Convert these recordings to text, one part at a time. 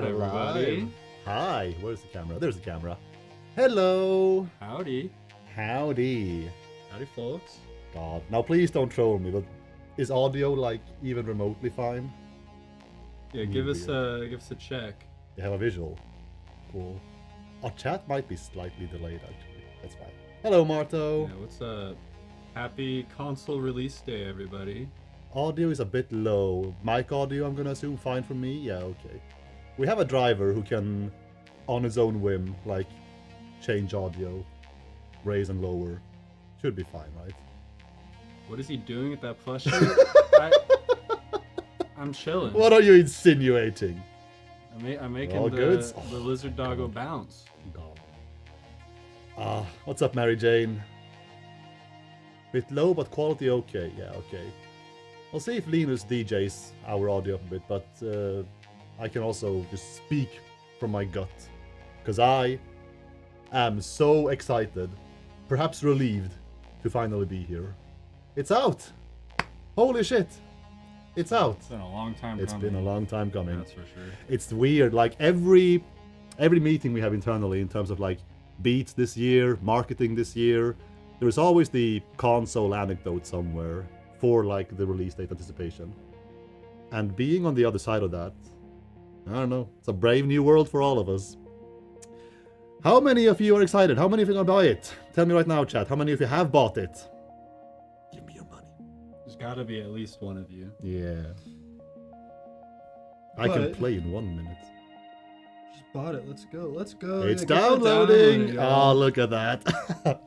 everybody. Live. Hi, where's the camera? There's the camera. Hello. Howdy. Howdy. Howdy, folks. God. Now please don't troll me, but is audio like even remotely fine? Yeah, give us a check. They have a visual. Cool. Our chat might be slightly delayed actually. That's fine. Hello, Marto. Yeah, what's up? Happy console release day, everybody. Audio is a bit low. Mic audio, I'm gonna assume fine for me? Yeah, okay. We have a driver who can, on his own whim, like, change audio, raise and lower. Should be fine, right? What is he doing at that plushie? I'm chilling. What are you insinuating? I'm making All the good? lizard doggo bounce. God. What's up, Mary Jane? Bit low, but quality okay. Yeah, okay. I'll see if Linus DJs our audio up a bit, but I can also just speak from my gut. Because I am so excited, perhaps relieved, to finally be here. It's out! Holy shit! It's out! It's been a long time It's coming. been a long time coming. That's for sure. It's weird, like every meeting we have internally in terms of like beats this year, marketing this year, there's always the console anecdote somewhere for like the release date anticipation. And being on the other side of that, I don't know, it's a brave new world for all of us. How many of you are excited? How many of you are gonna buy it? Tell me right now, chat, how many of you have bought it? Give me your money. There's gotta be at least one of you. Yeah. I can play in 1 minute. Just bought it. Let's go. Let's go. It's Yeah, get downloading! downloaded, Oh, y'all. look at that.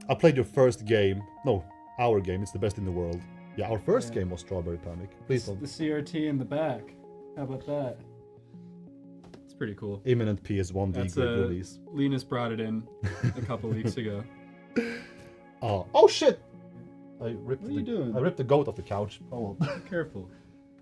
I played your first game. No, our game. It's the best in the world. Yeah, our first Yeah. game was Strawberry Panic. Please The don't. CRT in the back. How about that? It's pretty cool. Imminent PS1 That's D-grade release. Linus brought it in a couple weeks ago. Oh shit! I ripped What are you doing? I ripped the goat off the couch. Oh. Be careful.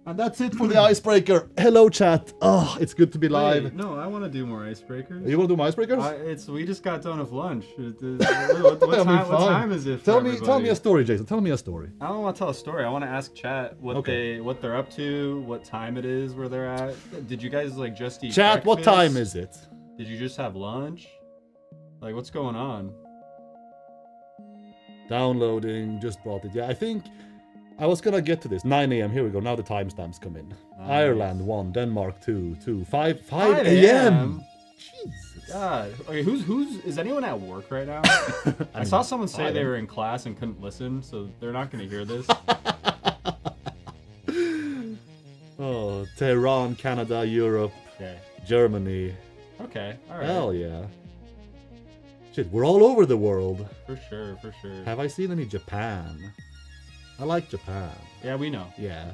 And that's it for the icebreaker. Hello, chat. Oh, it's good to be live. Wait, no, I want to do more icebreakers. You want to do my icebreakers? We just got done with lunch. What That'll be what fine. time is it? Tell for me a everybody? story, Jason. Tell me a story. I don't want to tell a story. I want to ask chat what Okay. what they're up to, what time it is, where they're at. Did you guys like just eat? Chat, what breakfast? time is it? Did you just have lunch? Like, what's going on? Downloading, just brought it. Yeah, I think I was gonna get to this. 9 a.m. Here we go. Now the timestamps come in. Nice. Ireland 1, Denmark 2, 5 5 a.m. Jesus. God. Okay, who's is anyone at work right now? I saw someone say they were in class and couldn't listen, so they're not going to hear this. Oh, Tehran, Canada, Europe, Okay. Germany. Okay. All right. Hell yeah. Shit, we're all over the world. For sure. For sure. Have I seen any Japan? I like Japan. Yeah, we know. Yeah.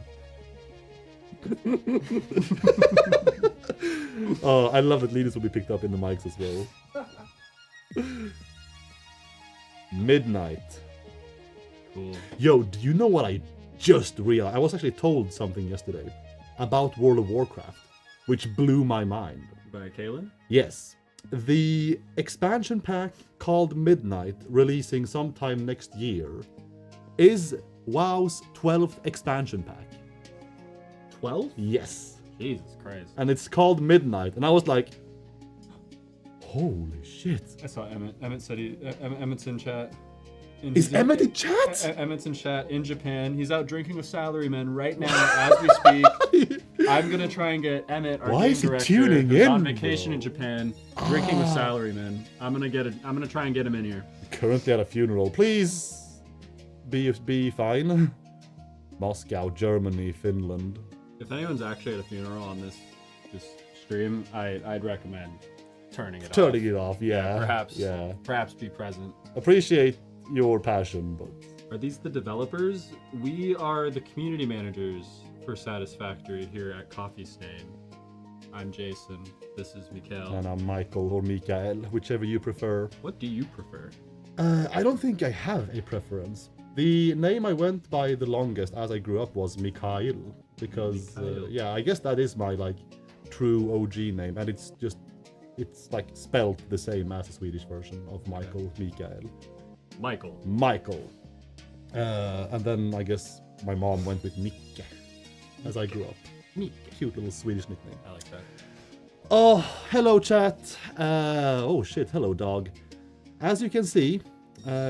Oh, I love that Linus will be picked up in the mics as well. Midnight. Cool. Yo, do you know what I just realized? I was actually told something yesterday about World of Warcraft, which blew my mind. By Kaylin? Yes. The expansion pack called Midnight, releasing sometime next year, is WoW's 12th expansion pack. 12? Yes. Jesus Christ. And it's called Midnight. And I was like, holy shit. I saw Emmett. Emmett said Emmett's in chat. Is Emmett in chat? Emmett's in chat in Japan. He's out drinking with salarymen right now as we speak. I'm gonna try and get Emmett, our Why game is he director, tuning who's in, on vacation bro? in Japan, drinking with salarymen. I'm gonna try and get him in here. Currently at a funeral. Please be fine. Moscow, Germany, Finland. If anyone's actually at a funeral on this stream, I'd recommend turning it off. Turning it off, yeah. Perhaps. Yeah. Perhaps be present. Appreciate your passion, but Are these the developers? We are the community managers for Satisfactory here at Coffee Stain. I'm Jason. This is Mikhail. and I'm Michael or Mikael, whichever you prefer. What do you prefer? I don't think I have a preference. The name I went by the longest as I grew up was Mikhail, because Mikhail. yeah, I guess that is my like true OG name, and it's like spelled the same as the Swedish version of Michael, Mikael. Michael. And then I guess my mom went with Micke as I grew up. Cute little Swedish nickname. I like that. Oh, hello chat. Oh shit, hello dog. As you can see,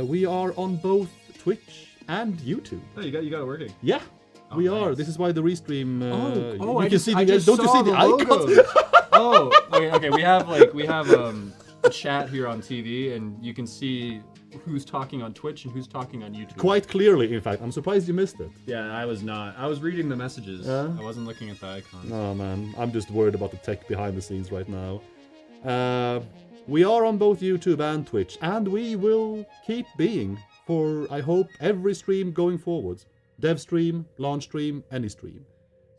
we are on both Twitch and YouTube. Oh, you got it working. Yeah, Oh, we are. nice. This is why the restream. Oh, you I can just, see I the just don't you saw see the logos. icons? Oh, okay. We have a chat here on TV, and you can see who's talking on Twitch and who's talking on YouTube. Quite clearly, in fact. I'm surprised you missed it. Yeah, I was not. I was reading the messages. Yeah? I wasn't looking at the icons. Oh man, I'm just worried about the tech behind the scenes right now. We are on both YouTube and Twitch, and we will keep being for, I hope, every stream going forwards. Dev stream, launch stream, any stream.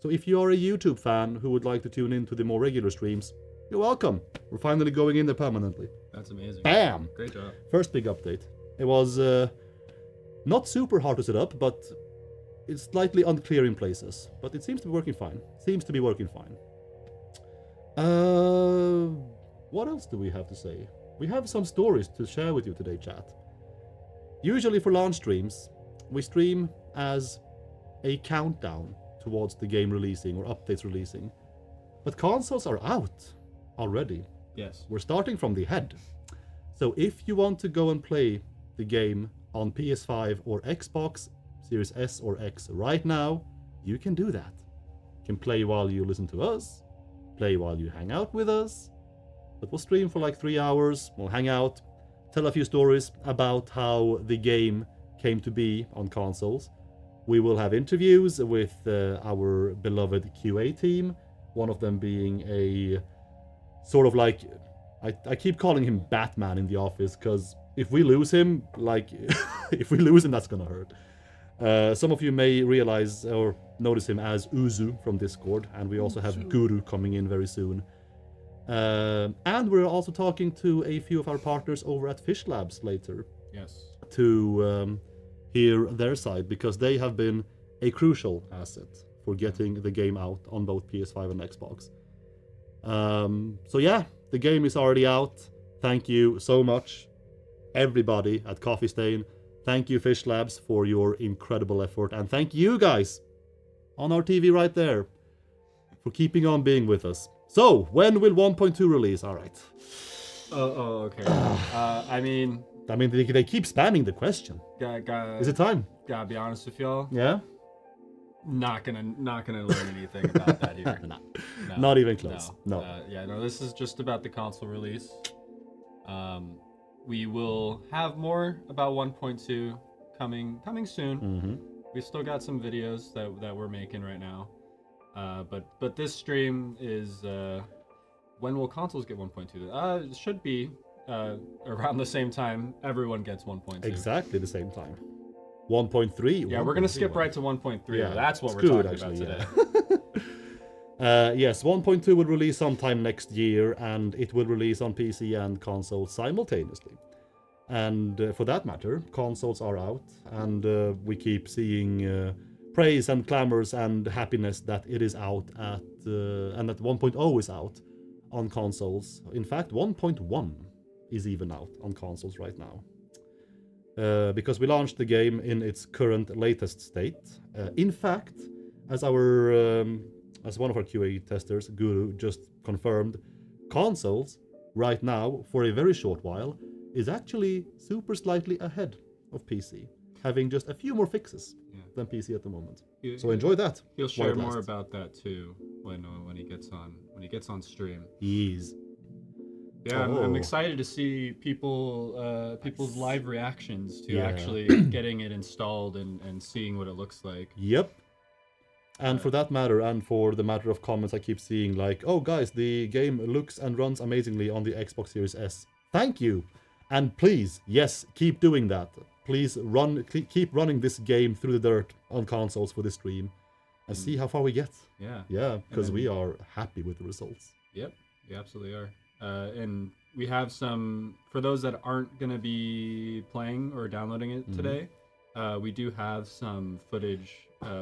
So if you are a YouTube fan who would like to tune in to the more regular streams, you're welcome. We're finally going in there permanently. That's amazing. Bam! Great job. First big update. It was not super hard to set up, but it's slightly unclear in places. But it seems to be working fine. What else do we have to say? We have some stories to share with you today, chat. Usually for launch streams, we stream as a countdown towards the game releasing or updates releasing. But consoles are out already. Yes. We're starting from the head. So if you want to go and play the game on PS5 or Xbox Series S or X right now, you can do that. You can play while you listen to us, play while you hang out with us. But we'll stream for like 3 hours, we'll hang out, tell a few stories about how the game came to be on consoles. We will have interviews with our beloved QA team, one of them being a sort of like, I keep calling him Batman in the office, because if we lose him, that's gonna hurt. Some of you may realize or notice him as Uzu from Discord, and we also have Guru coming in very soon. And we're also talking to a few of our partners over at Fish Labs later. Yes. To hear their side, because they have been a crucial asset for getting the game out on both PS5 and Xbox. So yeah, the game is already out. Thank you so much, everybody at Coffee Stain. Thank you, Fish Labs, for your incredible effort. And thank you guys on our TV right there for keeping on being with us. So, when will 1.2 release? All right. Okay. I mean, they keep spamming the question. Is it time? Gotta be honest with y'all. Yeah? Not gonna learn anything about that here. No. No, Not even close. No. No, this is just about the console release. We will have more about 1.2 coming soon. Mm-hmm. We still got some videos that we're making right now. But this stream is when will consoles get 1.2? It should be around the same time everyone gets 1.2. Exactly the same time. 1.3. Yeah, we're gonna skip right to 1.3. Yeah, That's what we're good, talking actually, about today. Yes, 1.2 will release sometime next year, and it will release on PC and console simultaneously. And for that matter, consoles are out, and we keep seeing praise and clamors and happiness that it is out at and that 1.0 is out on consoles. In fact, 1.1 is even out on consoles right now. Because we launched the game in its current latest state. In fact, as one of our QA testers, Guru, just confirmed, consoles right now, for a very short while, is actually super slightly ahead of PC, having just a few more fixes than PC at the moment. So enjoy that. He'll share more about that too when he gets on stream. Yes. Yeah, I'm excited to see people's live reactions to actually getting it installed and seeing what it looks like. Yep. And for that matter, and for the matter of comments I keep seeing, like, oh guys, the game looks and runs amazingly on the Xbox Series S. Thank you. And please, yes, keep doing that. Please keep running this game through the dirt on consoles for this stream and see how far we get. Yeah, because we are happy with the results. Yep, we absolutely are. And we have some, for those that aren't going to be playing or downloading it today, we do have some footage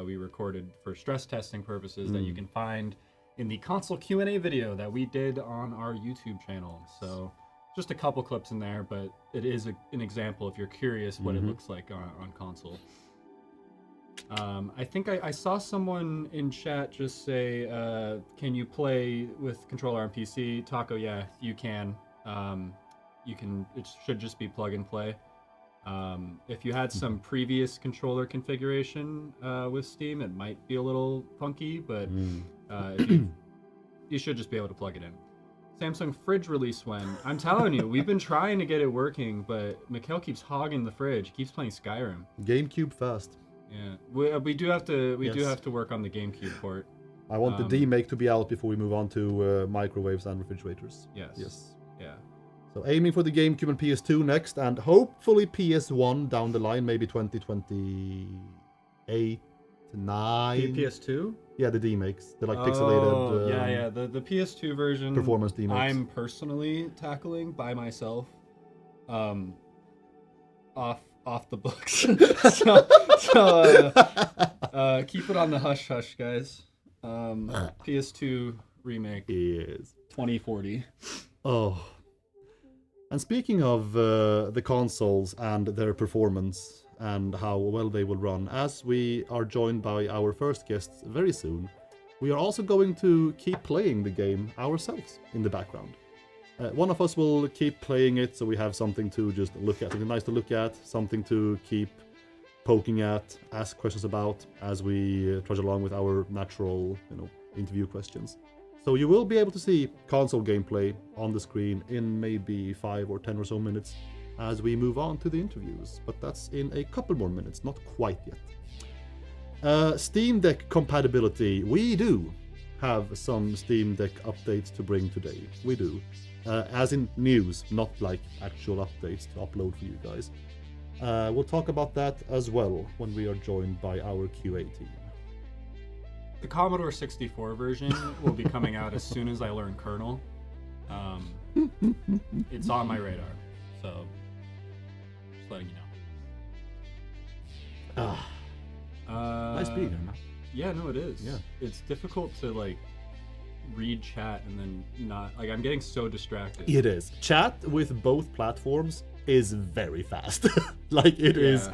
we recorded for stress testing purposes that you can find in the console Q&A video that we did on our YouTube channel. So just a couple clips in there, but it is an example if you're curious what it looks like on console. I think I saw someone in chat just say, "Can you play with controller on PC?" Taco, yeah, you can. You can. It should just be plug and play. If you had some previous controller configuration with Steam, it might be a little funky, but if you should just be able to plug it in. Samsung fridge release when? I'm telling you, we've been trying to get it working, but Mikhail keeps hogging the fridge. He keeps playing Skyrim. GameCube fast. Yeah, we do have to Yes. do have to work on the GameCube port. I want the D-Make to be out before we move on to microwaves and refrigerators. Yes. Yes. Yeah. So aiming for the GameCube and PS2 next, and hopefully PS1 down the line, maybe 2028, 9. PS2? Yeah, the D-Makes. They're like pixelated. yeah. The PS2 version. Performance D-Makes. I'm personally tackling by myself. Off the books. so keep it on the hush hush, guys. PS2 remake Yes. 2040. Oh. And speaking of the consoles and their performance and how well they will run, as we are joined by our first guests very soon, we are also going to keep playing the game ourselves in the background. One of us will keep playing it, so we have something to just look at, something nice to look at, something to keep poking at, ask questions about as we trudge along with our natural, interview questions. So you will be able to see console gameplay on the screen in maybe 5 or 10 or so minutes as we move on to the interviews, but that's in a couple more minutes, not quite yet. Steam Deck compatibility. We do have some Steam Deck updates to bring today. We do. As in news, not like actual updates to upload for you guys. We'll talk about that as well when we are joined by our QA team. The Commodore 64 version will be coming out as soon as I learn kernel. It's on my radar, so just letting you know. Nice being here, man. Yeah, no, it is. Yeah. It's difficult to like read chat and then not like I'm getting so distracted. It is. Chat with both platforms is very fast. Like it is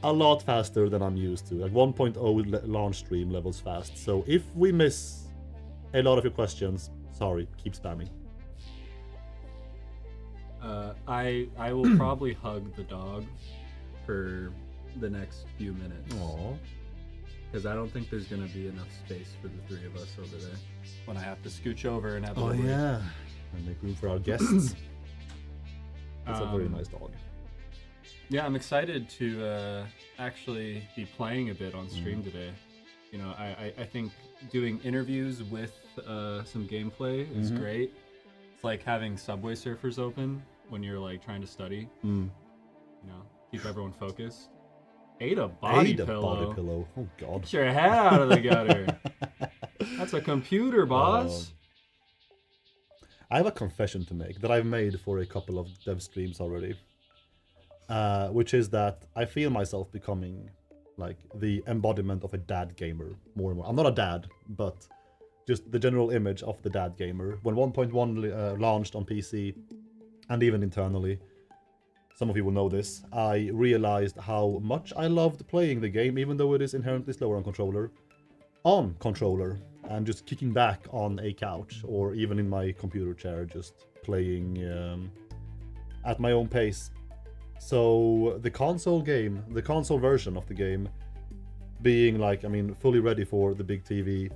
a lot faster than I'm used to. Like 1.0 launch stream levels fast. So if we miss a lot of your questions, sorry, keep spamming. I will probably hug the dog for the next few minutes. Aww. Because I don't think there's gonna be enough space for the three of us over there when I have to scooch over and have. Oh yeah, and make room for our guests. It's a very nice dog. Yeah, I'm excited to actually be playing a bit on stream today. You know, I think doing interviews with some gameplay is great. It's like having Subway Surfers open when you're like trying to study. You know, keep everyone focused. Ate a body pillow. Oh god. Get your head out of the gutter. That's a computer, boss. I have a confession to make that I've made for a couple of dev streams already. Which is that I feel myself becoming like the embodiment of a dad gamer more and more. I'm not a dad, but just the general image of the dad gamer. When 1.1 launched on PC and even internally, some of you will know this, I realized how much I loved playing the game, even though it is inherently slower on controller, and just kicking back on a couch or even in my computer chair, just playing at my own pace. So the console version of the game, being like, fully ready for the big TV,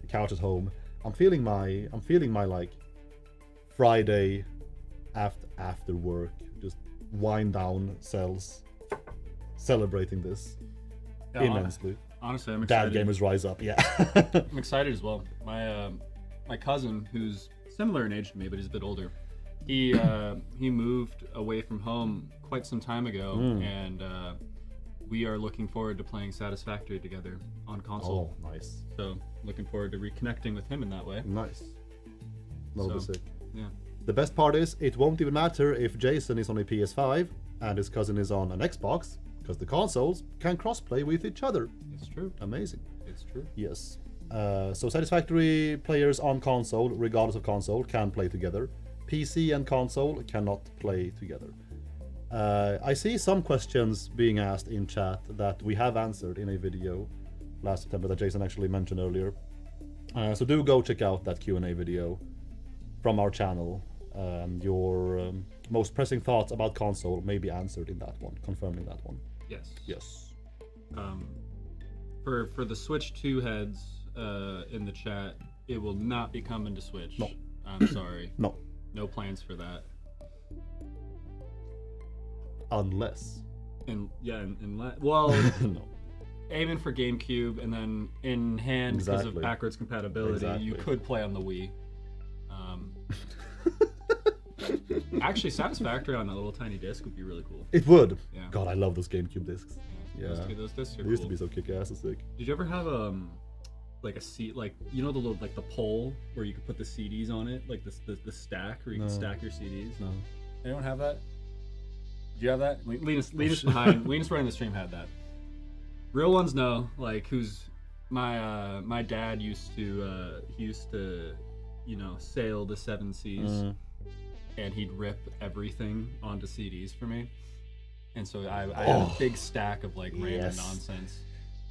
couch at home. I'm feeling my like Friday after work, just wind down cells, celebrating this immensely. Honestly, I'm excited. Dad gamers rise up, yeah. I'm excited as well. My cousin, who's similar in age to me, but he's a bit older, he moved away from home quite some time ago, and we are looking forward to playing Satisfactory together on console. Oh, nice. So looking forward to reconnecting with him in that way. Nice. That'll be sick. Yeah. The best part is, it won't even matter if Jason is on a PS5 and his cousin is on an Xbox, because the consoles can crossplay with each other. It's true. Amazing. It's true. Yes. So Satisfactory players on console, regardless of console, can play together. PC and console cannot play together. I see some questions being asked in chat that we have answered in a video last September that Jason actually mentioned earlier. So do go check out that Q&A video from our channel. Your most pressing thoughts about console may be answered in that one, confirming that one. Yes. Yes. For the Switch 2 heads in the chat, it will not be coming to Switch. No. I'm sorry. No. No plans for that. Unless. Well, No. aiming for GameCube, and then in hand, because of Exactly. backwards compatibility, you Exactly. could play on the Wii. Actually, Satisfactory on that little tiny disc would be really cool. It would. Yeah. God, I love those GameCube discs. Yeah. Those discs are They used cool. to be so kick-ass and sick. Did you ever have like a seat, like, you know, the little, like the pole where you could put the CDs on it, like the stack where you No. can stack your CDs? No. Anyone have that? Did you have that? Linus behind. Linus running the stream had that. Real ones know. Like, who's my dad used to you know, sail the seven seas, and he'd rip everything onto CDs for me. And so I had a big stack of like random Yes. nonsense,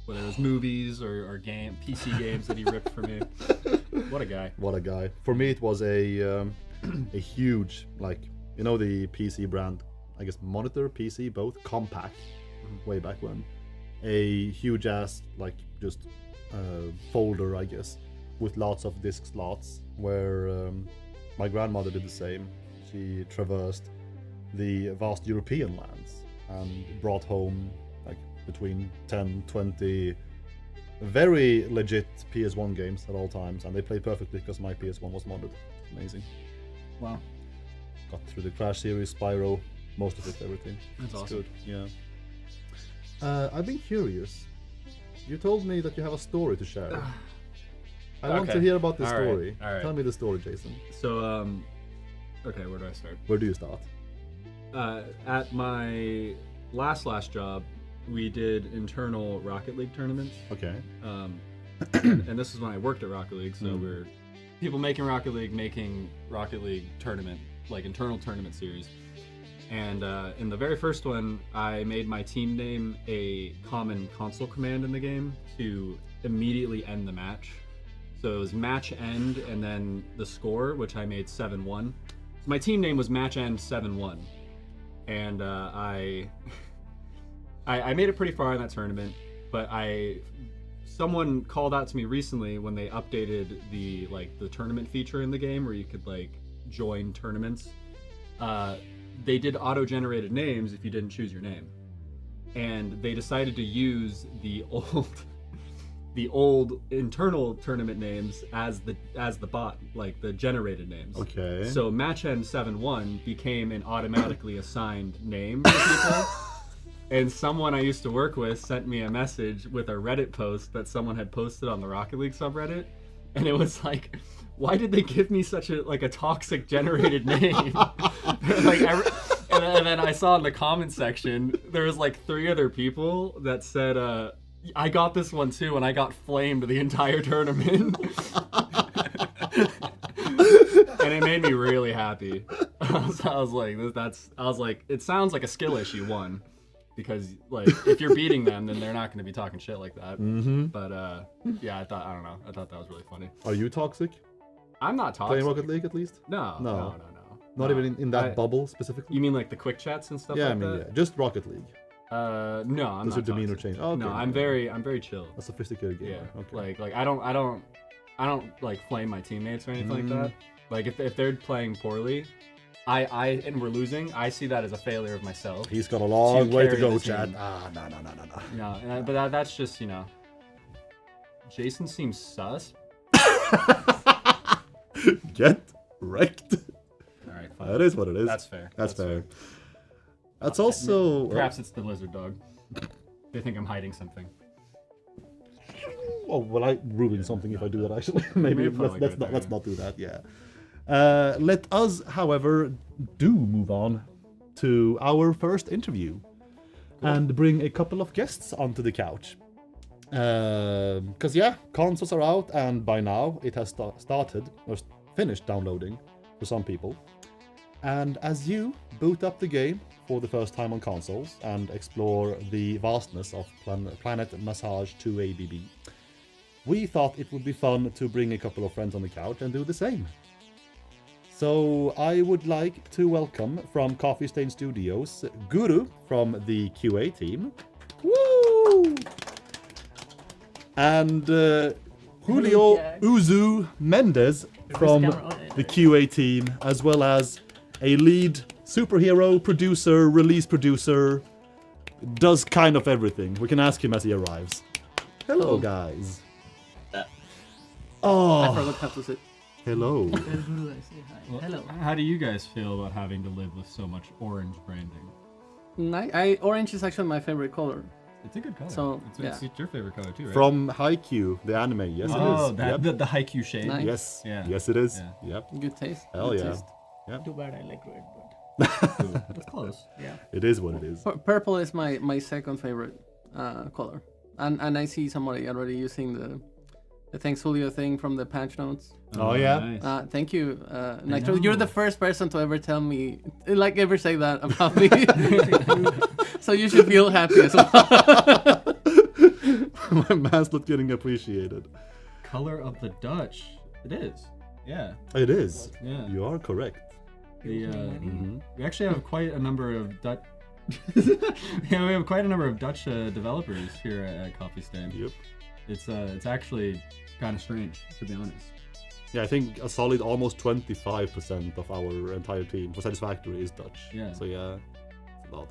whether it was movies or PC games that he ripped for me. What a guy. What a guy. For me, it was a huge, like, you know, the PC brand, I guess Monitor, PC, both, Compact, way back when. A huge ass, like, just folder, I guess, with lots of disc slots, where my grandmother did the same. She traversed the vast European lands and brought home, like, between 10, 20 very legit PS1 games at all times, and they played perfectly because my PS1 was modded. Amazing. Wow. Got through the Crash series, Spyro, most of it, everything. That's It's awesome. good. Yeah. I've been curious. You told me that you have a story to share. I want to Okay. hear about the All right. story. All right. Tell me the story, Jason. So okay, where do I start? Where do you start? At my last job, we did internal Rocket League tournaments. Okay. And this is when I worked at Rocket League, so Mm. we're people making Rocket League tournament, like internal tournament series. And in the very first one, I made my team name a common console command in the game to immediately end the match. So it was match end and then the score, which I made 7-1. So my team name was match end 7-1. And I made it pretty far in that tournament, but someone called out to me recently when they updated the tournament feature in the game where you could like join tournaments. They did auto-generated names if you didn't choose your name, and they decided to use the old internal tournament names as the bot, like the generated names. Okay. So match end 7-1 became an automatically assigned name to people. And someone I used to work with sent me a message with a Reddit post that someone had posted on the Rocket League subreddit, and it was like, why did they give me such a toxic generated name? And then I saw in the comments section there was like 3 other people that said, I got this one too, and I got flamed the entire tournament. And it made me really happy. I was like, it sounds like a skill issue, one, because like if you're beating them, then they're not going to be talking shit like that. Mm-hmm. But yeah, I thought that was really funny. Are you toxic? I'm not toxic. Playing Rocket League at least? No. No. Not No. even in that I- bubble specifically? You mean like the quick chats and stuff Yeah, like I mean, that? yeah. Just Rocket League. No, I'm Does not. your demeanor toxic. change? Oh, okay. No, I'm very chill. A sophisticated gamer. Yeah. Okay. Like I don't like flame my teammates or anything like that. Like if they're playing poorly, and we're losing, I see that as a failure of myself. He's got a long way to carry go, the Chad. team. No. But that's just, Jason seems sus. Get wrecked. All right, fine. That is what it is. That's fair. That's fair. That's also. Perhaps it's the lizard dog. They think I'm hiding something. Oh, well, I ruin something if I do that. Actually, maybe put it like right there, let's yeah. not do that. Yeah. Let us, however, do move on to our first interview and bring a couple of guests onto the couch. Because yeah, consoles are out, and by now it has started or finished downloading for some people. And as you boot up the game for the first time on consoles and explore the vastness of Planet Massage 2 ABB, we thought it would be fun to bring a couple of friends on the couch and do the same. So I would like to welcome from Coffee Stain Studios, Guru from the QA team. Woo! And Julio Jack. Uzu Mendez from the QA team, as well as a lead superhero, producer, release producer, does kind of everything. We can ask him as he arrives. Hello, guys. I Oh, forgot how to say. hello. Guru, I say hi. Well, Hello. How do you guys feel about having to live with so much orange branding? Orange is actually my favorite color. It's a good color. So, it's your favorite color too, right? From Haikyuu, the anime. Yes, it is. Yep. the Haikyuu shade. Nice. Yes. Yeah. Yes, it is. Yeah. Yep. Good taste. Hell Good yeah. taste. Too bad I like red, but That's close. yeah. It is what it is. Purple is my second favorite color, and I see somebody already using the Thanks Julio thing from the patch notes. Oh, yeah? Nice. Thank you, Nitro. know. You're the first person to ever tell me, ever say that about me. So you should feel happy as well. My man's not getting appreciated. Color of the Dutch. It is. Yeah. It is. Yeah. You are correct. The, Mhm. we actually have quite a number of Dutch. We have quite a number of Dutch developers here at Coffee Stain. Yep. It's actually kind of strange, to be honest. Yeah, I think a solid almost 25% of our entire team for Satisfactory is Dutch. Yeah. So yeah, it's a lot.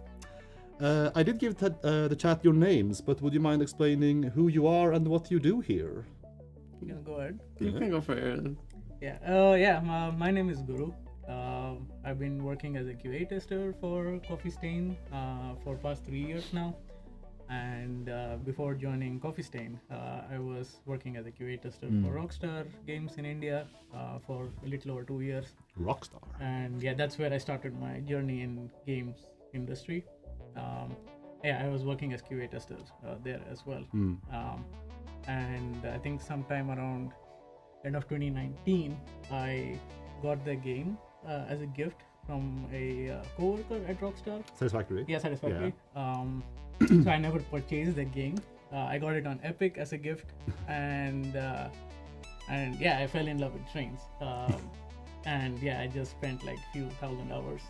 I did give the chat your names, but would you mind explaining who you are and what you do here? You gonna go ahead? You can go for it. Yeah. My name is Guru. I've been working as a QA tester for Coffee Stain for past 3 years now. And before joining Coffee Stain, I was working as a QA tester for Rockstar Games in India for a little over 2 years. Rockstar. And yeah, that's where I started my journey in games industry. I was working as QA tester there as well. And I think sometime around end of 2019, I got the game as a gift from a coworker at Rockstar. Satisfactory. Yeah, Satisfactory. So I never purchased the game. I got it on Epic as a gift, and yeah, I fell in love with trains. And yeah, I just spent like few thousand hours.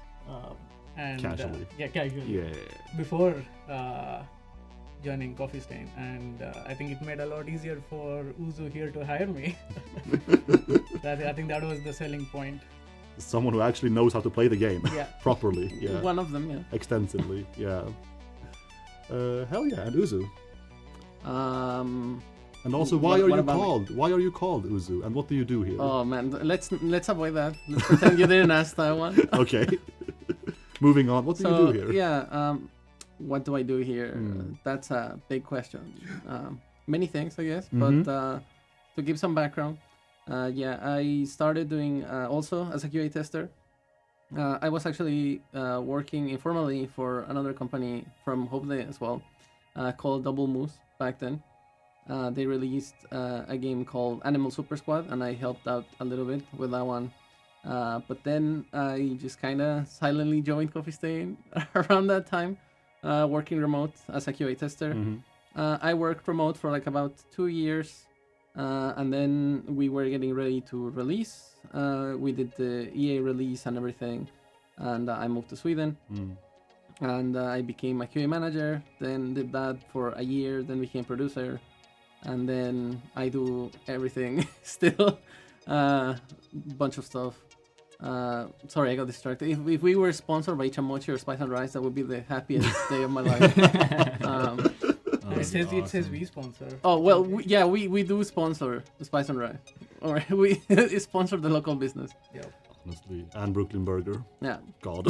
And Casually. Casually. Yeah. Before joining Coffee Stain, and I think it made a lot easier for Uzu here to hire me. I think that was the selling point. Someone who actually knows how to play the game Yeah. properly. Yeah. One of them, yeah. Extensively. Yeah. Hell yeah, and Uzu. And also, why What are you about me? called? Why are you called Uzu? And what do you do here? Oh man, let's avoid that. Let's pretend you didn't ask that one. Okay. Moving on. What do you do here? Yeah, what do I do here? Hmm. That's a big question. Many things, I guess. Mhm. But to give some background, I started doing also as a QA tester. I was actually working informally for another company from Hopefully as well, called Double Moose back then. They released a game called Animal Super Squad, and I helped out a little bit with that one. But then I just kind of silently joined Coffee Stain around that time, working remote as a QA tester. Mhm. I worked remote for like about 2 years, and then we were getting ready to release. We did the EA release and everything, and I moved to Sweden. Mm. And I became a QA manager, then did that for a year, then became producer, and then I do everything still, bunch of stuff. Sorry, I got distracted. If we were sponsored by Chamochi or Spice and Rice, that would be the happiest day of my life. It says we sponsor. Oh well, we do sponsor the Spice and Rice. All right, we sponsor the local business. Yeah. Honestly. And Brooklyn Burger. Yeah, God.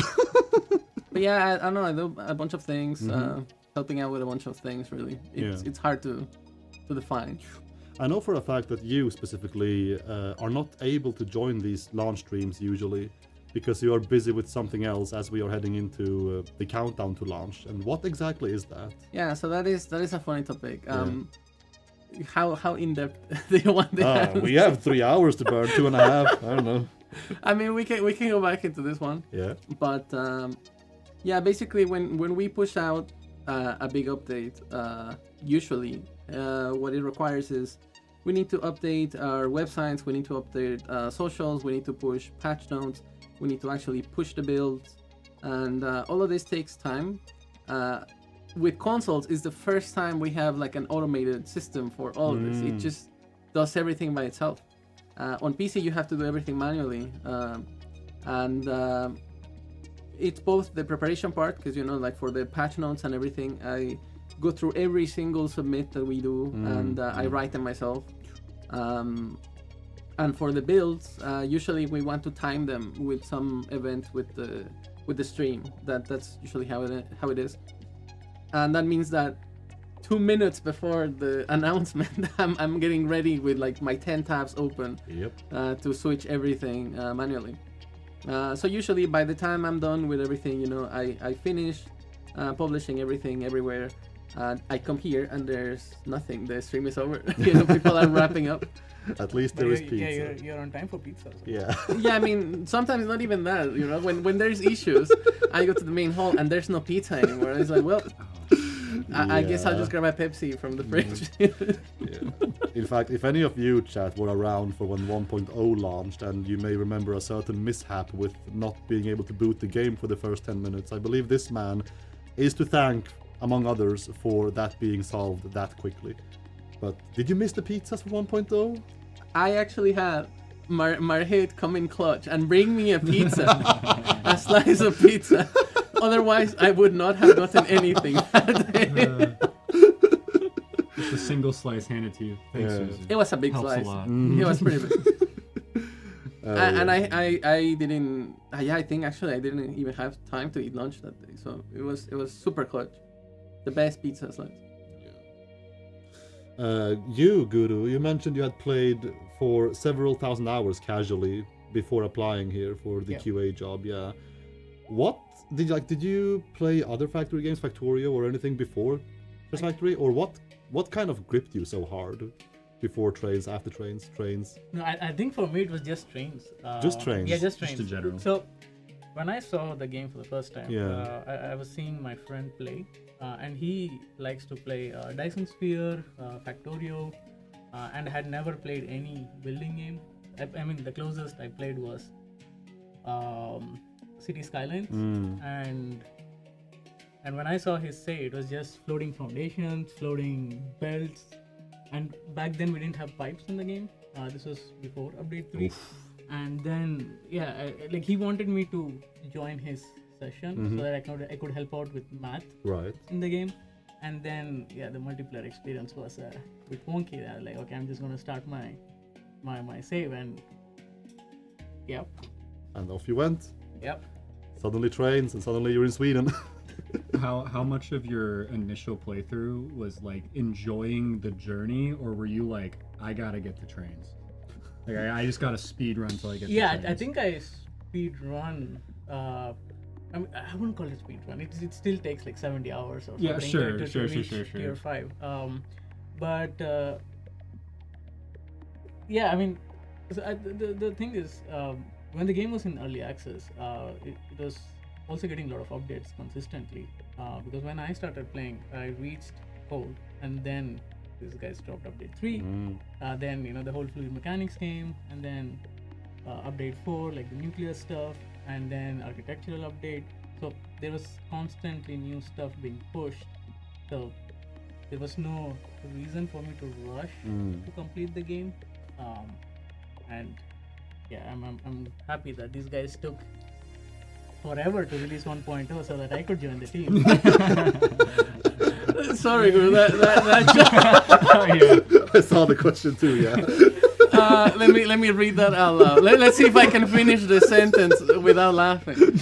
but yeah, I don't know. I do a bunch of things, Mhm. helping out with a bunch of things. Really, Yeah. it's hard to define. I know for a fact that you specifically are not able to join these launch streams usually because you are busy with something else as we are heading into the countdown to launch. And what exactly is that? Yeah, so that is a funny topic. How in depth do you want the answer? We have 3 hours to burn, 2.5. I don't know. I mean, we can go back into this one, Yeah. but yeah, basically when we push out a big update, usually what it requires is we need to update our websites, we need to update socials, we need to push patch notes, we need to actually push the builds, and all of this takes time. With consoles, it's the first time we have like an automated system for all of this. It just does everything by itself. On PC, you have to do everything manually, and it's both the preparation part, because like for the patch notes and everything, I go through every single submit that we do, and I write them myself. And for the builds, usually we want to time them with some event with the stream. That's usually how it is, and that means that 2 minutes before the announcement, I'm getting ready with like my 10 tabs open. Yep. To switch everything manually. So usually by the time I'm done with everything, I finish publishing everything everywhere. I come here and there's nothing. The stream is over. People are wrapping up. At least there is pizza. You're on time for pizza. So. Yeah. Yeah, I mean, sometimes not even that. When there's issues, I go to the main hall and there's no pizza anymore. It's like, well, I guess I'll just grab my Pepsi from the fridge. Yeah. In fact, if any of you, chat, were around for when 1.0 launched, and you may remember a certain mishap with not being able to boot the game for the first 10 minutes, I believe this man is to thank, among others, for that being solved that quickly. But did you miss the pizzas for 1.0? I actually had Marhit come in clutch and bring me a pizza, a slice of pizza. Otherwise, I would not have gotten anything. Just a single slice handed to you. Thanks, Susan. It was a big Helps slice. a lot. It was pretty big. And Yeah. I didn't. I think actually I didn't even have time to eat lunch that day. So it was super clutch. The best pizza slice. You, Guru, you mentioned you had played for several thousand hours casually before applying here for the QA job. Yeah. What did you play other Factory games, Factorio or anything before Factory, or what kind of gripped you so hard before Trains, after Trains? No, I think for me it was just Trains. Just Trains? Yeah, just Trains. Just in general. So when I saw the game for the first time, Yeah. I was seeing my friend play, and he likes to play Dyson Sphere, Factorio, and had never played any building game. I mean, the closest I played was City Skylines, and when I saw his say, it was just floating foundations, floating belts, and back then we didn't have pipes in the game. This was before update 3. And then like he wanted me to join his session so that I could help out with math in the game. And then the multiplayer experience was a bit wonky. I was like, okay, I'm just gonna start my save, and And off you went. Yep. Suddenly Trains, and suddenly you're in Sweden. How much of your initial playthrough was like enjoying the journey, or were you like, I gotta get the trains? Like I just gotta speed run till I get the trains. I think I speed run. I mean, I wouldn't call it speed run. It still takes like 70 hours or something. Yeah, sure, to sure. Tier 5. But I mean, the thing is, when the game was in early access, it was also getting a lot of updates consistently. Because when I started playing, I reached Code, and then these guys dropped update 3. Then the whole fluid mechanics came, and then update 4, like the nuclear stuff, and then architectural update. So there was constantly new stuff being pushed. So there was no reason for me to rush to complete the game. And I'm happy that these guys took forever to release 1.0 so that I could join the team. Sorry, Guru. That I saw the question too. Yeah. let me read that out loud. Let's see if I can finish the sentence without laughing.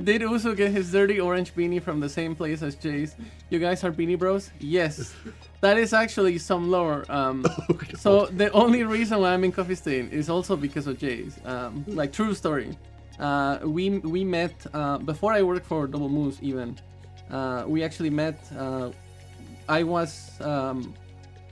Did Uso get his dirty orange beanie from the same place as Jay's? You guys are beanie bros? Yes. That is actually some lore. So the only reason why I'm in Coffee Stain is also because of Jay's. Like, true story. We met before I worked for Double Moose even. We actually met. I was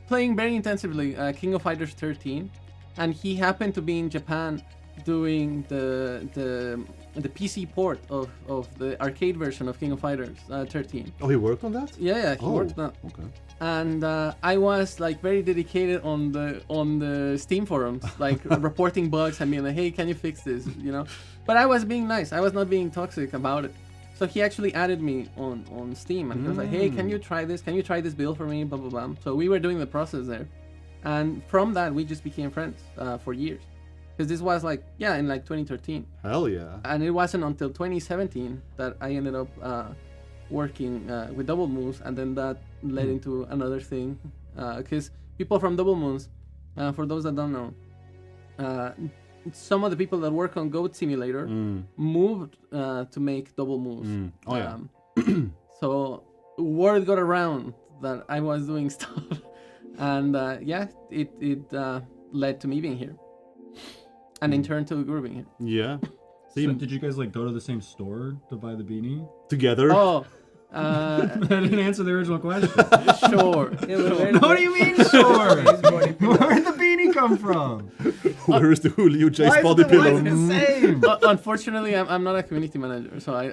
playing very intensively King of Fighters 13, and he happened to be in Japan doing the PC port of the arcade version of King of Fighters 13. Oh, he worked on that? Yeah, he worked on that. Okay. And I was like very dedicated on the Steam forums, like reporting bugs and being like, hey, can you fix this? You know, but I was being nice. I was not being toxic about it. So he actually added me on Steam, and he was like, hey, can you try this? Can you try this build for me? Blah blah blah. So we were doing the process there, and from that we just became friends for years, because this was like in like 2013, Hell yeah. and it wasn't until 2017 that I ended up working with Double Moons, and then that led into another thing, because people from Double Moons, for those that don't know, some of the people that work on Goat Simulator moved to make Double Moons. Oh yeah. So word got around that I was doing stuff, and it led to me being here, and in turn to Guru being here. Yeah. See, So did you guys like go to the same store to buy the beanie? together. Oh, That didn't answer the original question. sure. What do you mean, sure? Where'd the beanie come from? Where is the Julio Chase body Why pillow? is it the same? Unfortunately, I'm not a community manager, so I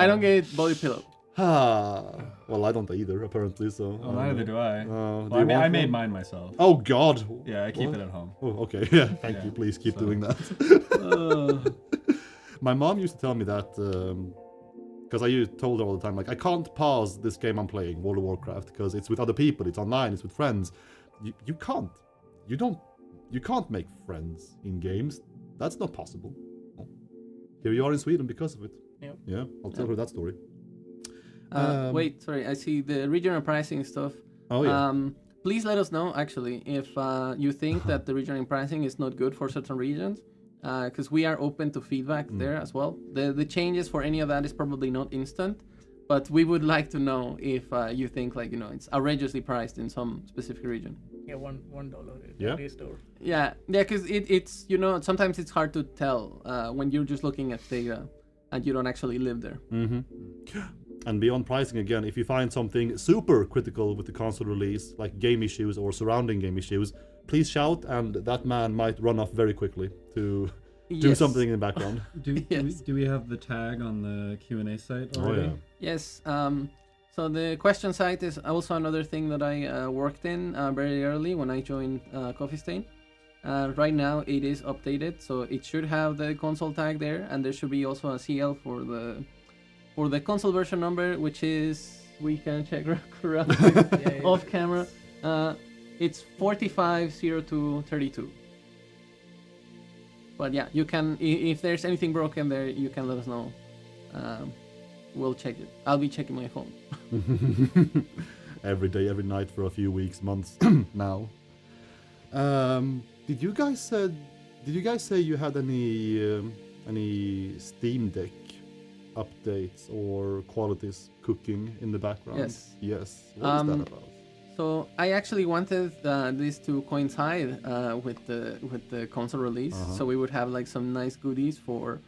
don't get body pillow. Well, I don't either, apparently. So. Oh, neither do I. do Well, you I want made one? mine myself. Oh God. Yeah, I keep What? it at home. Oh, okay. Yeah. Thank Yeah, you. Please keep so- doing that. My mom used to tell me that because I told her all the time, like, I can't pause this game I'm playing, World of Warcraft, because it's with other people, it's online, it's with friends. You can't. You can't make friends in games. That's not possible. Well, here you are in Sweden because of it. Yep. Yeah, I'll tell her that story. Wait, sorry. I see the regional pricing stuff. Oh yeah. Please let us know, actually, if you think that the regional pricing is not good for certain regions, because we are open to feedback there as well. The changes for any of that is probably not instant, but we would like to know if you think, like, it's outrageously priced in some specific region. Yeah, $1 at Yeah. every store. Yeah, because it's sometimes it's hard to tell when you're just looking at data and you don't actually live there. And beyond pricing again, if you find something super critical with the console release, like game issues or surrounding game issues, please shout, and that man might run off very quickly to do Yes. something in the background. Yes. Do we have the tag on the Q&A site Oh already? yeah. Yes. So the question site is also another thing that I worked in very early when I joined Coffee Stain. Right now it is updated, so it should have the console tag there, and there should be also a CL for the console version number, which is, we can check off camera. It's 450232. But yeah, you can, if there's anything broken there, you can let us know. We'll check it. I'll be checking my phone. Every day, every night for a few weeks, months now. Did you guys say you had any Steam Deck updates or qualities cooking in the background? Yes. Yes. What is that about? So I actually wanted this to coincide with the console release, so we would have like some nice goodies for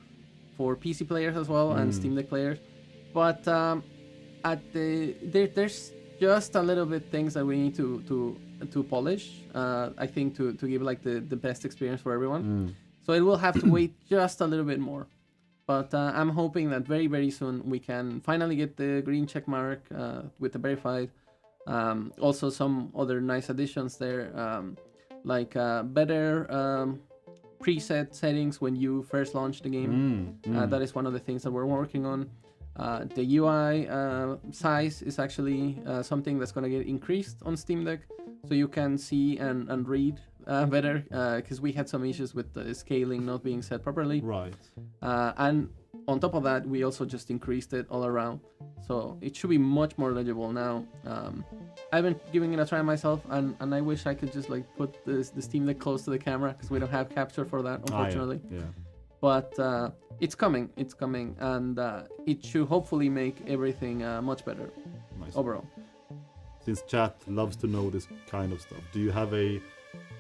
PC players as well and Steam Deck players. But there's just a little bit things that we need to polish. I think to give like the best experience for everyone. So it will have to wait just a little bit more. But I'm hoping that very, very soon we can finally get the green check mark with the verified. Also some other nice additions there, like better preset settings when you first launch the game. That is one of the things that we're working on. The UI size is actually something that's going to get increased on Steam Deck, so you can see and read better, because we had some issues with the scaling not being set properly. Right. And on top of that, we also just increased it all around, so it should be much more legible now. I've been giving it a try myself, and I wish I could just like put the Steam Deck close to the camera, because we don't have capture for that, unfortunately. Yeah. But it's coming, and it should hopefully make everything much better Nice. overall. Since chat loves to know this kind of stuff, do you have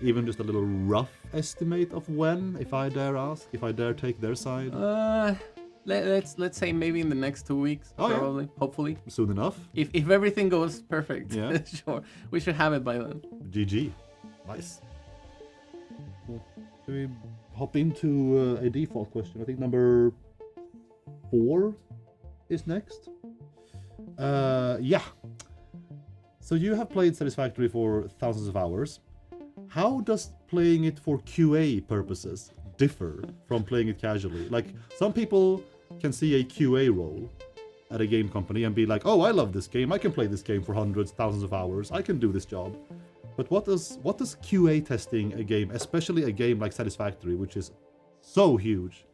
even just a little rough estimate of when, if I dare ask, if I dare take their side? Let's say maybe in the next 2 weeks, Oh, yeah. probably, hopefully. Soon enough. If everything goes perfect, Yeah. sure, we should have it by then. GG. Nice. Cool. hop into a default question. I think number 4 is next. Yeah. So you have played Satisfactory for thousands of hours. How does playing it for QA purposes differ from playing it casually? Like, some people can see a QA role at a game company and be like, oh, I love this game. I can play this game for hundreds, thousands of hours. I can do this job. But what does QA testing a game, especially a game like Satisfactory, which is so huge,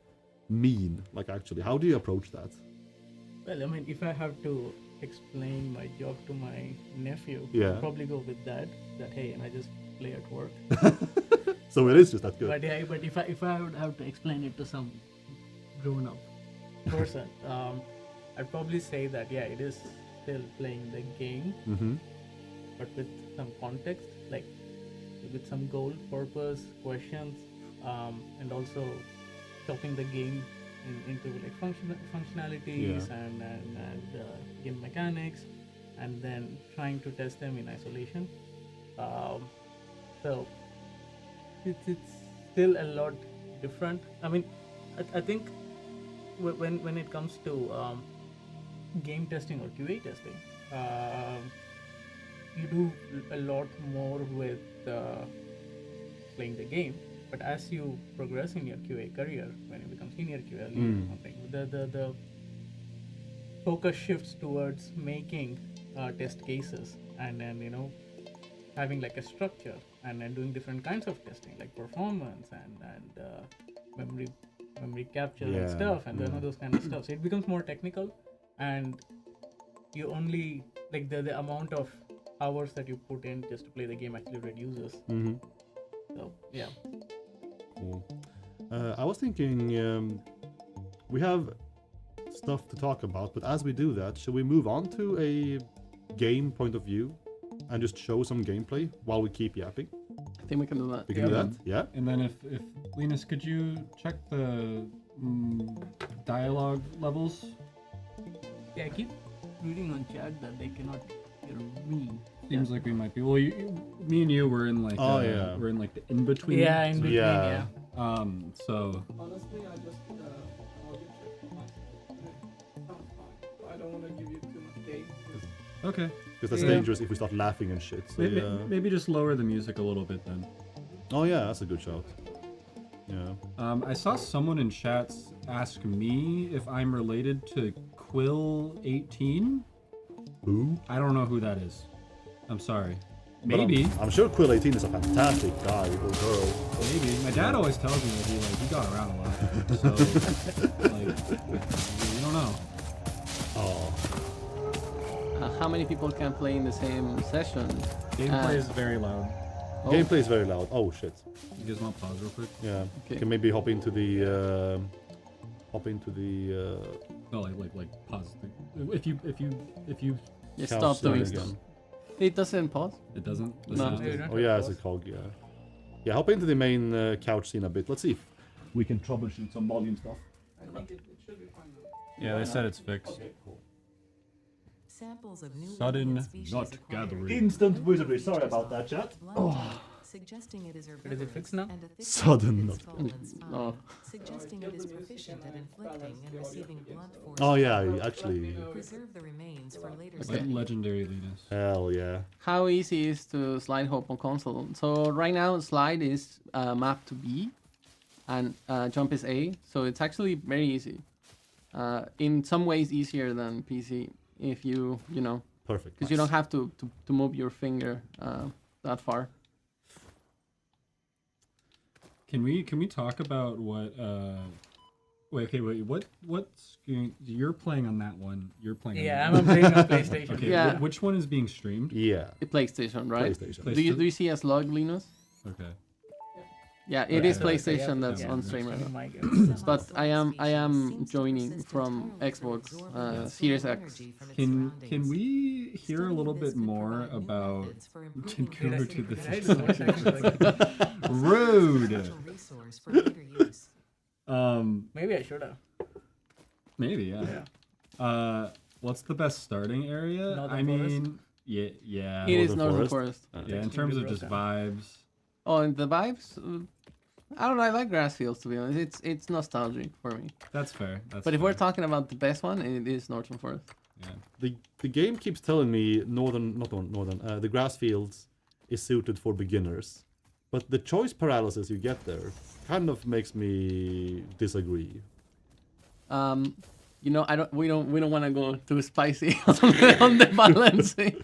mean? Like, actually, how do you approach that? Well, I mean, if I have to explain my job to my nephew, Yeah. I'll probably go with that hey, and I just play at work. So it is just that good. But yeah, but if I would have to explain it to some grown up person, I'd probably say that yeah, it is still playing the game, Mm-hmm. but with some context, like with some goal, purpose, questions, and also chopping the game into like functionalities and game mechanics, and then trying to test them in isolation. So it's still a lot different. I mean, I think when it comes to game testing or QA testing, you do a lot more with playing the game. But as you progress in your QA career, when you become senior QA lead or something, the focus shifts towards making test cases and then having like a structure and then doing different kinds of testing like performance and memory capture and stuff and those kind of stuff. So it becomes more technical, and you only like the amount of hours that you put in just to play the game actually reduces. Mm-hmm. So yeah. Cool. I was thinking we have stuff to talk about, but as we do that, should we move on to a game point of view and just show some gameplay while we keep yapping? I think we can do that. We can do that? Yeah? And then if Linus, could you check the dialogue levels? Yeah, I keep reading on chat that they cannot hear me. Seems like we might be. Well, me and you were in like we're in like the in between. Yeah, in between. Yeah. Yeah. So Honestly, I just audio check myself. I don't want to give you too much gain. okay. Because that's Yeah. dangerous if we start laughing and shit. So, Maybe just lower the music a little bit then. Oh yeah, that's a good shout. Yeah. I saw someone in chats ask me if I'm related to Quill18. Who? I don't know who that is. I'm sorry. But Maybe. I'm sure Quill18 is a fantastic guy or girl. Maybe. My dad always tells me that he got around a lot. So, like, you don't know. Oh. How many people can play in the same session? Gameplay is very loud. Oh, Gameplay is very loud. Oh shit. You guys want to pause real quick? Yeah. Okay. Can maybe hop into the No, like pause. If you yeah, couch stop doing thing stuff. again. It doesn't pause. it doesn't. No. sound- You don't Oh have yeah, to it's a pause. cog, yeah. Yeah, hop into the main couch scene a bit. Let's see if we can troubleshoot some volume stuff. I think it should be fine now. Yeah, they said it's fixed. Samples of new Sudden alien species nut acquired gathering. Instant wizardry. Sorry about that, chat. suggesting it is Is it fixed now? and a thick Sudden its nut. skull and spine, Oh. suggesting it is proficient at inflicting and receiving blunt force. Oh yeah, damage. actually. Preserve the remains for later Like study. legendary Linus. Hell yeah. How easy is to slide hop on console? So right now slide is map to B, and jump is A. So it's actually very easy. In some ways easier than PC if you know, Perfect. because you don't have to move your finger that far. Can we talk about what? Wait. What's you're playing on that one? You're playing. Yeah, on I'm playing on PlayStation. Okay. Yeah. Which one is being streamed? Yeah. The PlayStation, right? PlayStation. Do you see a slug, Linus? Okay. Yeah, it is Okay. PlayStation that's Yeah. on stream right now. My game. But I am joining from Xbox Series X. Can we hear a little bit more about? Can go to the Did I do voice acting? Rude. Maybe I should have. Maybe yeah. What's the best starting area? Northern I Forest? mean, yeah. It is Northern Northern Forest. Forest. Yeah, in terms of just vibes. Oh, and the vibes, I don't know. I like grass fields, to be honest. It's nostalgic for me. That's fair. That's But if fair. we're talking about the best one, it is Northern Forest. Yeah. The game keeps telling me the grass fields is suited for beginners, but the choice paralysis you get there kind of makes me disagree. You know, we don't want to go too spicy on the balancing,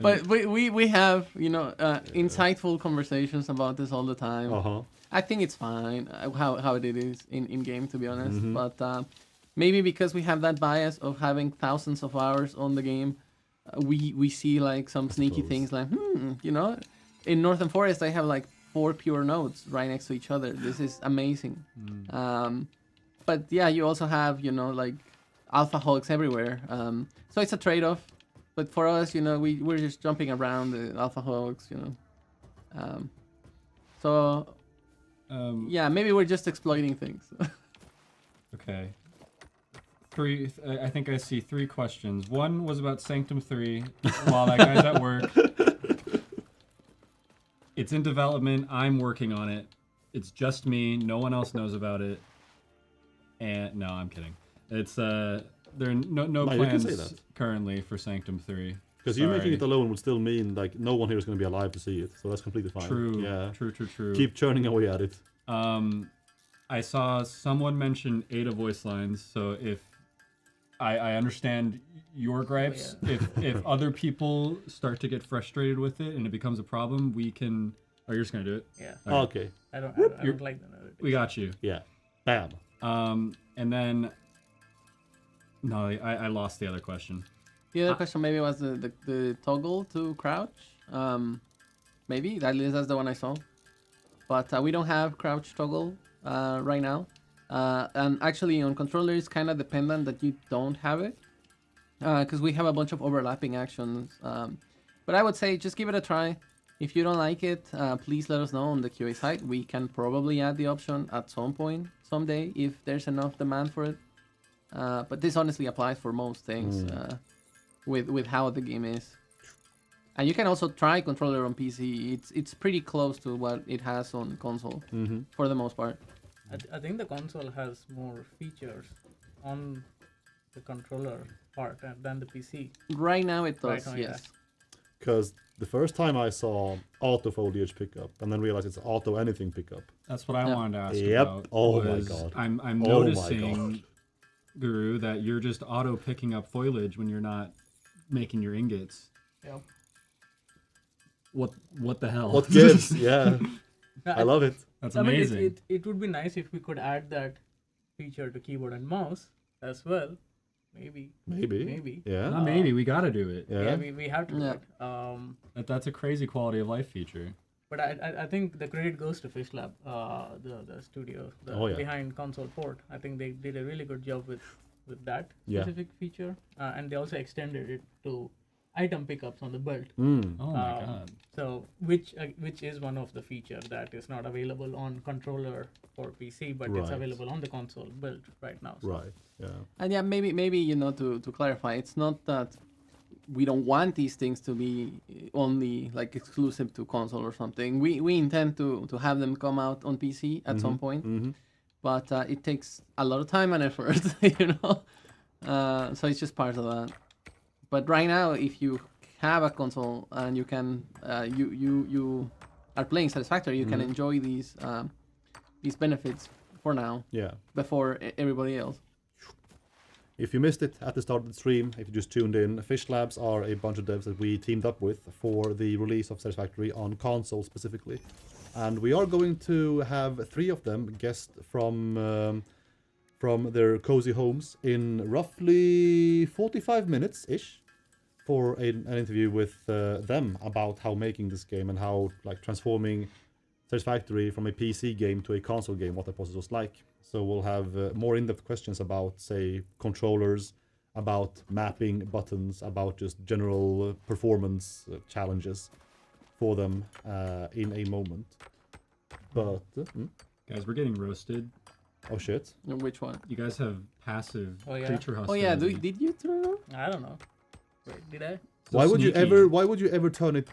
but we have, you know, insightful conversations about this all the time. Uh-huh. I think it's fine how it is in game, to be honest. But maybe because we have that bias of having thousands of hours on the game, we see like some sneaky suppose. things like, you know, in Northern Forest I have like 4 pure nodes right next to each other. This is amazing. But yeah, you also have, you know, like alpha hogs everywhere. So it's a trade-off. But for us, you know, we're just jumping around the alpha hogs, you know. So yeah, maybe we're just exploiting things. Okay. I think I see 3 questions. One was about Sanctum 3 while that guy's at work. It's in development. I'm working on it. It's just me. No one else knows about it. And no, I'm kidding. It's there are no No, you can say plans that. currently for Sanctum 3. Because you making Sorry. it alone would still mean like no one here is going to be alive to see it, so that's completely fine. True. Yeah. True. Keep churning away at it. I saw someone mention Ada voice lines, so if I understand your gripes, if other people start to get frustrated with it and it becomes a problem, we can. Oh, you're just gonna do it. Yeah. Okay. I don't like the narrative. We got you. Yeah. Bam. And then no, I lost the other question. The other question maybe was the toggle to crouch. Maybe at least that's the one I saw. But we don't have crouch toggle right now. And actually on controller it's kind of dependent that you don't have it. Because we have a bunch of overlapping actions. But I would say just give it a try. If you don't like it, please let us know on the QA site. We can probably add the option at some point, someday, if there's enough demand for it. But this honestly applies for most things with how the game is. And you can also try controller on PC. It's pretty close to what it has on console for the most part. I think the console has more features on the controller part than the PC. Right now it Right does, now, yes. Because the first time I saw auto foliage pickup and then realized it's auto anything pickup. That's what I Yep. wanted to ask Yep. about. Oh my was God. I'm Oh my noticing, God. Guru, that you're just auto picking up foliage when you're not making your ingots. Yeah. What the hell? What gives? Yeah. I love it. That's I mean, amazing. it would be nice if we could add that feature to keyboard and mouse as well. Maybe. Maybe. Yeah. Not maybe we gotta do it. Yeah. Yeah, we have to do Yeah. it. That's a crazy quality of life feature. But I think the credit goes to Fish Lab, the studio Oh, yeah. behind console port. I think they did a really good job with that Yeah. specific feature, and they also extended it to item pickups on the belt. Oh my Um, god. So which is one of the feature that is not available on controller for PC, but it's Right. available on the console build right now. So Right. Yeah. And yeah, maybe you know, to clarify, it's not that we don't want these things to be only like exclusive to console or something. We intend to have them come out on PC at some point, but it takes a lot of time and effort, you know. So it's just part of that. But right now, if you have a console and you can you are playing Satisfactory, you can enjoy these benefits for now Yeah. before everybody else. If you missed it at the start of the stream, if you just tuned in, Fish Labs are a bunch of devs that we teamed up with for the release of Satisfactory on console specifically. And we are going to have 3 of them guest from their cozy homes in roughly 45 minutes-ish for an interview with them about how making this game and how like transforming Satisfactory from a PC game to a console game, what that process was like. So we'll have more in-depth questions about, say, controllers, about mapping buttons, about just general performance challenges for them in a moment. But, Guys, we're getting roasted. oh shit. Which one? You guys have passive Oh, yeah? creature Oh hostility. yeah, did you turn it on? I don't know. Wait, did I? So Why sneaky. would you ever turn it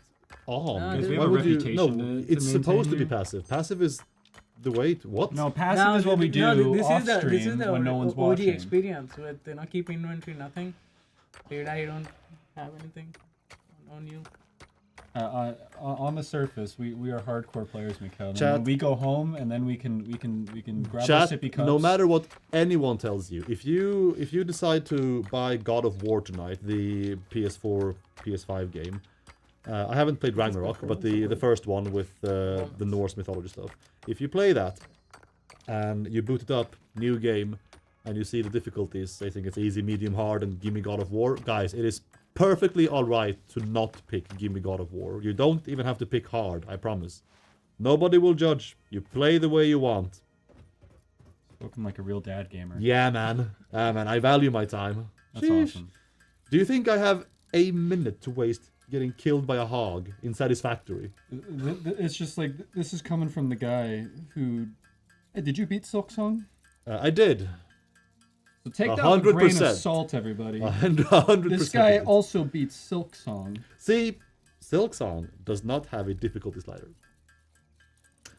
on? Because we have Why a would you? reputation No, to it's supposed to be maintain here. passive. Passive is the wait. What? No, passive is what we do off this is stream the when no one's OG watching. experience with keep inventory, nothing. Dude, I don't have anything on you. On the surface, we are hardcore players, Mikhail. And Chat. when we go home, and then we can grab our Chat, sippy cups. no matter what anyone tells you, if you decide to buy God of War tonight, the PS4, PS5 game, I haven't played Ragnarok, but the first one with the Norse mythology stuff. If you play that, and you boot it up, new game, and you see the difficulties, I think it's easy, medium, hard, and gimme God of War, guys, it is perfectly alright to not pick gimme God of War. You don't even have to pick hard, I promise. Nobody will judge. You play the way you want. Spoken like a real dad gamer. Yeah, man. Man, I value my time. That's Sheesh. awesome. Do you think I have a minute to waste getting killed by a hog in Satisfactory? It's just like, this is coming from the guy who... Hey, did you beat Silk Song? I did. So take that with a grain of 100%. salt, everybody. 100%. This guy also beats Silk Song. See, Silk Song does not have a difficulty slider.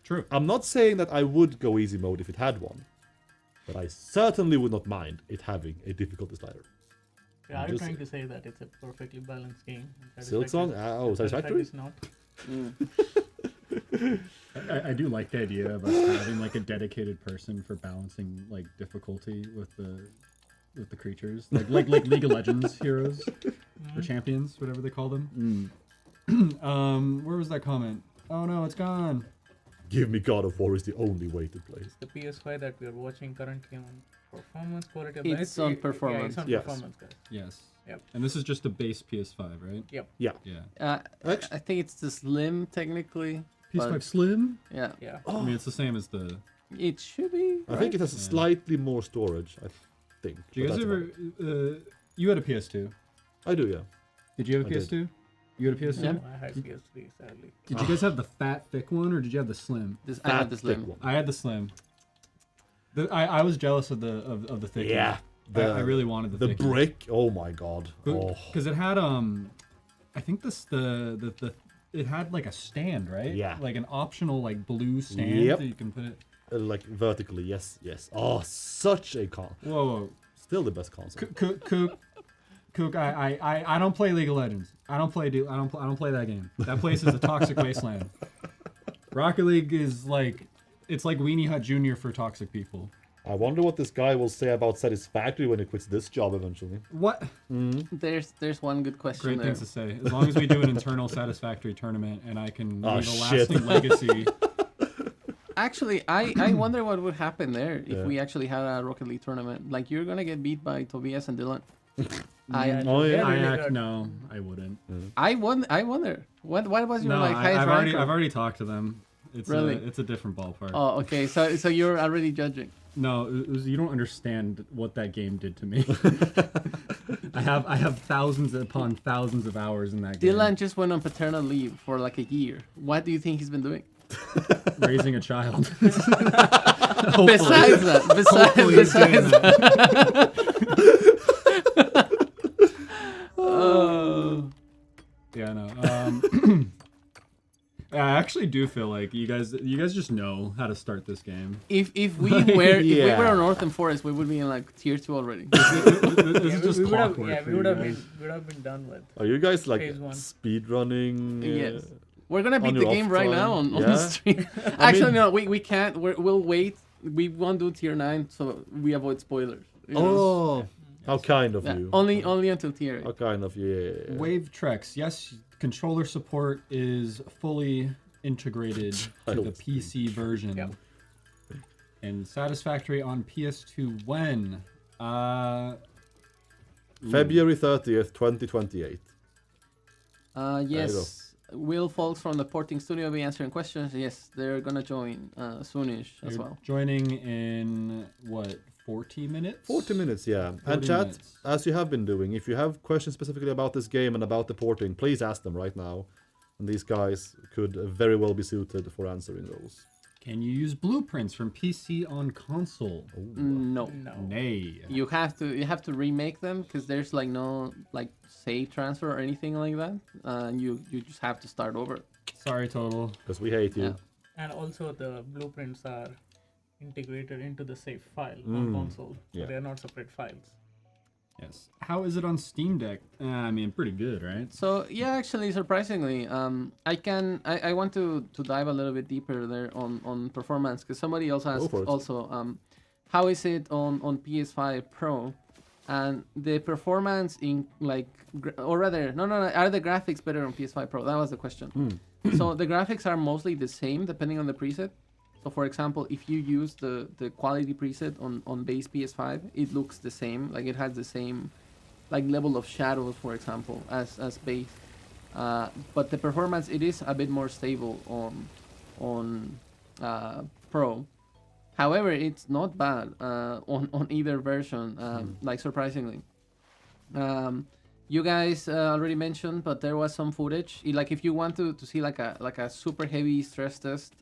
True. I'm not saying that I would go easy mode if it had one, but I certainly would not mind it having a difficulty slider. Yeah, are you just- trying to say that it's a perfectly balanced game? and Silk Song? Satisfactory? is not. I do like the idea of us having like a dedicated person for balancing like difficulty with the creatures, like League of Legends heroes or champions, whatever they call them. Where was that comment? Oh no, it's gone. Give me God of War is the only way to play. The PS5 that we are watching currently on performance quality. of It's on performance. Yeah, it's on Yes. performance, guys. Yes. Yep. And this is just a base PS5, right? Yep. Yeah. Yeah. I think it's the Slim technically. PS5 But- Slim. Yeah, Yeah. I mean, it's the same as the. it should be. I think it has Yeah. slightly more storage, I think. Do you but guys that's ever? about You had a PS2. it. I do, yeah. Did you have a I did. PS2? You had a PS2. Yeah. I had PS3, sadly. Did you guys have the fat, thick one, or did you have the slim? This, I have Fat, the thick Slim. one. I had the slim. I was jealous of the thick. Yeah. one. I really wanted the The thick one. brick. Oh my god. Oh. Because it had I think the it had like a stand, right? Yeah. Like an optional like blue stand Yep. that you can put it. Like vertically, yes, yes. Oh, such a con. Whoa, Still the best console. Kook, I don't play League of Legends. I don't play that game. That place is a toxic wasteland. Rocket League is like, it's like Weenie Hut Jr. for toxic people. I wonder what this guy will say about Satisfactory when he quits this job eventually. What? There's one good question Great there. things to say. As long as we do an internal Satisfactory tournament and I can Oh, leave a shit. lasting legacy. Actually, I wonder what would happen there if Yeah. we actually had a Rocket League tournament. Like you're gonna get beat by Tobias and Dylan. Oh, yeah. Really good. No, I wouldn't. I wonder. What was your No, like highest I've rank? already talked to them. It's Really? it's a different ballpark. Oh, okay. So you're already judging. No, you don't understand what that game did to me. I have thousands upon thousands of hours in that game. Dylan just went on paternal leave for like a year. What do you think he's been doing? Raising a child. Besides that, Hopefully he's doing besides that. Oh. Yeah, no. I actually do feel like you guys just know how to start this game. If we were Yeah. on Northern Forest, we would be in like tier 2 already. This Yeah, is just we would have, clockwork yeah, for we you would have guys. been, we would have been done with. Are you guys like Phase one. speed running? Yes. We're gonna on beat the your game off right time? now on Yeah. the stream. Actually, no, we can't. We'll wait. We won't do tier 9, so we avoid spoilers. you know? Oh, how kind of Yeah, you. only until tier 8. How kind of you. Yeah. Wave Trex, yes, controller support is fully integrated to the Child PC version. Yep. And Satisfactory on PS2 when? February 30th, 2028. Yes. Will folks from the porting studio be answering questions? Yes, they're gonna join soonish as You're well. joining in what, 40 minutes? 40 minutes, yeah. 40 And chat, minutes. as you have been doing, if you have questions specifically about this game and about the porting, please ask them right now. And these guys could very well be suited for answering those. Can you use blueprints from PC on console? No. No. Nay. You have to remake them because there's like no like save transfer or anything like that. You just have to start over. Sorry, Total. Because we hate you. Yeah. And also the blueprints are integrated into the save file on console. So Yeah. they're not separate files. Yes. How is it on Steam Deck? I mean, pretty good, right? So yeah, actually, surprisingly, I want to dive a little bit deeper there on performance because somebody also asked for it. also how is it on PS5 Pro, and the performance in like or rather no are the graphics better on PS5 Pro? That was the question. So the graphics are mostly the same depending on the preset. So for example, if you use the quality preset on base PS5, it looks the same, like it has the same like level of shadows, for example, as base. But the performance, it is a bit more stable on Pro. However, it's not bad on either version, like surprisingly. You guys already mentioned, but there was some footage. Like if you want to see like a super heavy stress test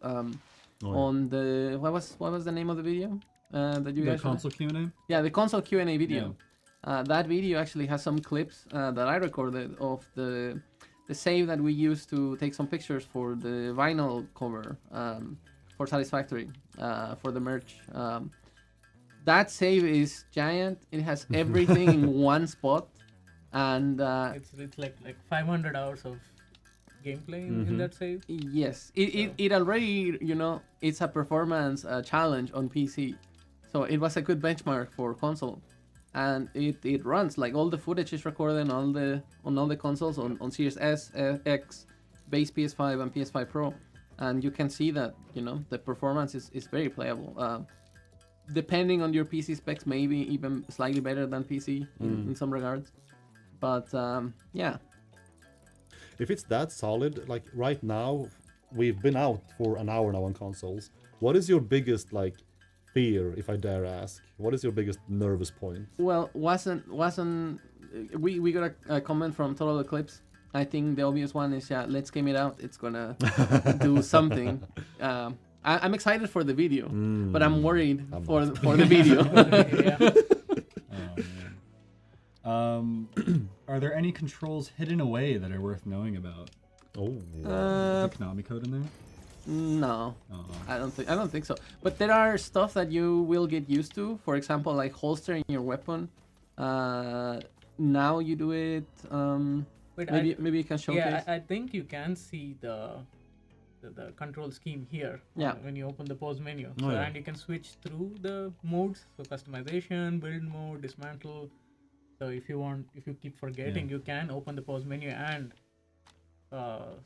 on the what was the name of the video that you The guys showed? console Q&A? Yeah, the console Q&A video. That video actually has some clips that I recorded of the save that we used to take some pictures for the vinyl cover for Satisfactory for the merch. That save is giant. It has everything in one spot, and It's like 500 hours of gameplay in that save. yes, it already it's a performance challenge on PC, so it was a good benchmark for console. And it runs like all the footage is recorded on all the consoles on Series S, X, base PS5 and PS5 Pro, and you can see that the performance is very playable. Depending on your PC specs, maybe even slightly better than PC in some regards. But yeah, If it's that solid, like right now, we've been out for an hour now on consoles. What is your biggest like fear, if I dare ask? What is your biggest nervous point? well, wasn't we got a comment from Total Eclipse. I think the obvious one is let's game it out. It's gonna do something. I'm excited for the video, but I'm worried for the video. Yeah. Oh, man. Are there any controls hidden away that are worth knowing about? Oh, Is the Konami code in there? No, Oh. I don't think so. But there are stuff that you will get used to. For example, like holstering your weapon. Now you do it. Wait, Maybe you can showcase. I think you can see the control scheme here when you open the pause menu. Oh, yeah. And you can switch through the modes, so customization, build mode, dismantle. So if you keep forgetting, you can open the pause menu and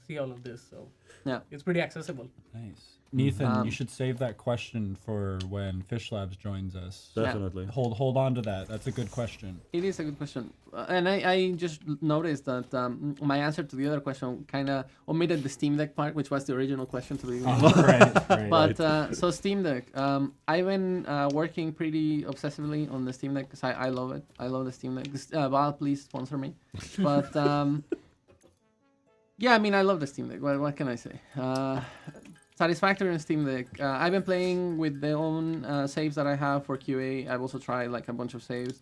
see all of this. So Yeah. it's pretty accessible. Nice. Nathan, you should save that question for when Fish Labs joins us. definitely. Hold on to that. That's a good question. It is a good question, and I just noticed that my answer to the other question kind of omitted the Steam Deck part, which was the original question to begin with. right. But so Steam Deck, I've been working pretty obsessively on the Steam Deck because I love it. I love the Steam Deck. Valve, please sponsor me. But yeah, I mean, I love the Steam Deck. What can I say? Satisfactory on Steam Deck. I've been playing with the own saves that I have for QA. I've also tried like a bunch of saves.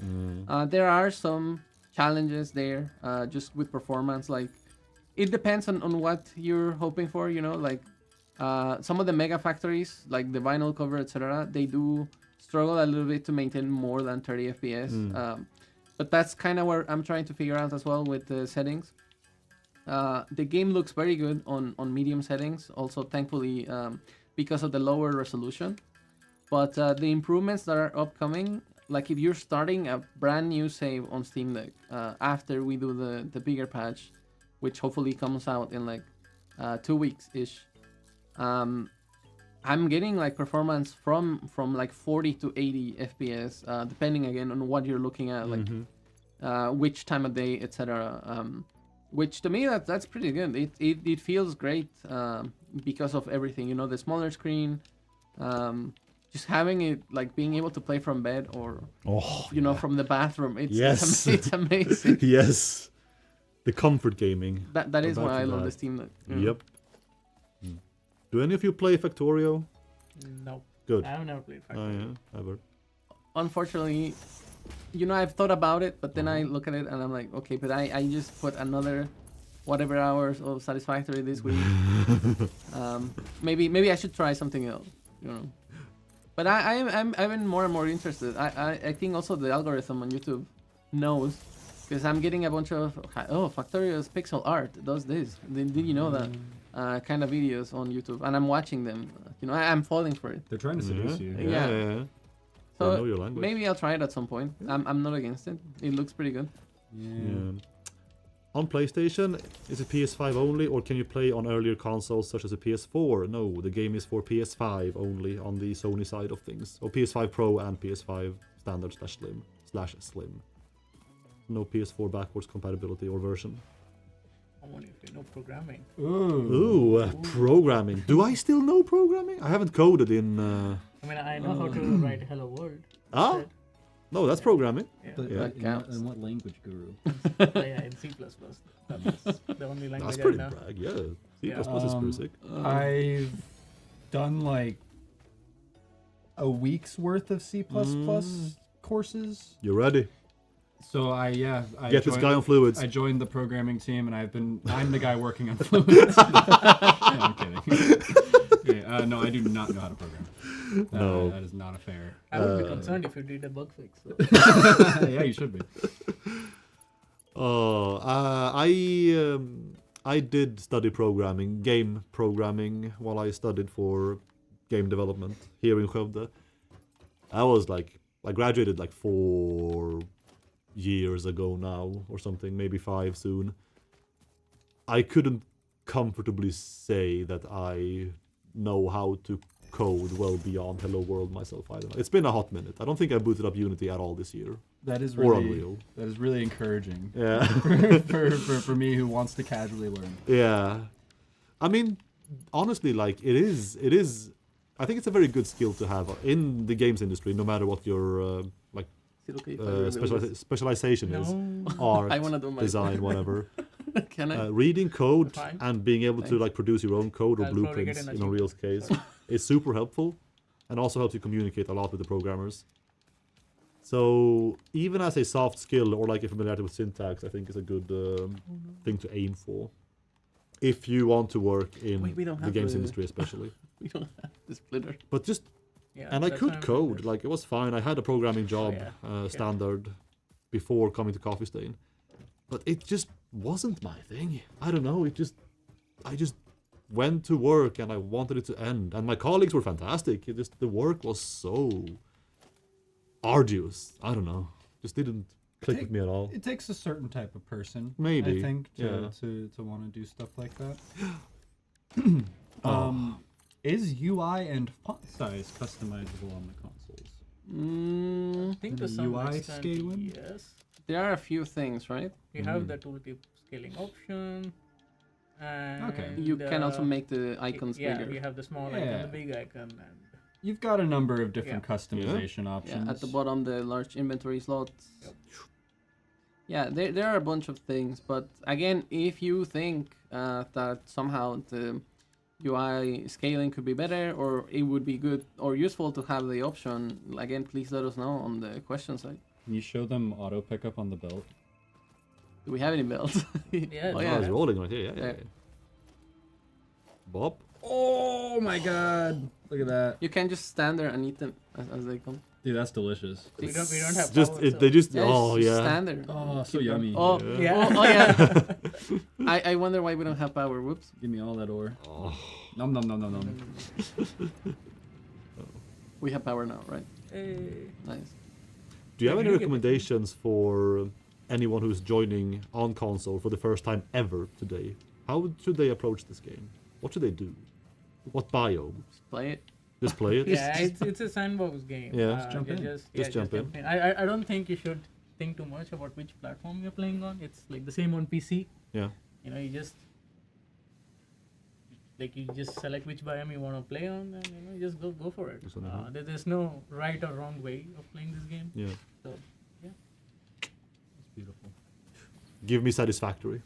There are some challenges there, just with performance. Like, it depends on what you're hoping for. Like some of the mega factories, like the vinyl cover, etc. They do struggle a little bit to maintain more than 30 FPS. But that's kind of where I'm trying to figure out as well with the settings. The game looks very good on medium settings, also thankfully because of the lower resolution. But the improvements that are upcoming, like if you're starting a brand new save on Steam Deck after we do the bigger patch, which hopefully comes out in like 2 weeks-ish, I'm getting like performance from like 40 to 80 FPS, depending again on what you're looking at, like which time of day, etc. Which to me that's pretty good. It feels great because of everything. The smaller screen, just having it like being able to play from bed or from the bathroom. It's amazing. Yes, the comfort gaming. That is Go back why to I love that. the Steam Deck. Yep. Do any of you play Factorio? No, Good. I have never played Oh Factorio. yeah, ever. Unfortunately, I've thought about it, but then I look at it and I'm like, okay, but I just put another whatever hours of Satisfactory this week. Maybe I should try something else. But I'm even more and more interested. I think also the algorithm on YouTube knows, because I'm getting a bunch of Factorious pixel art does this. Did you know that kind of videos on YouTube? And I'm watching them. You know, I'm falling for it. They're trying to seduce you. Yeah. They So know your language. maybe I'll try it at some point. I'm not against it. It looks pretty good. Yeah. On PlayStation, is it PS5 only, or can you play on earlier consoles such as a PS4? No, the game is for PS5 only on the Sony side of things, or PS5 Pro and PS5 Standard /Slim. No PS4 backwards compatibility or version. Only if you know programming. Ooh, programming. Do I still know programming? I haven't coded in. I mean, I know how to write Hello World. Ah, no, that's programming. Yeah. But Yeah. in what language, Guru? Yeah, in C++. That's the only language That's I pretty know. brag. Yeah, C++ Yeah. is pretty sick. I've done like a week's worth of C++ courses. You ready? So I Get this guy on Fluids. I joined the programming team, and I'm the guy working on Fluids. Yeah, I'm kidding. Yeah, no, I do not know how to program. No. That is not a fair. I would be concerned if you did a bug fix. So. Yeah, you should be. I did study programming, game programming, while I studied for game development here in Skövde. I graduated like 4 years ago now, or something, maybe 5 soon. I couldn't comfortably say that I know how to code well beyond Hello World myself. I don't know. It's been a hot minute. I don't think I booted up Unity at all this year. That is Or really Unreal. that is really encouraging. Yeah. for me who wants to casually learn. Yeah. I mean, honestly, like, it is, I think it's a very good skill to have in the games industry, no matter what your, specialization is. Art, I wanna do my design, whatever. Can I? Reading code Fine. and being able to, Thanks. like, produce your own code or I'll probably blueprints get an in Unreal's case is super helpful, and also helps you communicate a lot with the programmers. So even as a soft skill or like a familiarity with syntax, I think is a good thing to aim for if you want to work in Wait, we don't the have games the- industry especially. We don't have the splitter. But just Yeah, and I that's could why I'm code, doing this. like it was fine. I had a programming job yeah. standard before coming to Coffee Stain, but it just wasn't my thing. I don't know. I just went to work and I wanted it to end. And my colleagues were fantastic. It just the work was so arduous. I don't know. Just didn't click with me at all. It takes a certain type of person, Maybe, I think, yeah. to want to do stuff like that. Is UI and font size customizable on the consoles? I think to some UI extent, scaling? yes. There are a few things, right? You have the tooltip scaling option. And Okay. You can also make the icons yeah, bigger. you have the small Yeah. icon, the big icon, and You've got a number of different Yeah. customization options. Yeah, at the bottom, the large inventory slots. Yep. Yeah, there are a bunch of things, but again, if you think that somehow the UI scaling could be better, or it would be good or useful to have the option, again, please let us know on the question side. Can you show them auto pickup on the belt? Do we have any belts? Yeah, oh, Oh, yeah. it's rolling right here. Yeah. Yeah. Bob. Oh my god! Look at that, You can just stand there and eat them as they come. dude. That's delicious. we don't have Just power, they so- just Yeah, oh just yeah. stand there. Oh, so Keep going. yummy. Oh, Yeah. oh yeah. I wonder why we don't have power. Whoops. Give me all that ore. Oh. Nom nom nom nom nom. We have power now, right? Hey. Nice. Do you have Yeah, any you get it. recommendations for anyone who's joining on console for the first time ever today? How should they approach this game? What should they do? What biome? Just play it. Just play it? Yeah, it's a sandbox game. Yeah. Just jump in. Just jump in. I don't think you should think too much about which platform you're playing on. It's like the same on PC. Yeah. You know, you just select which biome you want to play on, and you just go for it. Just wanna- There's no right or wrong way of playing this game. Yeah. So yeah, It's beautiful. Give me satisfactory.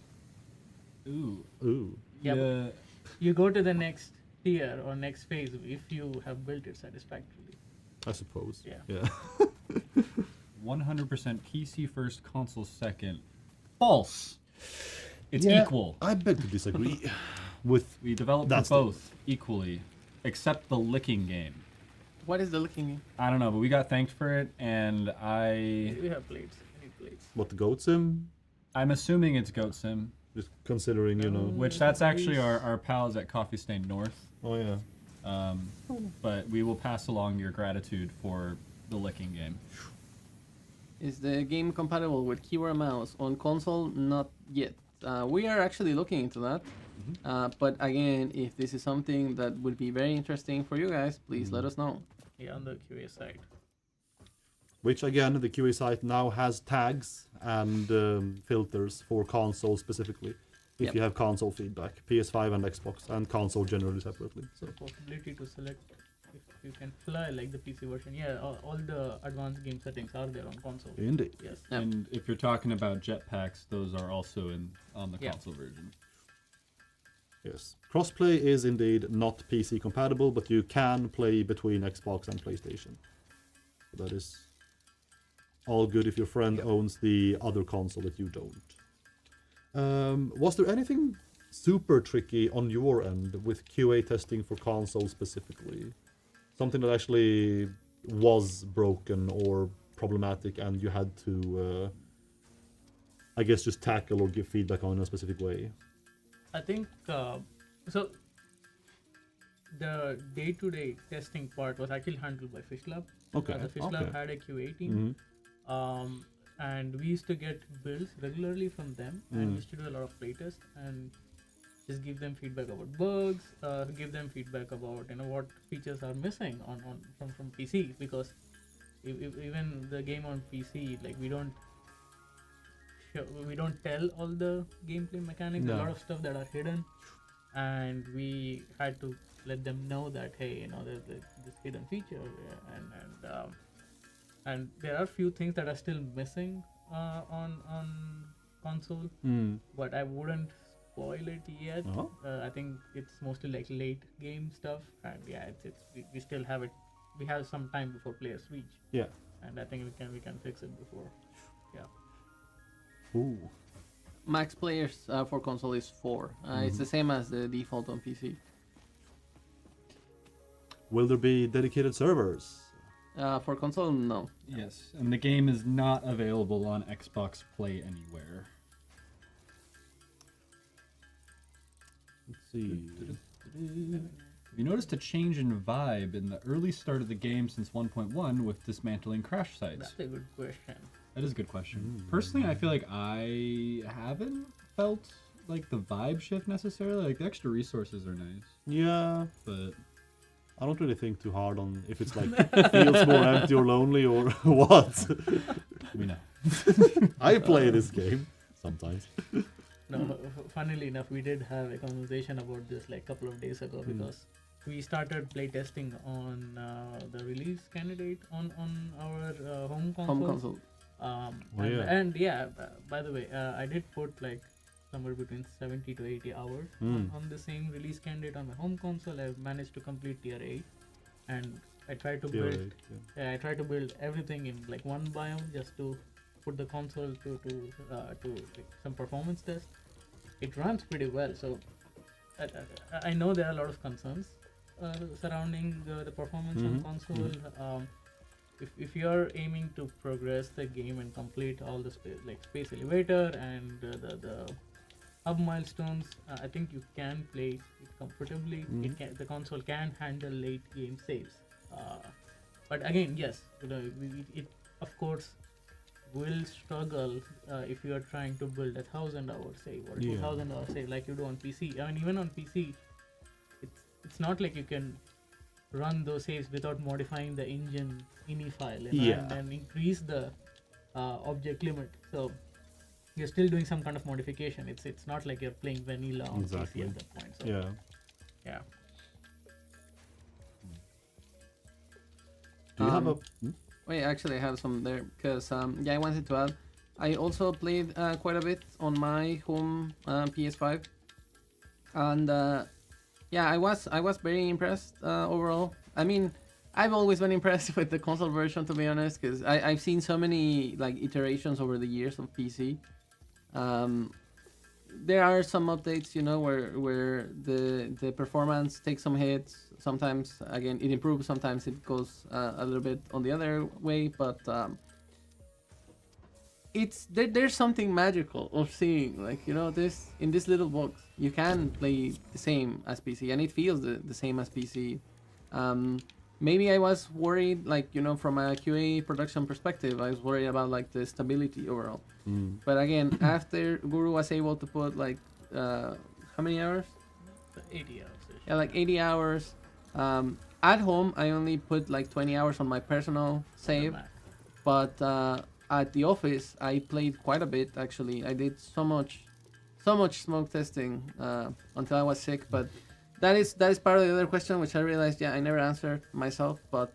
Ooh. Ooh. Yeah, but you go to the next tier or next phase if you have built it satisfactorily. I suppose. Yeah. Yeah. 100% PC first, console second. False. It's Yeah. equal. I beg to disagree. With We developed That's for the- both equally, except the licking game. What is the licking game? I don't know, but we got thanked for it, and We have plates. We need plates. What, the Goat Sim? I'm assuming it's Goat Sim, Just considering, you know. which that's actually our pals at Coffee Stain North. Oh yeah. But we will pass along your gratitude for the licking game. Is the game compatible with keyboard and mouse on console? Not yet. We are actually looking into that. But again, if this is something that would be very interesting for you guys, please let us know. Yeah, on the QA side. Which again, the QA site now has tags and filters for console specifically. If Yep. you have console feedback, PS5 and Xbox, and console generally separately. So The possibility to select if you can fly like the PC version. Yeah, all the advanced game settings are there on console. indeed. Yes. Yep. And if you're talking about jetpacks, those are also on the Yeah. console version. Yes. Crossplay is indeed not PC compatible, but you can play between Xbox and PlayStation. So that is all good if your friend owns the other console that you don't. Was there anything super tricky on your end with QA testing for console specifically? Something that actually was broken or problematic and you had to, I guess, just tackle or give feedback on in a specific way? I think so. The day-to-day testing part was actually handled by FishLab. Okay. The FishLab had a QA team, and we used to get builds regularly from them, and we used to do a lot of playtests and just give them feedback about bugs, give them feedback about what features are missing from PC, because even the game on PC, like we don't tell all the gameplay mechanics. No. A lot of stuff that are hidden, and we had to let them know that hey, there's this hidden feature, and there are few things that are still missing on console, but I wouldn't spoil it yet. Uh-huh. I think it's mostly like late game stuff, and yeah, we still have it. We have some time before players switch, Yeah. and I think we can fix it before. Yeah. Ooh. Max players for console is 4. It's the same as the default on PC. Will there be dedicated servers? For console, no. Yes, and the game is not available on Xbox Play Anywhere. Let's see. Have you noticed a change in vibe in the early start of the game since 1.1 with dismantling crash sites? That's a good question. That is a good question. Personally, I feel like I haven't felt like the vibe shift necessarily. Like the extra resources are nice, Yeah. but I don't really think too hard on if it's like feels more empty or lonely or what. we know. I play this game sometimes. No, funnily enough, we did have a conversation about this like a couple of days ago, because we started playtesting on the release candidate on our home console. Home console. And by the way, I did put like somewhere between 70 to 80 hours on the same release candidate on my home console. I've managed to complete tier 8, and I tried to Tier build 8, I tried to build everything in like one biome just to put the console to like, some performance test. It runs pretty well, so I know there are a lot of concerns surrounding the performance on console. If you're aiming to progress the game and complete all the space elevator and the hub milestones, I think you can play it comfortably. The console can handle late game saves, but again, yes, it of course will struggle if you are trying to build 1,000 hour save or 2,000 hour save like you do on PC. I mean, even on PC, it's not like you can run those saves without modifying the engine ini file and increase the object limit. So you're still doing some kind of modification. It's not like you're playing vanilla on Exactly. PC at that point. So yeah. Do you have a? Wait, actually, I have some there because I wanted to add. I also played quite a bit on my home PS5, and I was very impressed overall. I mean, I've always been impressed with the console version, to be honest, because I've seen so many like iterations over the years of PC. there are some updates, where the performance takes some hits. Sometimes again it improves, sometimes it goes a little bit on the other way, but there's something magical of seeing, like, this in this little box you can play the same as PC and it feels the same as PC. Maybe I was worried, like, from a QA production perspective, I was worried about like the stability overall. But again, after Guru was able to put like how many hours? 80 hours. Yeah, like 80 hours. At home, I only put like 20 hours on my personal save, but at the office, I played quite a bit. Actually, I did so much smoke testing until I was sick. But that is part of the other question, which I realized, I never answered myself. But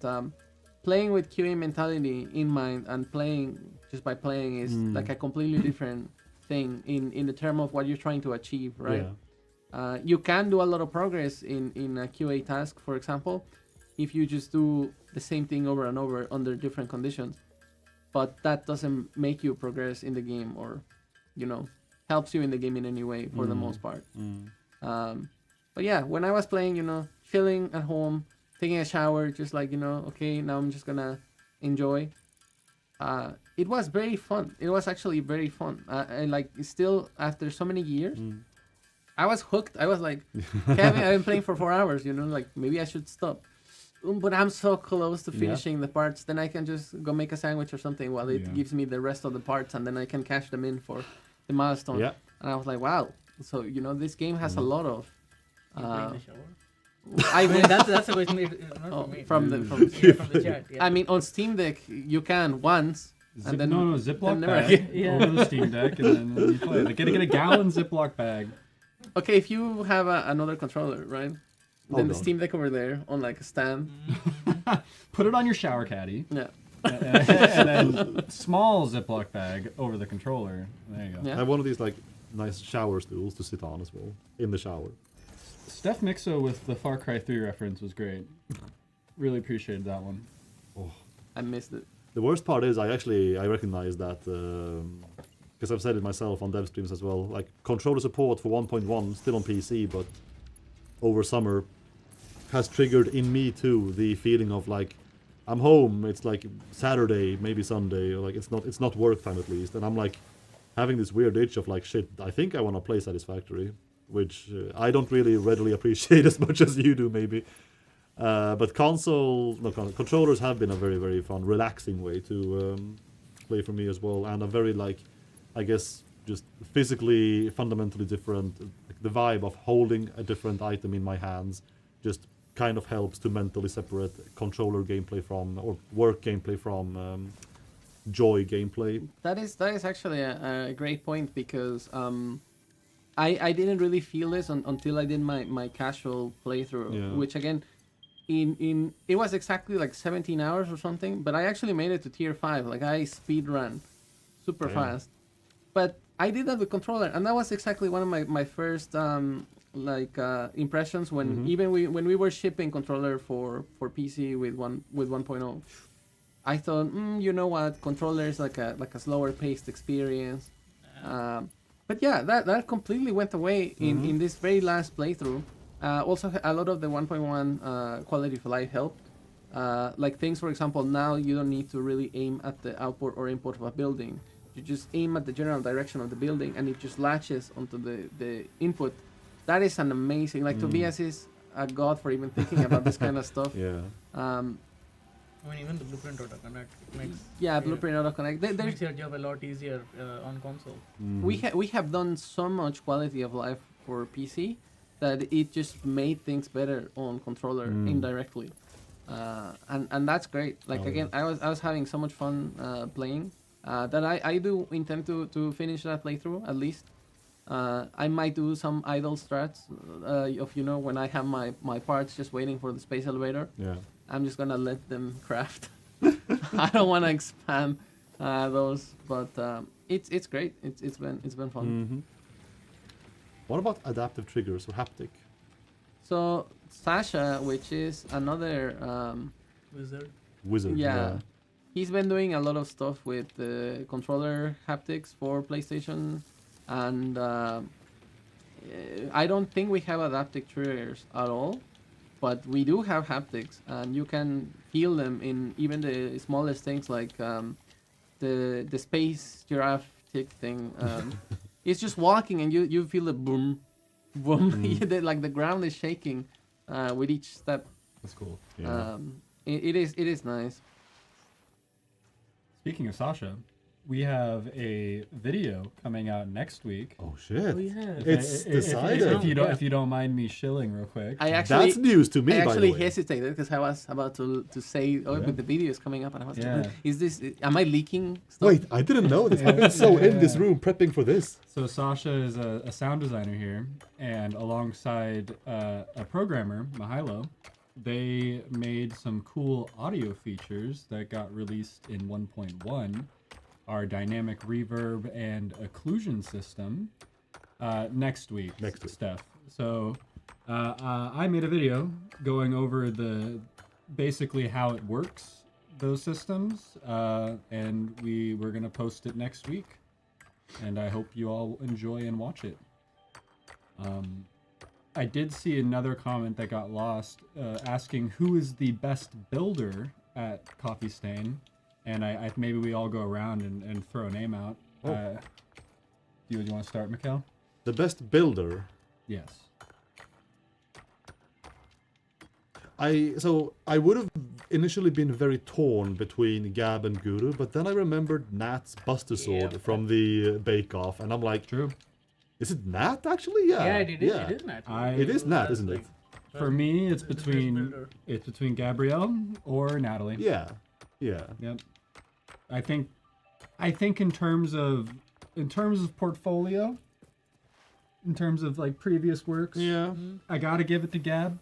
playing with QA mentality in mind and playing just by playing is like a completely different thing in the term of what you're trying to achieve, right? Yeah. You can do a lot of progress in a QA task, for example, if you just do the same thing over and over under different conditions. But that doesn't make you progress in the game or, helps you in the game in any way for the most part. But yeah, when I was playing, chilling at home, taking a shower, just like, okay, now I'm just gonna enjoy. It was very fun. It was actually very fun. And like still after so many years, I was hooked. I was like, Kevin, I've been playing for 4 hours, like maybe I should stop. But I'm so close to finishing the parts. Then I can just go make a sandwich or something while it gives me the rest of the parts, and then I can cash them in for the milestone. Yeah. And I was like, wow. So this game has a lot of. You play in the shower? I mean, mean, that's a question. Not oh, from me. from the From the chat. Yeah. I mean, on Steam Deck you can once, and then Ziploc never bag again. Yeah. over the Steam Deck, and then you play. Like, get a gallon Ziploc bag. Okay, if you have another controller, right? Then the on. Steam Deck over there on like a stand. Put it on your shower caddy, Yeah. and then small Ziploc bag over the controller. There you go. I Yeah. have one of these like nice shower stools to sit on as well in the shower. Steph Mixo with the Far Cry 3 reference was great. Really appreciated that one. I missed it. The worst part is I recognize that because I've said it myself on dev streams as well. Like controller support for 1.1 still on PC, but over summer has triggered in me too the feeling of like I'm home. It's like Saturday, maybe Sunday, or like it's not work time at least, and I'm like having this weird itch of like shit. I think I want to play Satisfactory, which I don't really readily appreciate as much as you do maybe. But controllers have been a very, very fun, relaxing way to play for me as well, and a very like, I guess, just physically fundamentally different. Like, the vibe of holding a different item in my hands just kind of helps to mentally separate controller gameplay from, or work gameplay from joy gameplay. That is actually a great point because I didn't really feel this until I did my casual playthrough, Yeah. which again, in it was exactly like 17 hours or something, but I actually made it to tier 5. Like I speed ran super Damn. fast, but I did that with controller, and that was exactly one of my first impressions when even when we were shipping controller for PC with 1.0. I thought, you know what, controller is like a slower paced experience. But yeah, that completely went away in this very last playthrough. Also, a lot of the 1.1 quality of life helped. Like things, for example, now you don't need to really aim at the output or input of a building. You just aim at the general direction of the building, and it just latches onto the input. That is an amazing. Like Tobias is a god for even thinking about this kind of stuff. Yeah. I mean, even the blueprint autoconnect makes Blueprint Auto Connect. makes your job a lot easier on console. We have done so much quality of life for PC that it just made things better on controller indirectly, and that's great. Like again, I was having so much fun playing that I do intend to finish that playthrough at least. I might do some idle strats of when I have my parts just waiting for the space elevator. Yeah. I'm just gonna let them craft. I don't want to expand those, but it's great. It's been fun. What about adaptive triggers or haptic? So Sasha, which is another Wizard. yeah, he's been doing a lot of stuff with the controller haptics for PlayStation, and I don't think we have adaptive triggers at all, but we do have haptics, and you can feel them in even the smallest things like the space giraffe tick thing. It's just walking, and you feel the boom, boom, like the ground is shaking with each step. That's cool. Yeah. It is nice. Speaking of Sasha, we have a video coming out next week. Oh shit! Oh, yeah. It's decided. If you don't mind me shilling real quick. That's news to me. I by actually the way. hesitated because I was about to say, with the videos coming up, and I was Yeah. like, is this? Am I leaking stuff? Wait, I didn't know this. I've been so in this room prepping for this. So Sasha is a sound designer here, and alongside a programmer, Mahilo, they made some cool audio features that got released in 1.1. Our dynamic reverb and occlusion system next week. Steph. So I made a video going over basically how it works, those systems, and we're gonna post it next week. And I hope you all enjoy and watch it. I did see another comment that got lost asking who is the best builder at Coffee Stain, and I maybe we all go around and throw a name out. Do you want to start, Mikhail? The best builder. Yes. I would have initially been very torn between Gab and Guru, but then I remembered Nat's Buster Sword from the Bake Off, and I'm like, True. Is it Nat actually? Yeah. Yeah, it is Nat. It is Nat, isn't it? For me, it's the best between builder. Gabrielle or Natalie. Yeah. Yeah. Yep. I think in terms of portfolio, in terms of like previous works, Yeah. I gotta give it to Gab.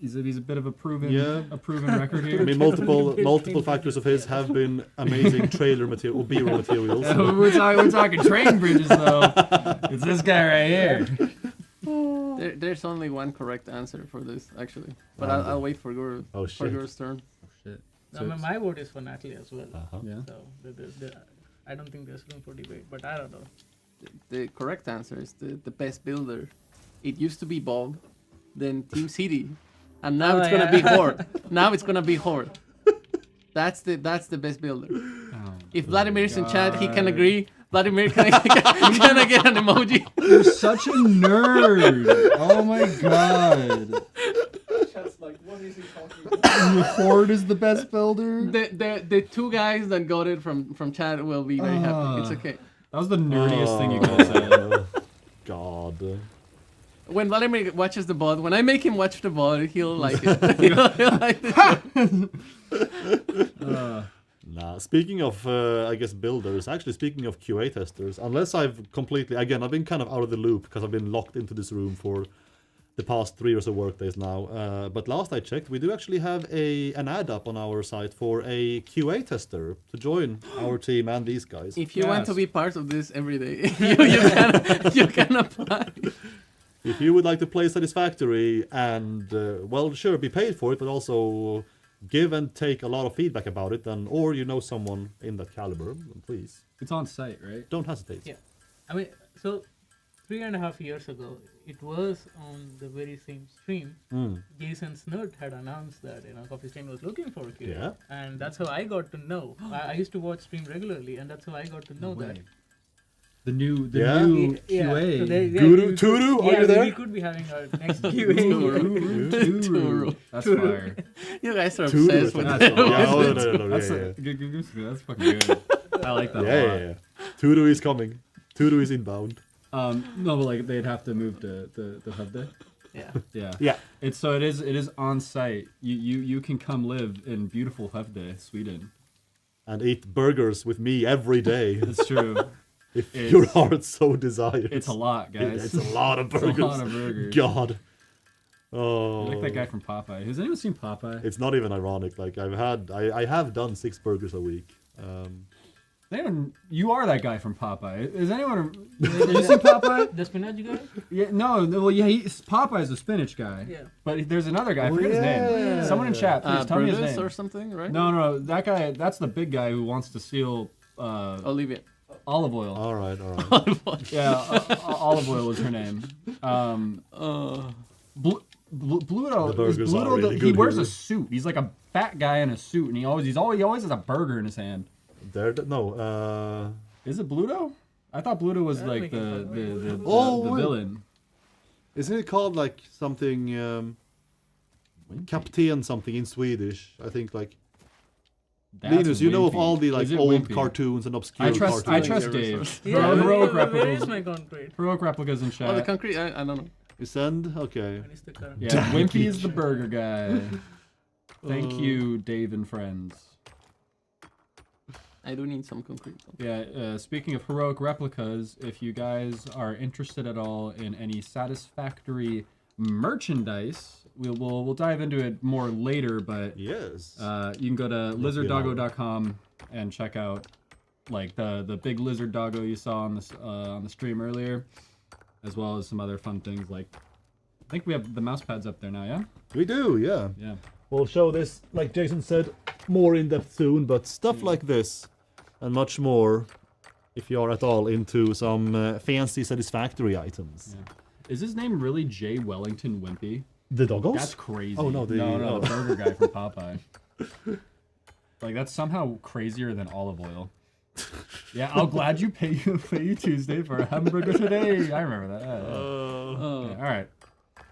He's a bit of a proven record here. I mean, multiple factors of his have been amazing trailer material, or B-roll materials. we're talking train bridges though. It's this guy right here. There's only one correct answer for this, actually. But I'll wait for Guru. Oh, For shit. Guru's turn. Shit. I mean, my vote is for Natalie as well. Uh-huh. Yeah. So I don't think there's room for debate, but I don't know. The correct answer is the best builder. It used to be Bob, then Team City, and now it's gonna be Horde. Now it's gonna be Horde. That's the best builder. If Vladimir's in chat, he can agree. Vladimir, can I get an emoji? You're such a nerd. Oh my god. Chat's like, what is he talking about? Horde is the best builder. The two guys that got it from chat will be very happy. It's okay. That was the nerdiest thing you could have said. God. When Vladimir watches the VOD, when I make him watch the VOD, he'll like it. He'll like it. Nah, speaking of, I guess, builders, actually speaking of QA testers, unless I've completely, again, I've been kind of out of the loop because I've been locked into this room for the past 3 or so workdays now. But last I checked, we do actually have an ad up on our site for a QA tester to join our team and these guys. If you want to Yes. be part of this every day, you can apply. If you would like to play Satisfactory and, well, sure, be paid for it, but also give and take a lot of feedback about it, then, or you know someone in that caliber, then please It's on site, right? don't hesitate. Yeah. I mean, so 3.5 years ago, it was on the very same stream. Jason Snurt had announced that Coffee Stain was looking for a QA, Yeah. and that's how I got to know. I used to watch stream regularly, and that's how I got to know that. The new Yeah. QA. So there, Guru, Turu, are you there? We could be having our next QA. Turu. That's fire. You guys are Turu, obsessed with that's that. all. Yeah, oh, no, That's, yeah. that's fucking good. I like that a lot. Yeah. Turu is coming. Turu is inbound. No, but like they'd have to move to the hub day. Yeah. Yeah. Yeah. It is on site. You can come live in beautiful Hövde, Sweden. And eat burgers with me every day It's true. if it's- your heart so desires. It's a lot, guys. It's a lot of It's burgers. a lot of burgers. God. Oh. You like that guy from Popeye. Has anyone seen Popeye? It's not even ironic. Like I have done 6 burgers a week. You are that guy from Popeye. Is anyone? Have you seen Popeye? The spinach guy? Yeah, no. Well, yeah, Popeye's a spinach guy. Yeah. But there's another guy. I forget his name. Someone in chat, please tell me his name. or something, right? No, that guy. That's the big guy who wants to steal. Olivia. Olive Oil. All right, all right. Yeah, Olive Oil was her name. Bluto. The burgers is Bluto are really he good wears here. a suit. He's like a fat guy in a suit, and he always has a burger in his hand. No. Is it Bluto? I thought Bluto was That'll like make the it the villain. Isn't it called like something? Kapten something in Swedish. I think like. That's Linus, you know of Wimpy. all the like Is it old Wimpy? cartoons and obscure I trust cartoons. Dave. Yeah, Heroic where replicas. is my concrete? Heroic replicas in chat. Oh, the concrete. I don't know. You send? Okay. When is the current? Yeah, Wimpy is the burger guy. Thank you, Dave and friends. I do need some concrete. Yeah, speaking of heroic replicas, if you guys are interested at all in any Satisfactory merchandise, we'll dive into it more later, but Yes. you can go to lizarddoggo.com and check out like the big lizard doggo you saw on the stream earlier, as well as some other fun things like I think we have the mouse pads up there now, yeah? We do, yeah. Yeah. We'll show this, like Jason said, more in depth soon, but stuff like this and much more if you are at all into some fancy Satisfactory items. Yeah. Is his name really Jay Wellington Wimpy? The doggos? That's crazy. Oh, no, the burger guy from Popeye. Like that's somehow crazier than olive oil. Yeah, I'll glad you pay you Tuesday for a hamburger today. I remember that. Yeah, all right.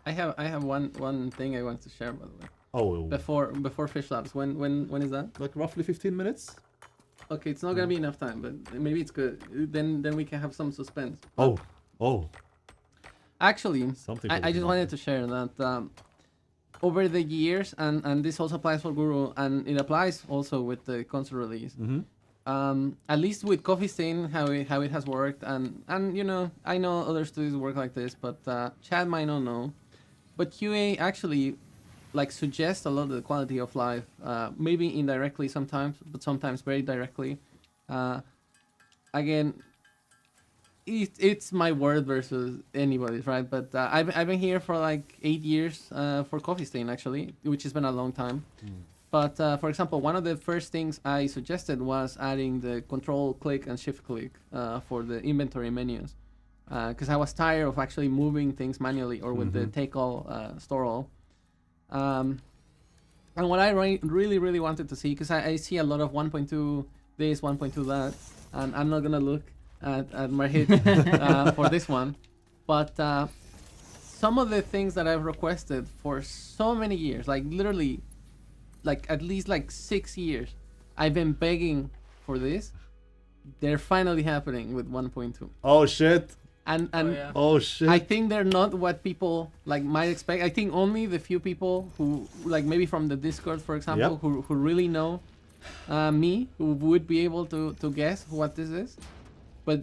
I have one thing I want to share, by the way. Oh, Before Fish Labs. When is that? like roughly 15 minutes? Okay, it's not gonna be enough time, but maybe it's good. Then we can have some suspense. Oh. Actually, Something I just to wanted to share that over the years, and this also applies for Guru, and it applies also with the console release. At least with Coffee Stain, how it has worked, and you know, I know other studios work like this, but Chad might not know. But QA actually like suggests a lot of the quality of life, maybe indirectly sometimes, but sometimes very directly. Again, it's my word versus anybody's, right? But I've been here for like 8 years for Coffee Stain actually, which has been a long time. But for example, one of the first things I suggested was adding the control click and shift click for the inventory menus, because I was tired of actually moving things manually or with the take all, store all. And what I really wanted to see, because I see a lot of 1.2 this, 1.2 that, and I'm not gonna look at my hit for this one, but some of the things that I've requested for so many years, like literally, like at least like 6 years, I've been begging for this. They're finally happening with 1.2. Oh shit. And yeah. Oh shit. I think they're not what people like might expect. I think only the few people who like maybe from the Discord, for example, Yep. who really know me, who would be able to guess what this is. But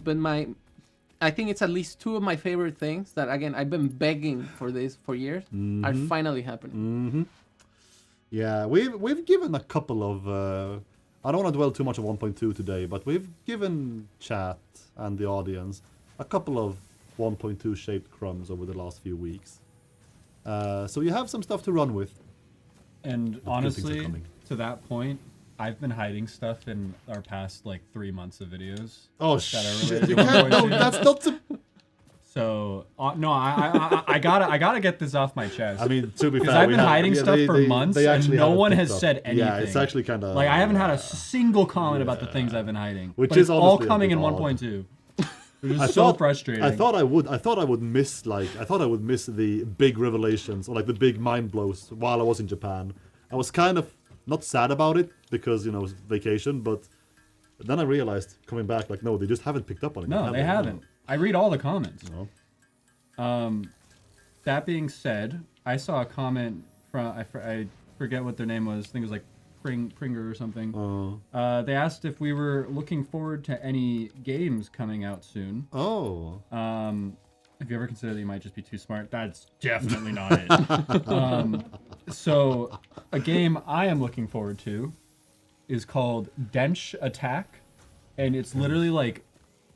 I think it's at least two of my favorite things that again I've been begging for this for years are finally happening. Yeah, we've given a couple of. I don't want to dwell too much on 1.2 today, but we've given chat and the audience a couple of 1.2 shaped crumbs over the last few weeks. So you have some stuff to run with. And things are honestly, coming. to that point, I've been hiding stuff in our past like 3 months of videos. Oh that are shit! related You to can't. No, 1.2. that's not. So no, I gotta get this off my chest. I mean, to be fair, Because I've we been have- hiding yeah, stuff for months, and actually no haven't one picked has up. said anything. Yeah, it's actually kind of like I haven't had a single comment about the things I've been hiding, Which but is it's all honestly a coming bit in odd. 1.2. Which is so frustrating. I thought I would miss the big revelations or like the big mind blows while I was in Japan. I was kind of not sad about it because it was vacation, but then I realized coming back like no, they just haven't picked up on it. No, have they haven't. I read all the comments. No. That being said, I saw a comment from I forget what their name was. I think it was like Pringer or something. They asked if we were looking forward to any games coming out soon. Oh. Have you ever considered that you might just be too smart? That's definitely not it. So, a game I am looking forward to is called Dench Attack, and it's literally like,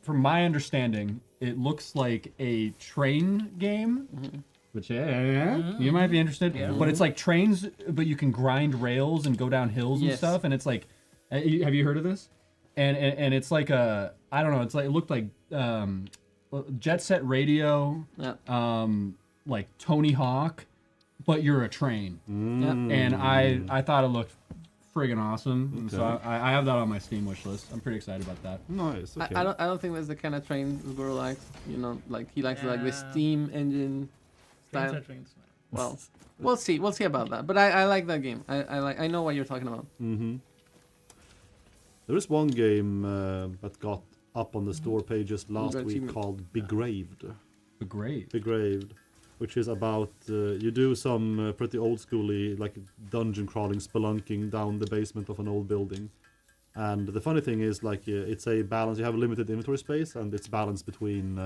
from my understanding, it looks like a train game, which you might be interested. But it's like trains, but you can grind rails and go down hills and Yes. stuff, and it's like, have you heard of this? and it's like a I don't know. It's like it looked like Jet Set Radio, Yeah. like Tony Hawk, but you're a train. Yeah. And I thought it looked friggin' awesome. And so I have that on my Steam wish list. I'm pretty excited about that. Nice. Okay. I don't think that's the kind of train Guru likes. You know, like he likes like the Yeah. Steam engine Trains style. are trains, man. Well, we'll see. We'll see about that. But I like that game. I know what you're talking about. Mm-hmm. There is one game that got up on the store pages last Got week achievement. called Begraved. Great. Begraved, which is about you do some pretty old schooly like dungeon crawling, spelunking down the basement of an old building. And the funny thing is, like, it's a balance. You have a limited inventory space, and it's balanced between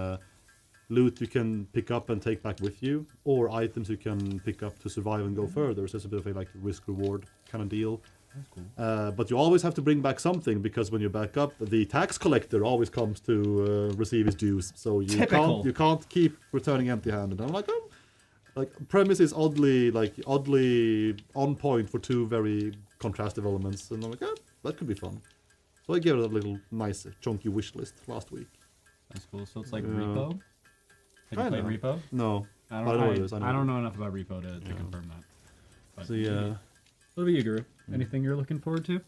loot you can pick up and take back with you, or items you can pick up to survive and go further. So it's a bit of a like risk-reward kind of deal. That's cool. But you always have to bring back something, because when you back up, the tax collector always comes to receive his dues. So you Typical. you can't keep returning empty-handed. I'm like, oh, like premise is oddly on point for two very contrastive elements, and I'm like, that could be fun. So I gave it a little nice chunky wish list last week. That's cool. So it's like Yeah. Repo. Have you Kinda. played Repo? No, I but I know what it is. I don't know enough about Repo to Yeah. confirm that. But So yeah, what about you, Guru? Anything you're looking forward to?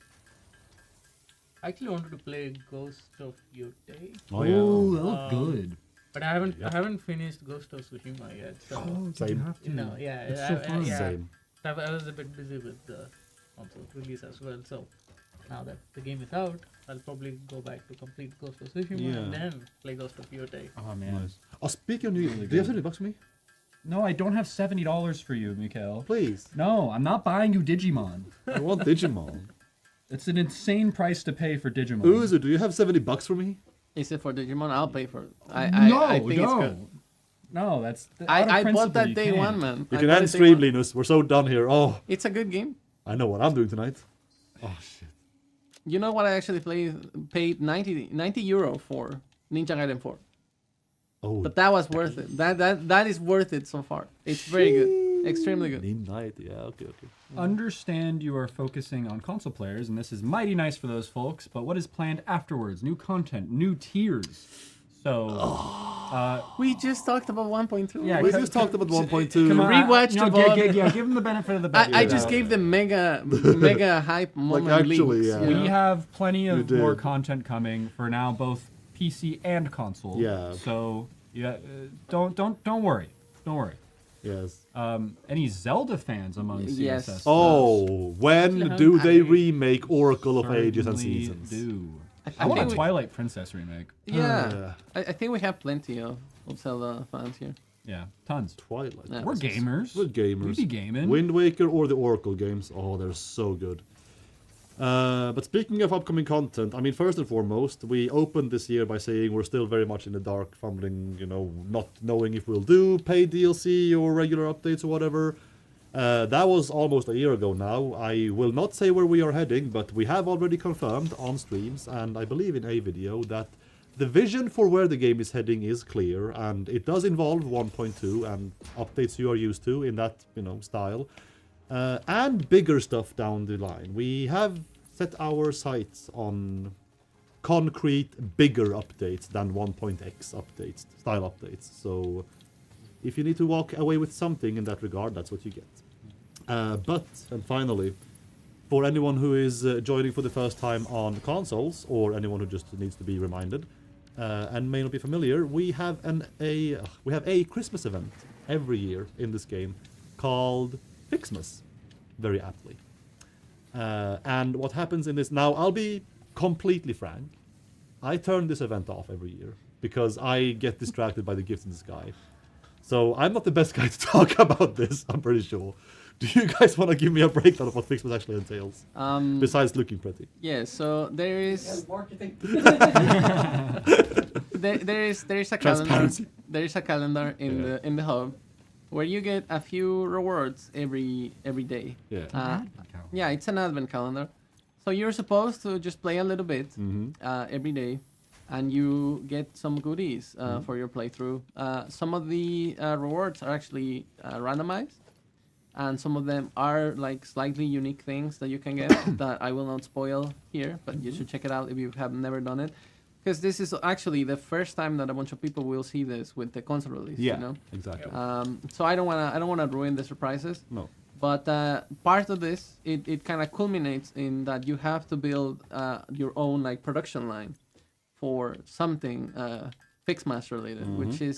I actually wanted to play Ghost of Yotei, oh that yeah, looked Um, good. but I haven't Yep. I haven't finished Ghost of Tsushima yet. So Same. have to. no, yeah, It's I- so I- fun. yeah. Same. I was a bit busy with the console release as well. So now that the game is out, I'll probably go back to complete Ghost of Tsushima Yeah. and then play Ghost of Yotei. Oh man. Nice. Oh, speaking of new, Really do you have good. $70 for me? No, I don't have $70 for you, Mikhail. Please. No, I'm not buying you Digimon. I want Digimon. It's an insane price to pay for Digimon. Uzu, do you have $70 for me? Is it for Digimon? I'll pay for it. No, I think it's no. good. No, that's. out of I bought principle, that you day can't. one, man. You I can bought end it day stream, one. Linus. We're so done here. Oh, It's a good game. I know what I'm doing tonight. Oh shit. You know what I actually paid 90 euro for Ninja Gaiden 4. Oh, But that was worth it. That is worth it so far. It's very good. Extremely good. Midnight. Yeah. Okay. Understand you are focusing on console players, and this is mighty nice for those folks. But what is planned afterwards? New content, new tiers. So, We just talked about 1.2. Yeah, We just talked about 1.2. come on, Rewatch you know, the VOD. give them the benefit of the doubt. I just gave them mega hype moment actually, leaks, yeah. you We know? have plenty You of more did. content coming for now, both PC and console. Yeah. So yeah, don't worry, don't worry. Yes. Any Zelda fans among CSS? Yes. Oh, when Actually, do they I- remake Oracle of Ages and Certainly Seasons? Do. I I want a think we- Twilight Princess remake. Yeah. I think we have plenty of Zelda fans here. Yeah, tons. Twilight. Yeah. We're gamers. We're gamers. We be gaming. Wind Waker or the Oracle games. Oh, they're so good. But speaking of upcoming content, I mean, first and foremost, we opened this year by saying we're still very much in the dark, fumbling, not knowing if we'll do paid DLC or regular updates or whatever. That was almost a year ago now. I will not say where we are heading, but we have already confirmed on streams, and I believe in a video, that the vision for where the game is heading is clear, and it does involve 1.2 and updates you are used to in that, style. And bigger stuff down the line. We have set our sights on concrete, bigger updates than 1.x updates, style updates. So if you need to walk away with something in that regard, that's what you get. And finally, for anyone who is joining for the first time on consoles, or anyone who just needs to be reminded, and may not be familiar, we have a Christmas event every year in this game called Fixmas, very aptly. And what happens in this, now I'll be completely frank, I turn this event off every year because I get distracted by the gifts in the sky. So I'm not the best guy to talk about this, I'm pretty sure. Do you guys want to give me a breakdown of what Fixmas actually entails, besides looking pretty? Yeah, so there is Yes, marketing. there is a calendar. Transparency. There is a calendar in the hub where you get a few rewards every day. Yeah. Yeah, it's an advent calendar. So you're supposed to just play a little bit Mm-hmm. every day, and you get some goodies for your playthrough. Some of the rewards are actually randomized, and some of them are like slightly unique things that you can get that I will not spoil here, but you should check it out if you have never done it. Because this is actually the first time that a bunch of people will see this with the console release. Yeah, You know? exactly. So I don't wanna ruin the surprises. No. But part of this, it kind of culminates in that you have to build your own like production line for something Fixmas related, which is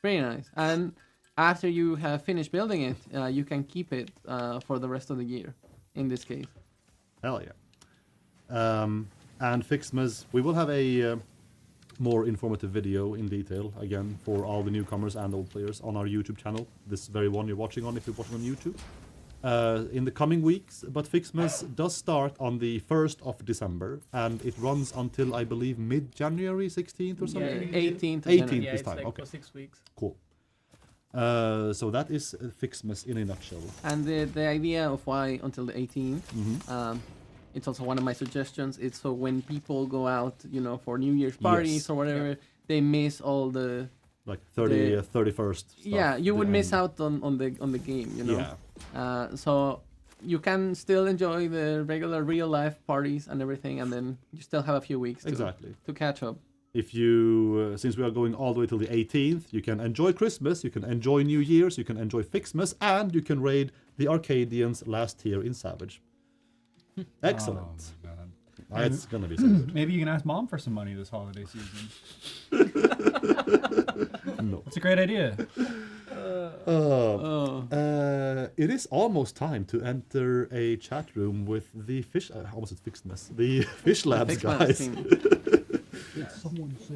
very nice. And after you have finished building it, you can keep it for the rest of the year. In this case. Hell yeah. And Fixmas, we will have a more informative video in detail, again, for all the newcomers and old players on our YouTube channel. This very one you're watching on, if you're watching on YouTube. In the coming weeks, but Fixmas does start on the 1st of December, and it runs until, I believe, mid-January, 16th or something? 18th. 18th Yeah, this it's time, like okay. for 6 weeks. Cool. So that is Fixmas in a nutshell. And the idea of why until the 18th, it's also one of my suggestions. It's so when people go out, for New Year's parties Yes. or whatever, they miss all the. Like 30th, 31st. Stuff, Yeah, you would the miss end. out on the game, Yeah. So you can still enjoy the regular real life parties and everything, and then you still have a few weeks Exactly. to catch up. If you, since we are going all the way till the 18th, you can enjoy Christmas, you can enjoy New Year's, you can enjoy Fixmas, and you can raid the Arcadians' last tier in Savage. Excellent. Oh my God. It's gonna be so good. Maybe you can ask Mom for some money this holiday season. No. That's a great idea. It is almost time to enter a chat room with the fish. Almost at Fixmas. The Fish Labs Fixmas guys. team.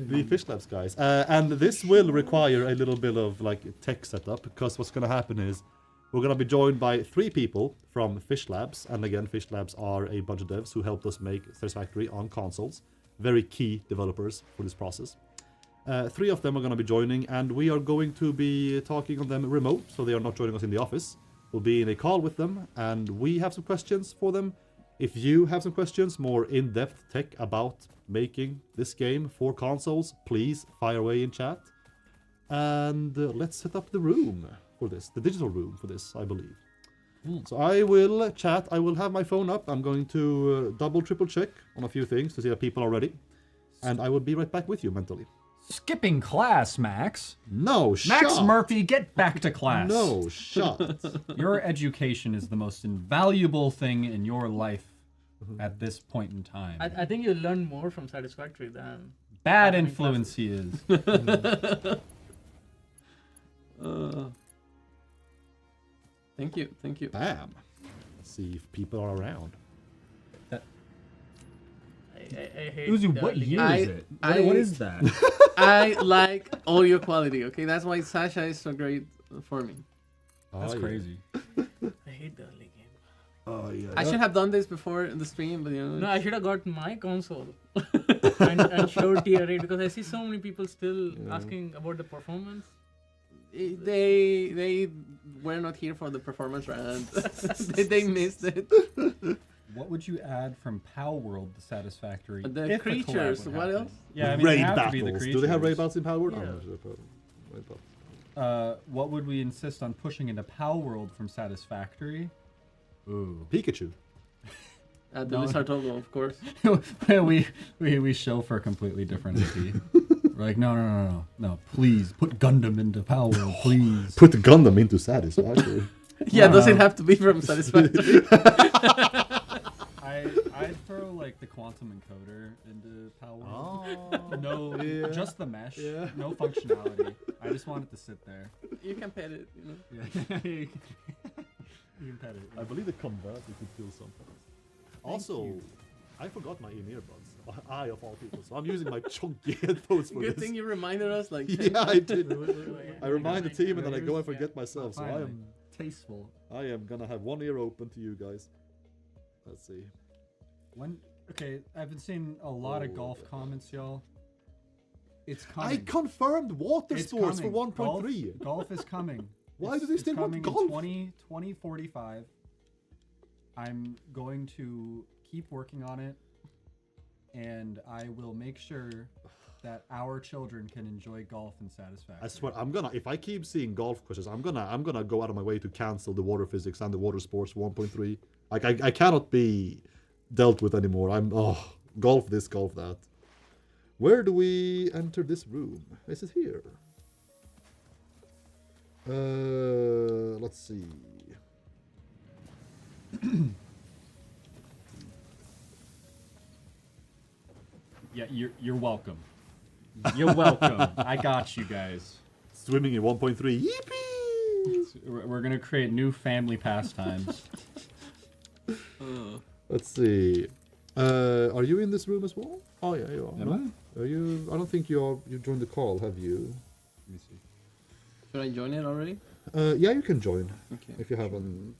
The Fish Labs guys. And this will require a little bit of like tech setup, because what's gonna happen is we're gonna be joined by 3 people from Fish Labs, and again, Fish Labs are a bunch of devs who helped us make Satisfactory on consoles. Very key developers for this process. 3 of them are going to be joining, and we are going to be talking on them remote, so they are not joining us in the office. We'll be in a call with them, and we have some questions for them. If you have some questions, more in-depth tech about making this game for consoles, please fire away in chat. And let's set up the room for this, the digital room for this, I believe. So I will chat, I will have my phone up, I'm going to double, triple check on a few things to see that people are ready. And I will be right back with you mentally. Skipping class, Max. No, shut. Max Murphy, get back to class. No, shut. Your education is the most invaluable thing in your life at this point in time. I think you learn more from Satisfactory than Bad having influence he is. Thank you. Bam. Let's see if people are around. I hate Uzi, the what early year games. is it? What is that? I like audio quality. Okay, that's why Sasha is so great for me. That's Oh, yeah. crazy. I hate the early game. Oh, yeah. I should have done this before the stream, but No, I should have got my console and showed tier 8, because I see so many people still asking about the performance. they were not here for the performance round. they missed it. What would you add from Pow World to Satisfactory? The if a collab creatures, would what happen? else? Yeah, I mean, raid they have to battles. be the creatures. Do they have raid battles in Power World? Yeah. Oh, no, raid battles. What would we insist on pushing into Pow World from Satisfactory? Ooh. Pikachu. The No. Lizard logo, of course. we show for a completely different IP. We're like, no, please put Gundam into Pow World, please. Put the Gundam into Satisfactory. Yeah, does it have to be from Satisfactory? I'd throw like the quantum encoder into Power World. Oh. No, Yeah. just the mesh. Yeah. No functionality. I just want it to sit there. You can pet it, you know. Yeah. You can pet it. I believe the converter could kill something. Also, I forgot my in-ear buds. I of all people. So I'm using my chunky headphones for Good this. thing you reminded us, like. Yeah, I did. I I remind the got team mine. and then I go and forget myself. So Finally. Tasteful. I am gonna have one ear open to you guys. Let's see. Okay, I've been seeing a lot of golf comments, y'all. It's I coming. confirmed water It's sports for coming. 1.3. Golf is coming. Why do they It's still want coming golf? in 2045. I'm going to keep working on it, and I will make sure that our children can enjoy golf in satisfaction. I swear, if I keep seeing golf questions, I'm gonna go out of my way to cancel the water physics and the water sports 1.3. Like I cannot be dealt with anymore. Golf this, golf that. Where do we enter this room? Is it here? Let's see. Yeah, you're welcome. You're welcome. I got you guys. Swimming in 1.3. Yippee! We're gonna create new family pastimes. Let's see. Are you in this room as well? Oh yeah, you are. Am Are you? I don't think you are. You joined the call, have you? Let me see. Should I join it already? Yeah, you can join Okay. if you haven't.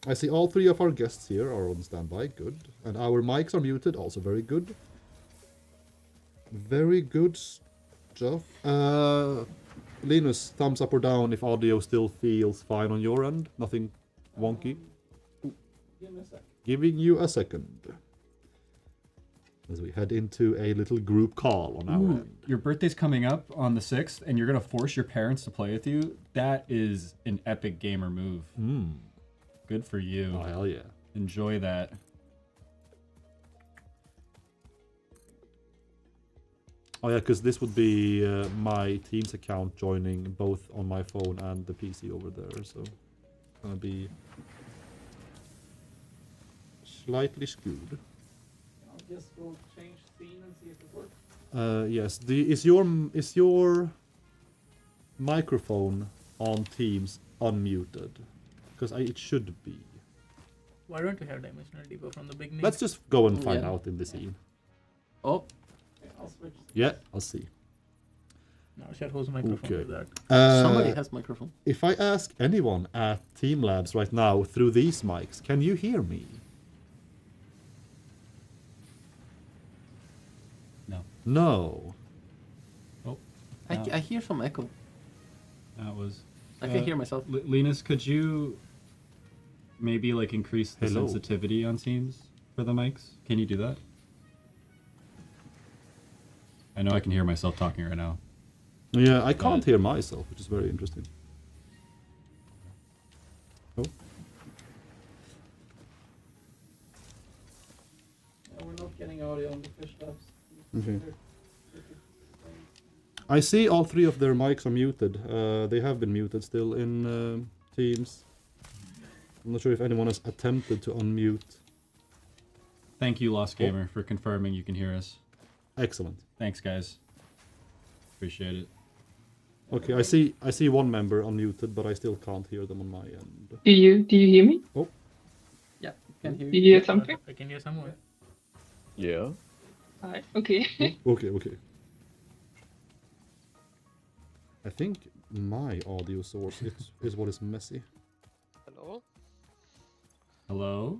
I see all three of our guests here are on standby. Good, and our mics are muted. Also very good. Very good stuff. Linus, thumbs up or down if audio still feels fine on your end. Nothing wonky. Give me a sec. Giving you a second. As we head into a little group call on our end. Your birthday's coming up on the 6th, and you're gonna force your parents to play with you. That is an epic gamer move. Good for you. Oh, hell yeah. Enjoy that. Oh yeah, because this would be my Teams account joining both on my phone and the PC over there, so it's gonna be slightly skewed. I'll just go change scene and see if it works. Yes. Is your microphone on Teams unmuted? Because it should be. Why don't you have Dimensional Depot from the beginning? Let's just go and find Yeah. out in the scene. Oh, Okay, I'll switch. Yeah, I'll see. No, sure, whose microphone Okay. is that? somebody has microphone. If I ask anyone at Team Labs right now through these mics, can you hear me? No. No. Oh. I hear some echo. That was. I can hear myself. Linus, could you maybe like increase the Hello. sensitivity on Teams for the mics? Can you do that? I know I can hear myself talking right now. Yeah, I can't hear myself, which is very interesting. Oh. No, we're not getting audio on the fish labs. Okay. They're- I see all three of their mics are muted. They have been muted still in Teams. I'm not sure if anyone has attempted to unmute. Thank you, Lost Gamer, for confirming you can hear us. Excellent. Thanks, guys. Appreciate it. Okay, I see one member unmuted, but I still can't hear them on my end. Do you hear me? Yeah, can hear Do you. you hear something? I can hear someone. Yeah. Hi. Okay. Okay. I think my audio source is what is messy. Hello? Hello?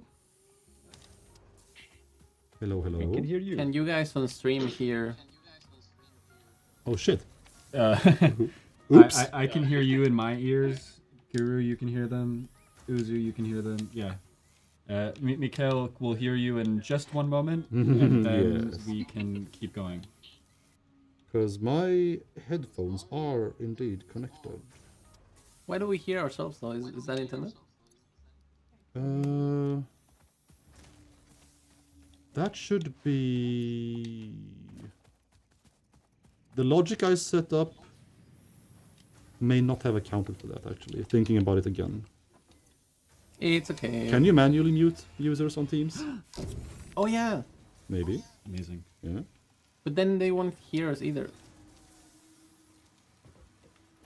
Hello. We can hear you. Can you guys on stream hear? Oh shit. Oops. I can hear you in my ears. Guru, you can hear them. Uzu, you can hear them. Yeah. Mikhail will hear you in just one moment, and then Yes. we can keep going. Because my headphones are indeed connected. Why do we hear ourselves though? Is that intended? That should be... The logic I set up may not have accounted for that, actually. Thinking about it again. It's okay. Can you manually mute users on Teams? Oh yeah, Maybe. Amazing. Yeah. but then they won't hear us either.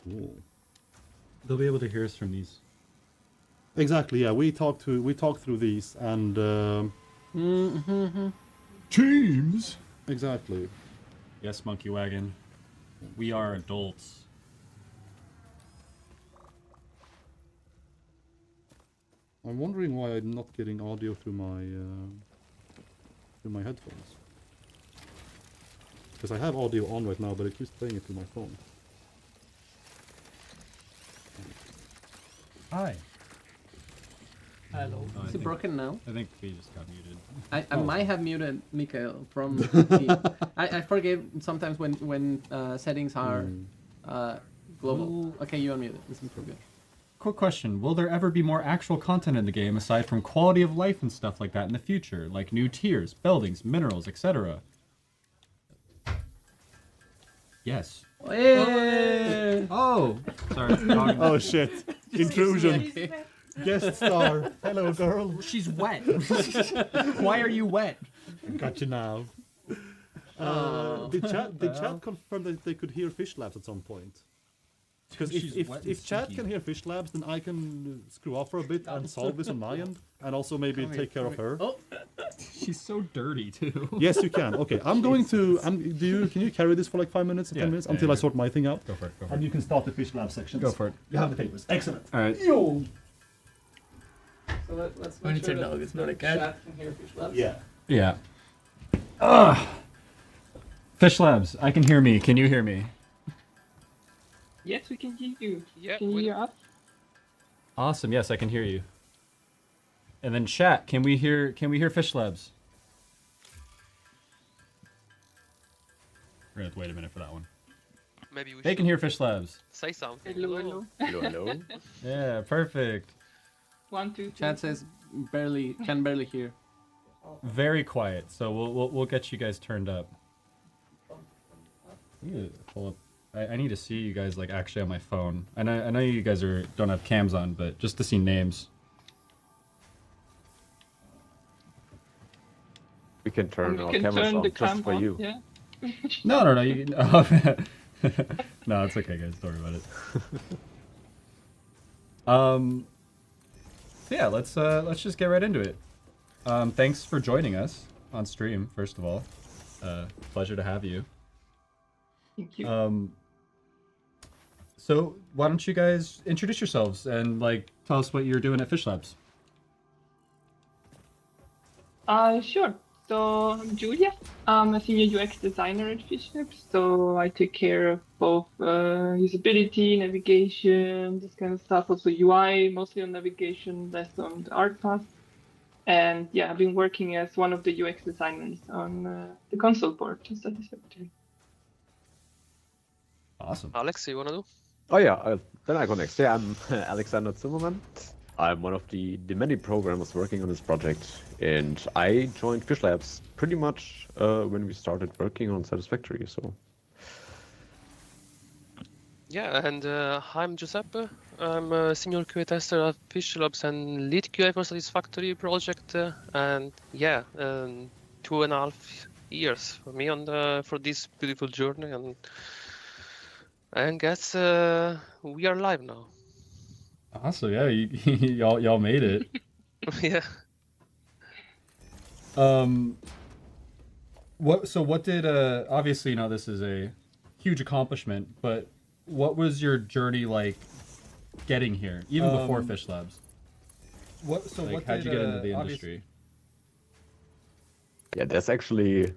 Cool. They'll be able to hear us from these. Exactly, yeah. We talked through these and... Teams. exactly. Yes, Monkey Wagon. We are adults. I'm wondering why I'm not getting audio through my headphones. Because I have audio on right now, but it keeps playing it through my phone. Hi. Hello. Oh, I Is it think- broken now? I think we just got muted. I might have muted Mikael from Team. I forget sometimes when settings are global. Okay, you unmuted. This is good. Quick question: will there ever be more actual content in the game aside from quality of life and stuff like that in the future, like new tiers, buildings, minerals, etc.? Yes. Hey! Oh, sorry. wrong- Oh shit! Intrusion. Guest star. Hello, girl. She's wet. Why are you wet? Got you now. Did chat confirm that they could hear Fish Labs at some point? Because She's wet and if chat stinky. can hear Fish Labs, then I can screw off for a bit and solve this on my end, and also maybe take care of her. Oh, She's so dirty too. Yes, you can. Okay, I'm going to. Can you carry this for like 5 minutes, 10 Yeah, minutes yeah, until I yeah. sort my thing out? Go for it. Go for And it. you can start the Fish Lab sections. Go for it. You have the papers. Excellent. All right. Yo. So let's When make it's a sure dog, that it's not a the cat. chat can hear Fish Labs. Yeah. Yeah. Ugh. Fish Labs, I can hear me. Can you hear me? Yes, we can hear you. Yeah, Can you we- hear us? Awesome. Yes, I can hear you. And then chat, can we hear Fish Labs? We're gonna have to wait a minute for that one. Maybe we They should can hear Fish Labs. say something. Hello, hello. Hello, hello. Yeah, perfect. 1, 2, 3. chat says can barely hear. Very quiet. So we'll get you guys turned up. I need to pull up. I need to see you guys like actually on my phone. I know you guys don't have cams on, but just to see names. We can turn We our can cameras turn on the just cam for on. you. Yeah. No. You, oh, no, it's okay, guys. Don't worry about it. So yeah, let's just get right into it. Thanks for joining us on stream. First of all, pleasure to have you. Thank you. So why don't you guys introduce yourselves and like tell us what you're doing at Fish Labs? Sure. So I'm Julia. I'm a senior UX designer at Fish Labs. So I take care of both usability, navigation, this kind of stuff. Also UI, mostly on navigation, less on the art path. And yeah, I've been working as one of the UX designers on the console port to Satisfactory. Awesome. Alex, you wanna do? Oh yeah, then I go next. Yeah, I'm Alexander Zimmerman. I'm one of the many programmers working on this project, and I joined Fish Labs pretty much when we started working on Satisfactory. So Yeah, and I'm Giuseppe. I'm a senior QA tester at Fish Labs and lead QA for Satisfactory project. And yeah, 2.5 years for me on for this beautiful journey. And I guess we are live now. Awesome. Yeah, y'all made it. Yeah. What did obviously this is a huge accomplishment, but what was your journey like getting here, even before Fish Labs? How'd you get into the industry? yeah, that's actually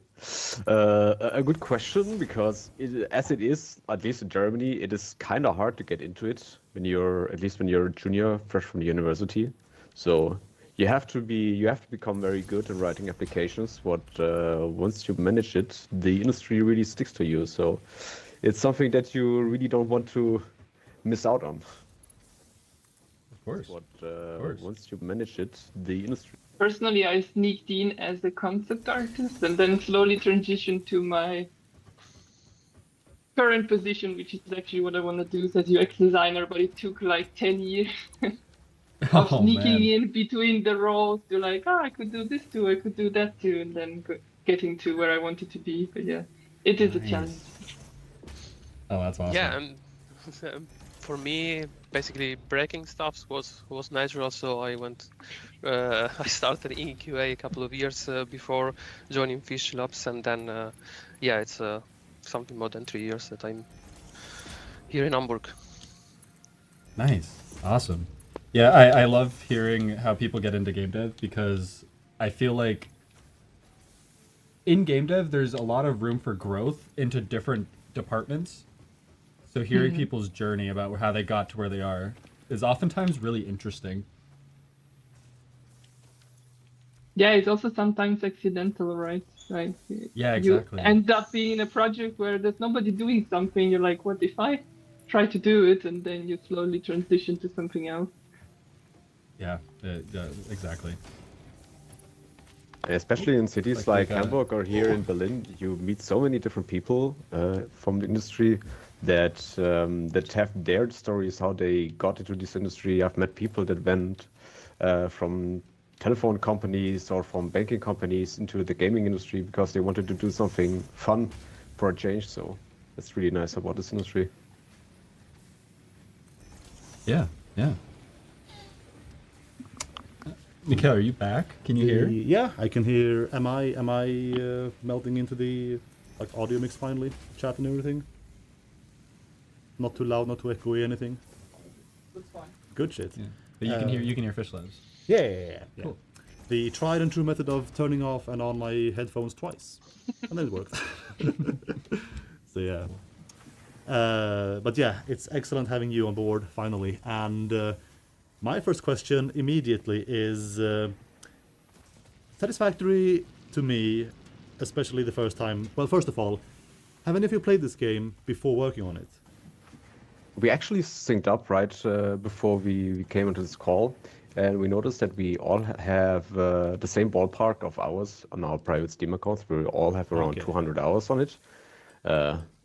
a good question because as it is, at least in Germany, it is kind of hard to get into it when you're a junior, fresh from the university. So you have to become very good in writing applications. Once you manage it, the industry really sticks to you. So it's something that you really don't want to miss out on. Of course. course. Once you manage it, the industry. Personally, I sneaked in as a concept artist and then slowly transitioned to my current position, which is actually what I want to do as UX designer, but it took like 10 years of sneaking in between the roles to like, I could do this too, I could do that too, and then getting to where I wanted to be. But yeah, it is a challenge. Oh, that's awesome. Yeah, and for me, basically breaking stuff was natural. So I I started in QA a couple of years before joining Fish Labs, and then yeah, it's something more than 3 years that I'm here in Hamburg. Nice. Awesome. Yeah, I love hearing how people get into game dev because I feel like in game dev there's a lot of room for growth into different departments. So hearing people's journey about how they got to where they are is oftentimes really interesting. Yeah, it's also sometimes accidental, right? Like Yeah, you exactly. end up being in a project where there's nobody doing something. You're like, what if I try to do it? And then you slowly transition to something else. Yeah, exactly. Especially in cities Like like we got- Hamburg or here in Berlin, you meet so many different people from the industry that that have their stories how they got into this industry. I've met people that went from telephone companies or from banking companies into the gaming industry because they wanted to do something fun for a change. So that's really nice about this industry. Yeah, yeah. Mikhail, are you back? Can you hear? Yeah, I can hear. Am I melting into the like audio mix finally? Chat and everything. Not too loud, not too echoey, anything. That's fine. Good shit. Yeah. But you can hear Fish Labs. Yeah. Cool. The tried and true method of turning off and on my headphones twice, and then it worked. So yeah. But yeah, it's excellent having you on board finally. And my first question immediately is satisfactory to me, especially the first time. Well, first of all, have any of you played this game before working on it? We actually synced up right before we came into this call, and we noticed that we all have the same ballpark of hours on our private Steam accounts. We all have around 200 hours on it.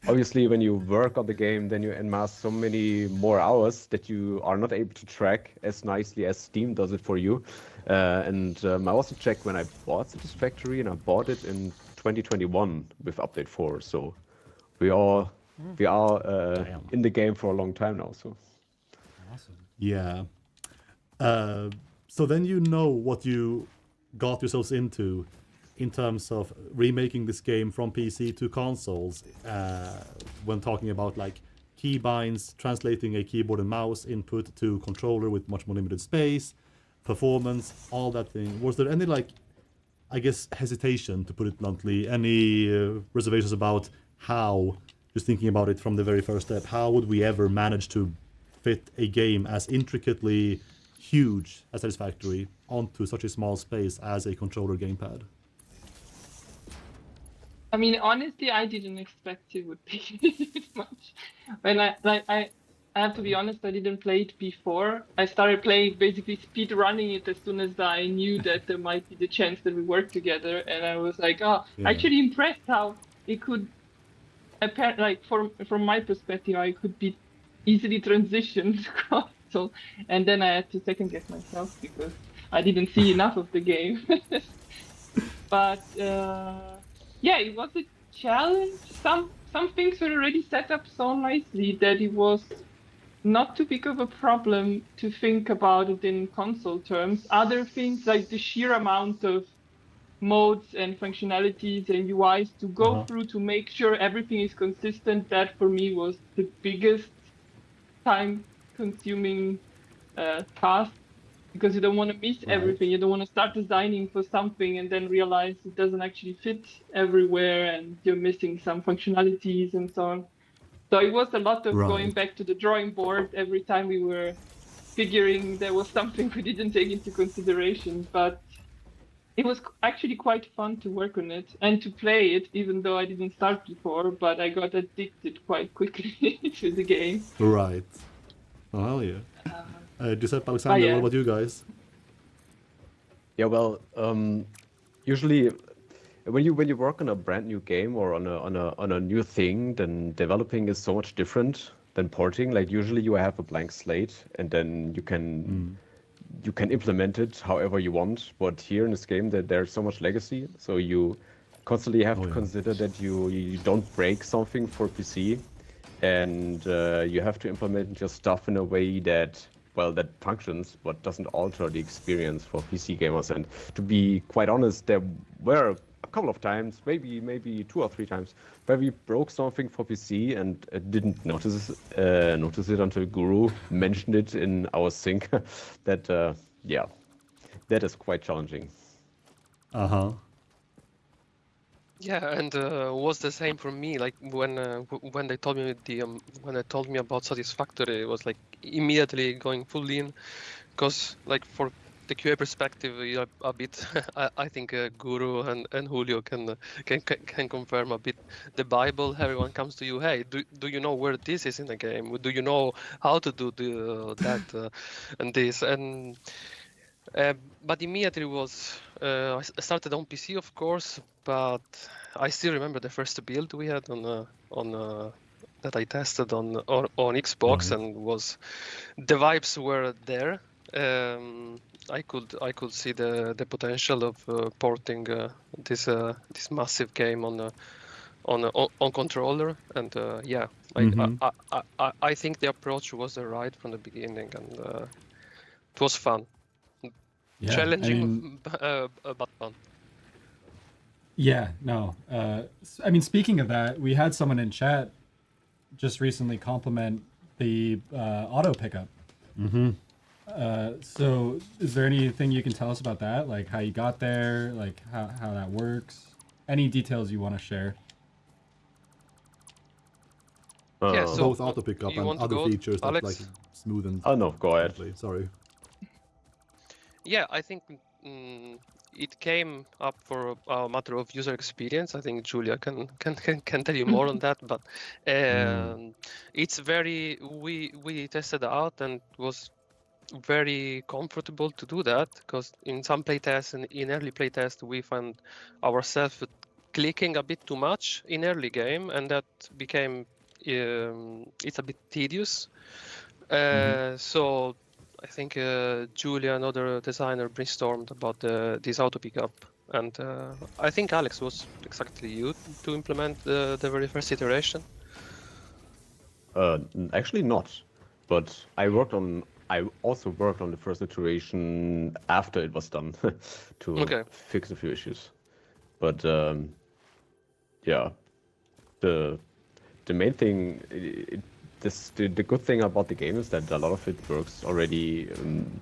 Obviously, when you work on the game, then you amass so many more hours that you are not able to track as nicely as Steam does it for you. I also checked when I bought Satisfactory, and I bought it in 2021 with Update 4. So we are in the game for a long time now. So Awesome. Yeah. So then you know what you got yourselves into in terms of remaking this game from PC to consoles, when talking about like keybinds, translating a keyboard and mouse input to controller with much more limited space, performance, all that thing. Was there any like, I guess, hesitation, to put it bluntly, any reservations about how, just thinking about it from the very first step, how would we ever manage to fit a game as intricately huge as Satisfactory onto such a small space as a controller gamepad? I mean, honestly, I didn't expect it would be this much. When I have to be honest, I didn't play it before. I started playing, basically speed running it as soon as I knew that there might be the chance that we work together, and I was like, actually impressed how it could, like from my perspective, I could be easily transitioned across. And then I had to second guess myself because I didn't see enough of the game. But yeah, it was a challenge. Some things were already set up so nicely that it was not too big of a problem to think about it in console terms. Other things, like the sheer amount of modes and functionalities and UIs to go through to make sure everything is consistent, that for me was the biggest time-consuming task. Because you don't want to miss everything. You don't want to start designing for something and then realize it doesn't actually fit everywhere and you're missing some functionalities and so on. So it was a lot of going back to the drawing board every time we were figuring there was something we didn't take into consideration. But it was actually quite fun to work on it and to play it, even though I didn't start before, but I got addicted quite quickly to the game. Right. Oh, hell yeah. Giuseppe, Alexander, what about you guys? Yeah, well, usually when you work on a brand new game or on a new thing, then developing is so much different than porting. Like usually you have a blank slate and then you can implement it however you want. But here in this game, there's so much legacy, so you constantly have to consider that you don't break something for PC, and you have to implement your stuff in a way that functions but doesn't alter the experience for PC gamers. And to be quite honest, there were a couple of times, maybe 2 or 3 times, where we broke something for PC and didn't notice it until Guru mentioned it in our sync. That that is quite challenging. Yeah, and was the same for me. Like when they told me when they told me about Satisfactory, it was like immediately going full in, because like for the QA perspective, a bit. I think Guru and Julio can confirm a bit. The Bible, everyone comes to you. Hey, do you know where this is in the game? Do you know how to do that and this? And but immediately was I started on PC, of course, but I still remember the first build we had on that I tested on Xbox, and was the vibes were there. I could see the potential of porting this massive game on controller, and yeah, I think the approach was right from the beginning, and it was fun. Yeah, Challenging, but fun. Yeah, no. I mean, speaking of that, we had someone in chat just recently compliment the auto pickup. So is there anything you can tell us about that? Like how you got there, like how that works? Any details you want to share? Yeah, so both auto pickup you and want to other go, features that Alex? like smoothen. Oh no, go ahead. Sorry. Yeah, I think it came up for a matter of user experience. I think Julia can tell you more on that, but it's very we tested out and was very comfortable to do that, because in some playtests and in early playtest we found ourselves clicking a bit too much in early game, and that became it's a bit tedious. So I think Julia, another designer, brainstormed about this auto pickup, and I think Alex was exactly you to implement the very first iteration. Actually not, but I also worked on the first iteration after it was done to fix a few issues. But yeah, the main thing, the good thing about the game is that a lot of it works already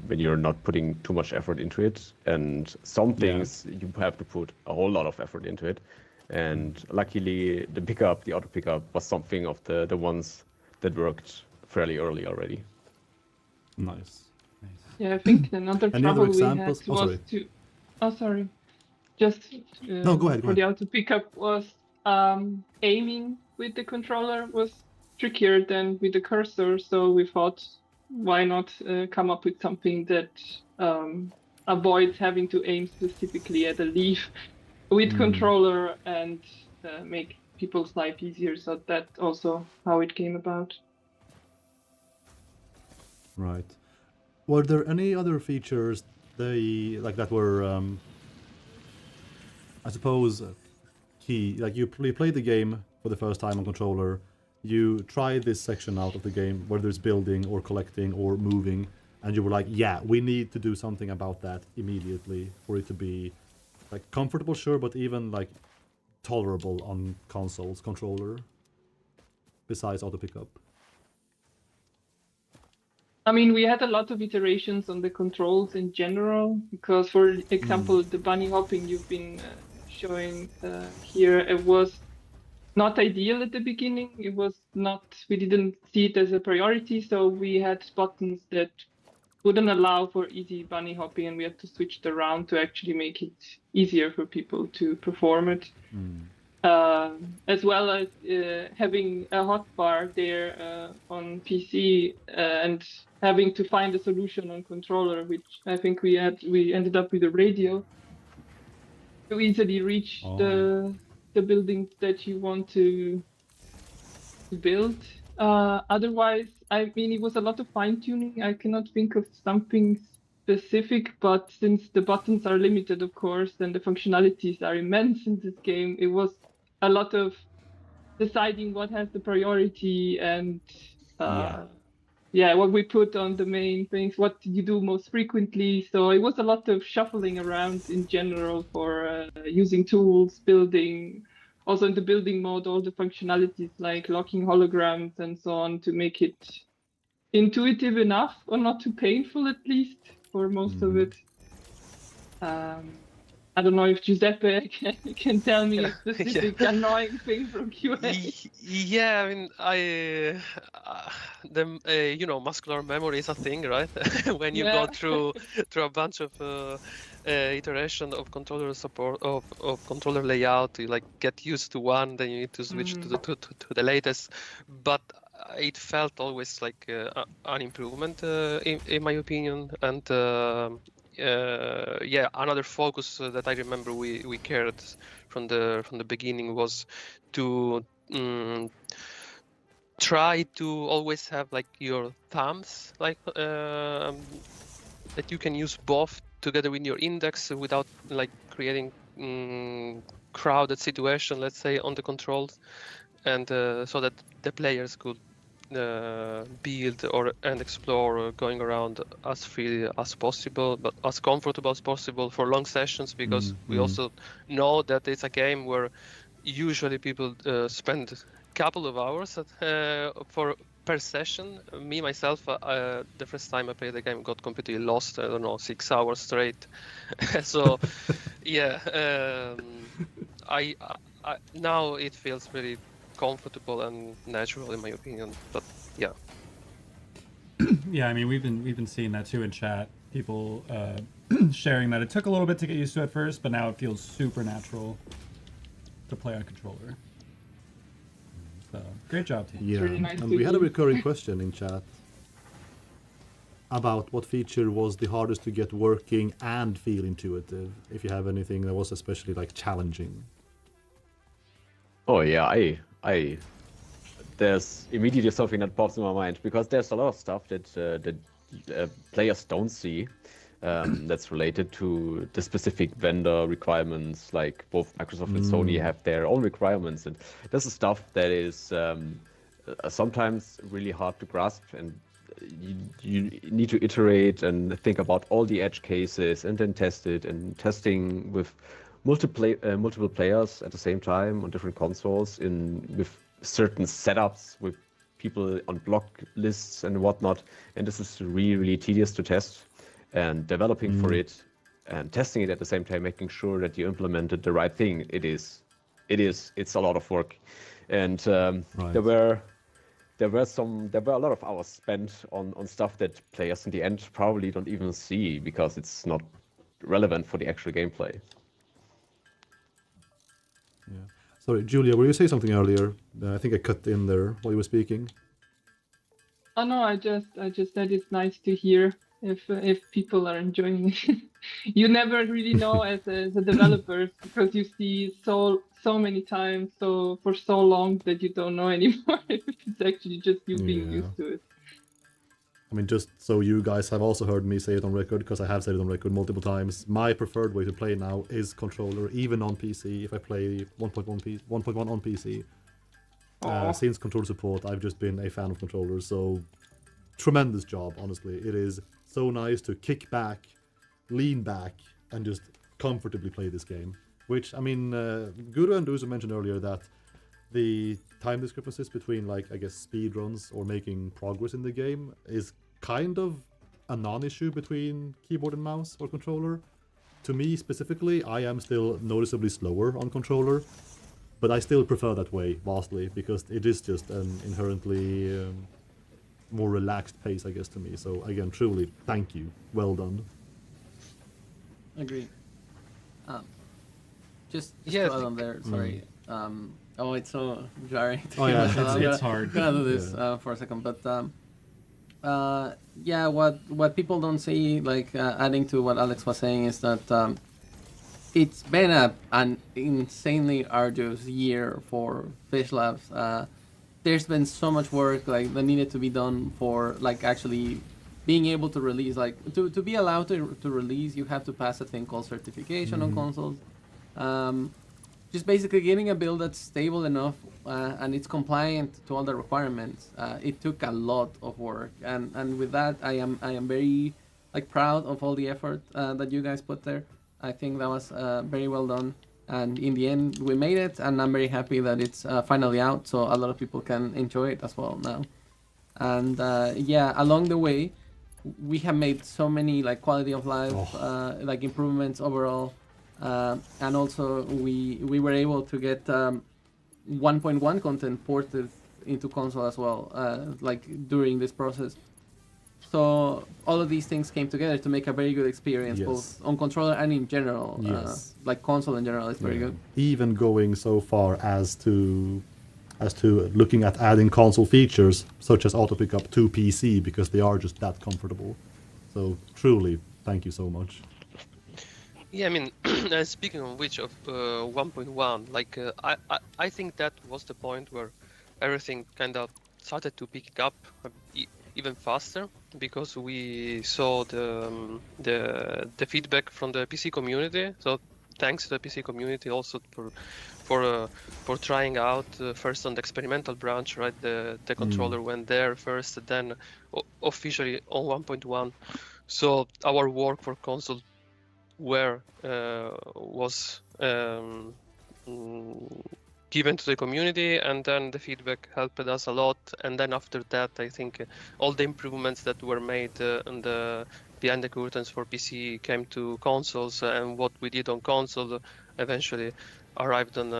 when you're not putting too much effort into it, and some things you have to put a whole lot of effort into it. And luckily, the auto pickup was something of the ones that worked fairly early already. Nice. Yeah, I think another Any trouble other we had examples? was to. Oh, sorry. Just No, go ahead. for the auto pickup was aiming with the controller was trickier than with the cursor, so we thought, why not come up with something that avoids having to aim specifically at a leaf with controller and make people's life easier. So that's also how it came about. Right. Were there any other features that were, I suppose, key? Like you played the game for the first time on controller, you try this section out of the game, whether it's building or collecting or moving, and you were like, yeah, we need to do something about that immediately for it to be like comfortable, sure, but even like tolerable on controller, besides auto pickup. I mean, we had a lot of iterations on the controls in general, because, for example, the bunny hopping you've been showing here, it was not ideal at the beginning. It was not, we didn't see it as a priority, so we had buttons that wouldn't allow for easy bunny hopping, and we had to switch it around to actually make it easier for people to perform it. As well as having a hotbar there on PC and having to find a solution on controller, which I think we ended up with a radio to easily reach the buildings that you want to build. Otherwise, I mean, it was a lot of fine-tuning. I cannot think of something specific, but since the buttons are limited, of course, and the functionalities are immense in this game, it was a lot of deciding what has the priority and what we put on the main things, what you do most frequently. So it was a lot of shuffling around in general for using tools, building, also in the building mode, all the functionalities like locking holograms and so on to make it intuitive enough, or not too painful at least for most of it. I don't know if Giuseppe can tell me a specific annoying thing from QA. Yeah, I mean, muscular memory is a thing, right? When you go through a bunch of iteration of controller support of controller layout, you like get used to one, then you need to switch to the latest. But it felt always like an improvement in my opinion, and another focus that I remember we cared from the beginning was to try to always have like your thumbs like that you can use both together with your index without like creating crowded situation, let's say, on the controls, and so that the players could build and explore going around as free as possible, but as comfortable as possible for long sessions, because we also know that it's a game where usually people spend a couple of hours per session. Me myself, the first time I played the game, got completely lost. I don't know, 6 hours straight. So yeah, I now it feels very comfortable and natural in my opinion, but yeah. Yeah, I mean we've been seeing that too in chat. People sharing that it took a little bit to get used to at first, but now it feels super natural to play on controller. So great job, team. Yeah, really nice and to we had a see. recurring question in chat about what feature was the hardest to get working and feel intuitive. If you have anything that was especially like challenging. Oh yeah, I there's immediately something that pops in my mind, because there's a lot of stuff that players don't see that's related to the specific vendor requirements. Like both Microsoft and Sony have their own requirements, and this is stuff that is sometimes really hard to grasp, and you need to iterate and think about all the edge cases and then test it, and testing with multiple players at the same time on different consoles with certain setups with people on block lists and whatnot. And this is really, really tedious to test, and developing for it and testing it at the same time, making sure that you implemented the right thing. It's a lot of work. And Right. there were a lot of hours spent on stuff that players in the end probably don't even see, because it's not relevant for the actual gameplay. Yeah. Sorry, Julia, were you saying something earlier? I think I cut in there while you were speaking. Oh no, I just said it's nice to hear if people are enjoying it. You never really know as a developer, because you see so many times, so for so long, that you don't know anymore if it's actually just you being used to it. I mean, just so you guys have also heard me say it on record, because I have said it on record multiple times, my preferred way to play now is controller, even on PC. If I play 1.1 on PC, since controller support, I've just been a fan of controllers. So, tremendous job, honestly. It is so nice to kick back, lean back, and just comfortably play this game. Which, I mean, Guru and Duzu mentioned earlier that the time discrepancies between, like, I guess, speedruns or making progress in the game is kind of a non-issue between keyboard and mouse or controller. To me specifically, I am still noticeably slower on controller, but I still prefer that way vastly, because it is just an inherently more relaxed pace, I guess, to me. So again, truly, thank you. Well done. Agree. Just Yeah, to add on there, sorry. Oh, it's so jarring. Oh, yeah, it's hard. I'm gonna do this for a second, but yeah, what people don't see, like adding to what Alex was saying, is that it's been an insanely arduous year for Fish Labs. There's been so much work like that needed to be done for like actually being able to release. Like to be allowed to release, you have to pass a thing called certification on consoles. Just basically getting a build that's stable enough and it's compliant to all the requirements. It took a lot of work, and with that, I am very like proud of all the effort that you guys put there. I think that was very well done, and in the end, we made it, and I'm very happy that it's finally out, so a lot of people can enjoy it as well now. And yeah, along the way, we have made so many like quality of life like improvements overall. and also we were able to get 1.1 content ported into console as well, like during this process. So all of these things came together to make a very good experience, Yes. both on controller and in general. Yes. Like console in general is very Yeah. good. Even going so far as to looking at adding console features such as auto pickup to PC because they are just that comfortable. So truly, thank you so much. Yeah, I mean, speaking of which, of 1.1, like I think that was the point where everything kind of started to pick up even faster, because we saw the feedback from the PC community. So thanks to the PC community also for trying out first on the experimental branch, right? The controller went there first, then officially on 1.1. So our work for console was given to the community, and then the feedback helped us a lot. And then after that, I think all the improvements that were made on the behind the curtains for PC came to consoles, and what we did on console eventually arrived on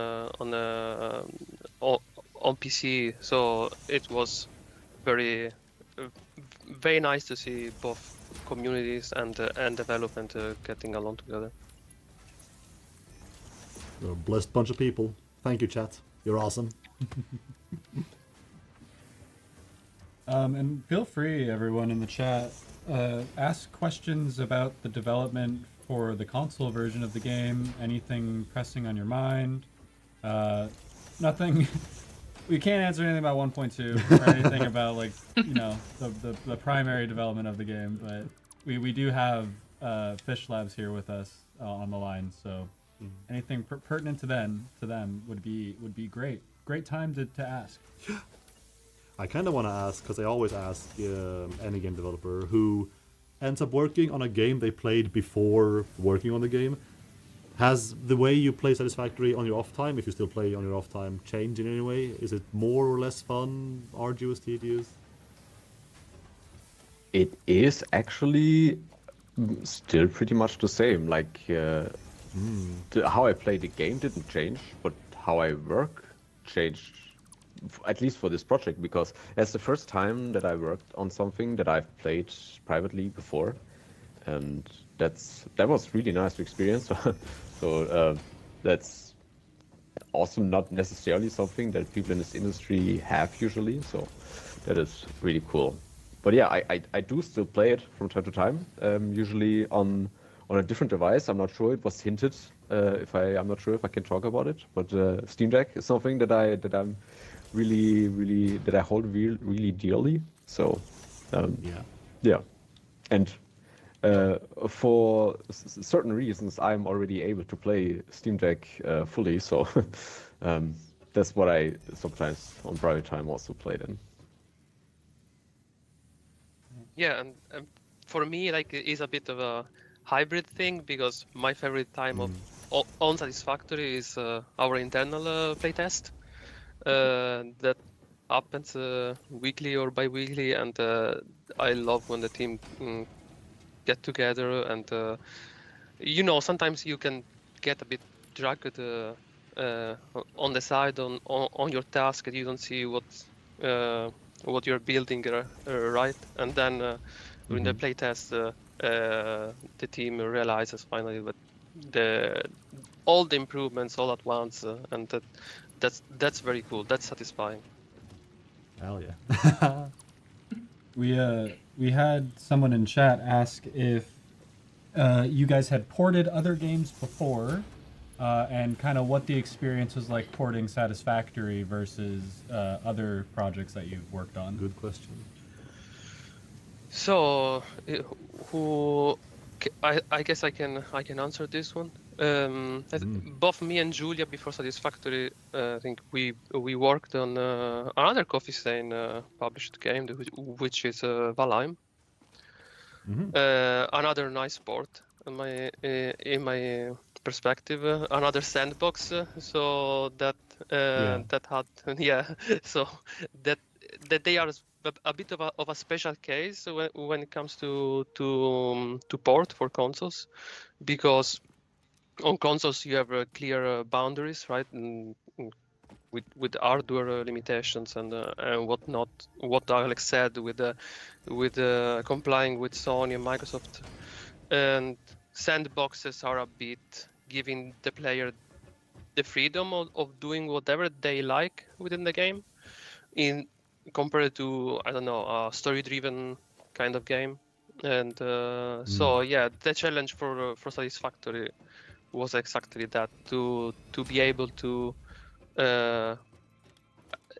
PC. So it was very very nice to see both communities and development getting along together. You're a blessed bunch of people. Thank you, chat. You're awesome. And feel free, everyone in the chat, ask questions about the development for the console version of the game. Anything pressing on your mind? Nothing. We can't answer anything about 1.2 or anything about, like, you know, the primary development of the game, but we do have Fish Labs here with us on the line, so anything pertinent to them would be great. Great time to ask. I kind of want to ask, because I always ask any game developer who ends up working on a game they played before working on the game, has the way you play Satisfactory on your off time, if you still play on your off time, changed in any way? Is it more or less fun, arduous, tedious? It is actually still pretty much the same. Like, how I play the game didn't change, but how I work changed, at least for this project, because it's the first time that I worked on something that I've played privately before, and that was really nice to experience. So that's also not necessarily something that people in this industry have usually, so that is really cool. But yeah, I do still play it from time to time, usually on a different device. I'm not sure, it was hinted. I'm not sure if I can talk about it, but Steam Deck is something that I'm really that I hold really dearly. So yeah, and for certain reasons, I'm already able to play Steam Deck fully. So that's what I sometimes on private time also play then. Yeah, and for me, like, it is a bit of a hybrid thing, because my favorite time of on Satisfactory is our internal playtest that happens weekly or bi-weekly, and I love when the team get together, and sometimes you can get a bit dragged on the side on your task, and you don't see what you're building, right? And then during the playtest, the team realizes finally that all the improvements all at once, and that's very cool. That's satisfying. Hell yeah. We had someone in chat ask if you guys had ported other games before, and kind of what the experience was like porting Satisfactory versus other projects that you've worked on. Good question. So, I guess I can answer this one. Both me and Julia before Satisfactory, I think we worked on another Coffee Stain published game, which is Valheim. Another nice port in my perspective, another sandbox. So that that had so that they are a bit of a special case when it comes to port for consoles, because on consoles you have clear boundaries, right? With hardware limitations and whatnot. What Alex said with complying with Sony and Microsoft, and sandboxes are a bit giving the player the freedom of doing whatever they like within the game, in compared to, I don't know, a story-driven kind of game. And so yeah, the challenge for Satisfactory was exactly that, to be able to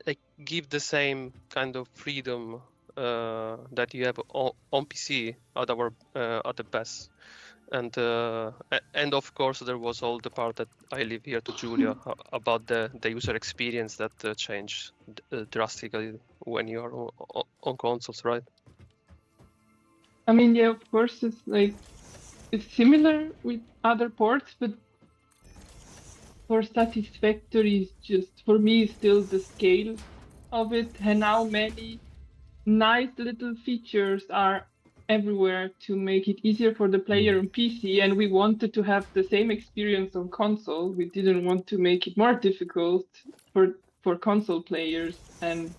like give the same kind of freedom that you have on PC at the best. And of course there was all the part that I leave here to Julia about the user experience that changed drastically when you are on consoles, right? I mean, yeah, of course, it's similar with other ports, but for Satisfactory, it's just for me still the scale of it, and how many nice little features are everywhere to make it easier for the player on PC, and we wanted to have the same experience on console. We didn't want to make it more difficult for console players, and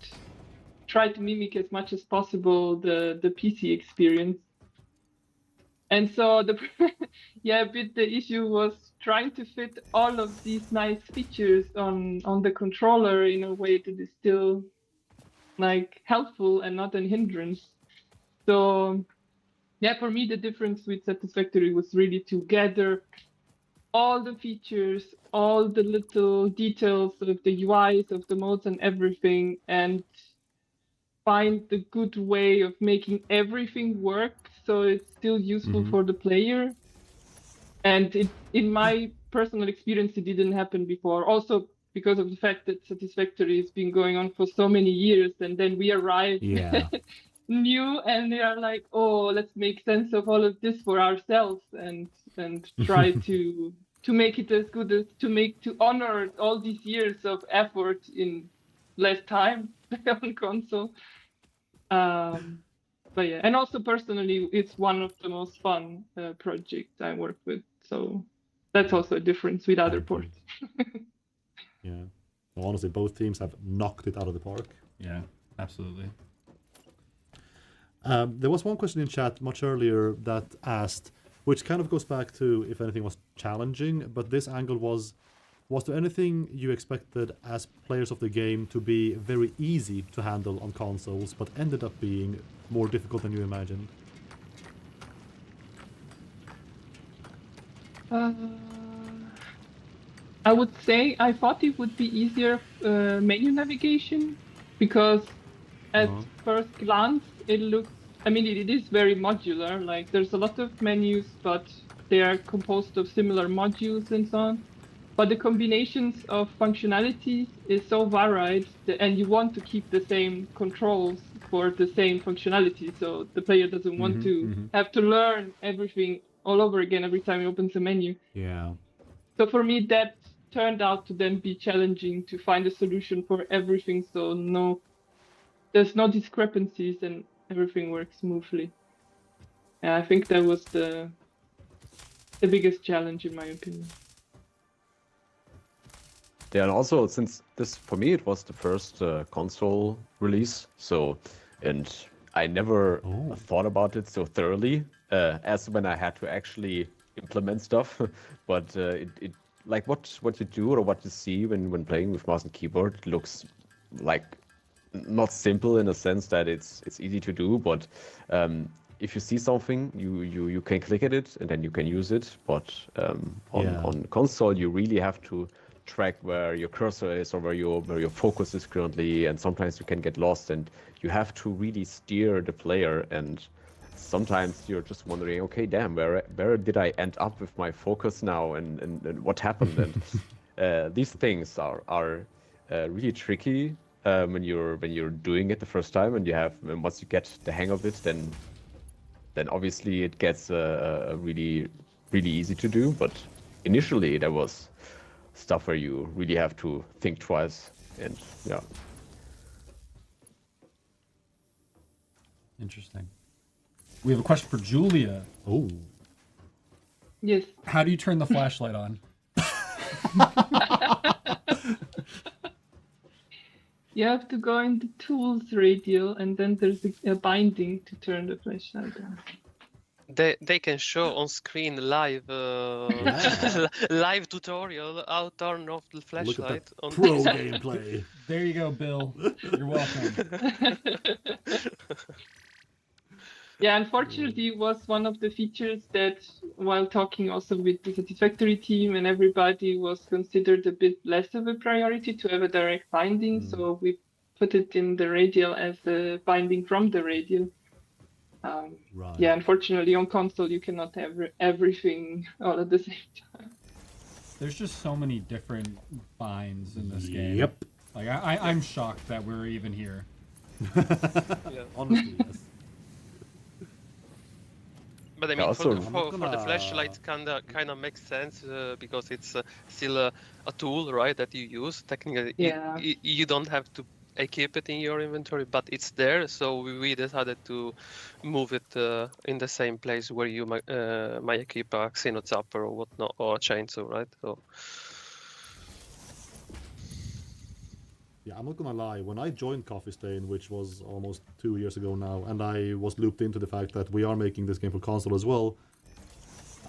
try to mimic as much as possible the PC experience. And so the issue was trying to fit all of these nice features on the controller in a way that is still like helpful and not a hindrance. So yeah, for me the difference with Satisfactory was really to gather all the features, all the little details of the UIs, of the modes and everything, and find the good way of making everything work so it's still useful for the player. And in my personal experience, it didn't happen before. Also because of the fact that Satisfactory has been going on for so many years, and then we arrived new, and they are like, oh, let's make sense of all of this for ourselves and try to make it as good as to honor all these years of effort in less time on console. But yeah, and also personally, it's one of the most fun projects I work with. So that's also a difference with other ports. Yeah. Well, honestly, both teams have knocked it out of the park. Yeah, absolutely. There was one question in chat much earlier that asked, which kind of goes back to if anything was challenging, but this angle was there anything you expected as players of the game to be very easy to handle on consoles, but ended up being more difficult than you imagined? I would say I thought it would be easier menu navigation, because at first glance it looks, I mean, it is very modular. Like there's a lot of menus, but they are composed of similar modules and so on. But the combinations of functionalities is so varied, and you want to keep the same controls for the same functionality. So the player doesn't want to have to learn everything all over again every time he opens a menu. Yeah. So for me, that turned out to then be challenging to find a solution for everything. So there's no discrepancies and everything works smoothly. And I think that was the biggest challenge in my opinion. Yeah, and also since this, for me, it was the first console release, and I never thought about it so thoroughly as when I had to actually implement stuff. But it like what you do or what you see when playing with mouse and keyboard looks like not simple in a sense that it's easy to do, but if you see something, you can click at it and then you can use it. But on console, you really have to track where your cursor is or where your focus is currently, and sometimes you can get lost and you have to really steer the player, and sometimes you're just wondering, okay, damn, where did I end up with my focus now, and what happened? And these things are really tricky when you're doing it the first time, and once you get the hang of it, then obviously it gets really easy to do. But initially there was stuff where you really have to think twice, and yeah. Interesting. We have a question for Julia. Oh. Yes. How do you turn the flashlight on? You have to go in the tools radial, and then there's a binding to turn the flashlight on. They can show on screen live live tutorial how to turn off the Look at flashlight that on pro gameplay. There you go, Bill. You're welcome. Yeah, unfortunately, it was one of the features that, while talking also with the Satisfactory team and everybody, was considered a bit less of a priority to have a direct binding. So we put it in the radial as a binding from the radial. Right. Yeah, unfortunately, on console, you cannot have everything all at the same time. There's just so many different binds in this game. Yep. Like I'm shocked that we're even here. Yeah. Honestly, yes. But I Yeah, mean, also- for the flashlight, kind of makes sense because it's still a tool, right? That you use. Technically, Yeah. you don't have to equip it in your inventory, but it's there. So we decided to move it in the same place where you might equip a Xenozapper or whatnot, or a chainsaw, right? So Yeah, I'm not gonna lie. When I joined Coffee Stain, which was almost 2 years ago now, and I was looped into the fact that we are making this game for console as well,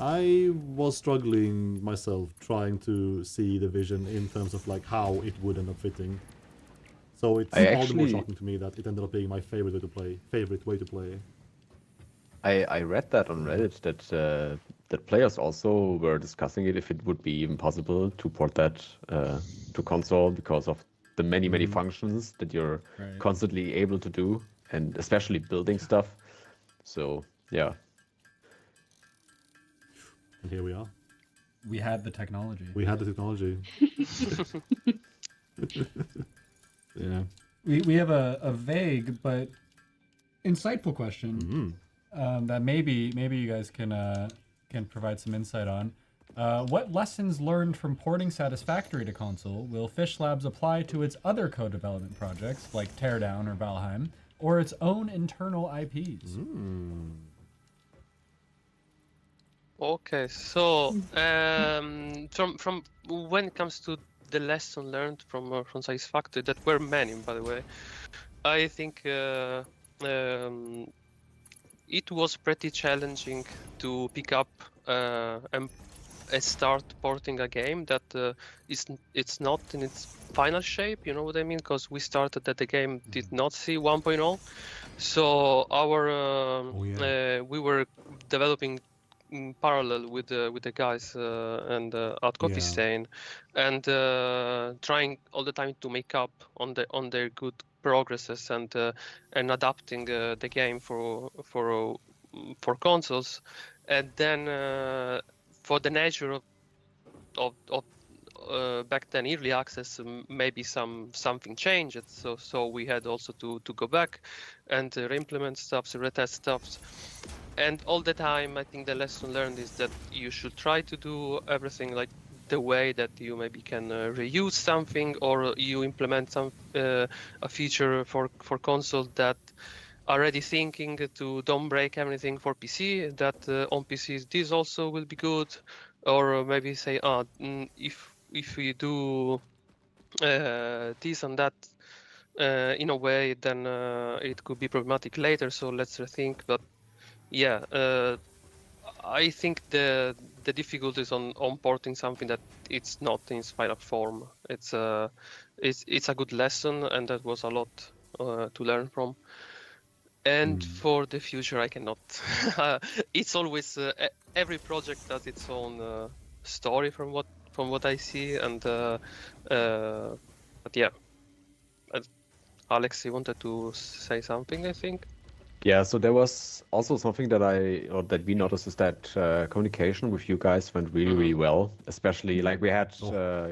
I was struggling myself trying to see the vision in terms of like how it would end up fitting. So it's I all the more actually- shocking to me that it ended up being my favorite way to play. I read that on Reddit that players also were discussing it if it would be even possible to port that to console because of the many functions that you're Right. constantly able to do, and especially building stuff. So yeah, And here we are. We had the technology. We had the technology. Yeah. We have a vague but insightful question that maybe you guys can provide some insight on. What lessons learned from porting Satisfactory to console will Fish Labs apply to its other co-development projects like Teardown or Valheim, or its own internal IPs? okay, so from when it comes to the lesson learned from Satisfactory, that were many, by the way, I think it was pretty challenging to pick up and start porting a game that it's not in its final shape. You know what I mean? Because we started that the game did not see 1.0, so our we were developing in parallel with the guys and at Coffee Yeah. Stain, and trying all the time to make up on their good progresses and adapting the game for consoles, and then for the nature of back then early access, maybe something changed, so we had also to go back and re-implement stuff, retest stuff. And all the time, I think the lesson learned is that you should try to do everything like the way that you maybe can reuse something, or you implement some a feature for console that already thinking to don't break everything for PC, that on PCs this also will be good, or maybe say if we do this and that in a way, then it could be problematic later, so let's rethink. But yeah, I think the difficulties on porting something that it's not in its final form, it's a good lesson, and that was a lot to learn from. And for the future, I cannot. It's always every project has its own story from what I see, and but yeah, Alex, you wanted to say something, I think. Yeah, so there was also something that we noticed is that communication with you guys went really well. Especially like we had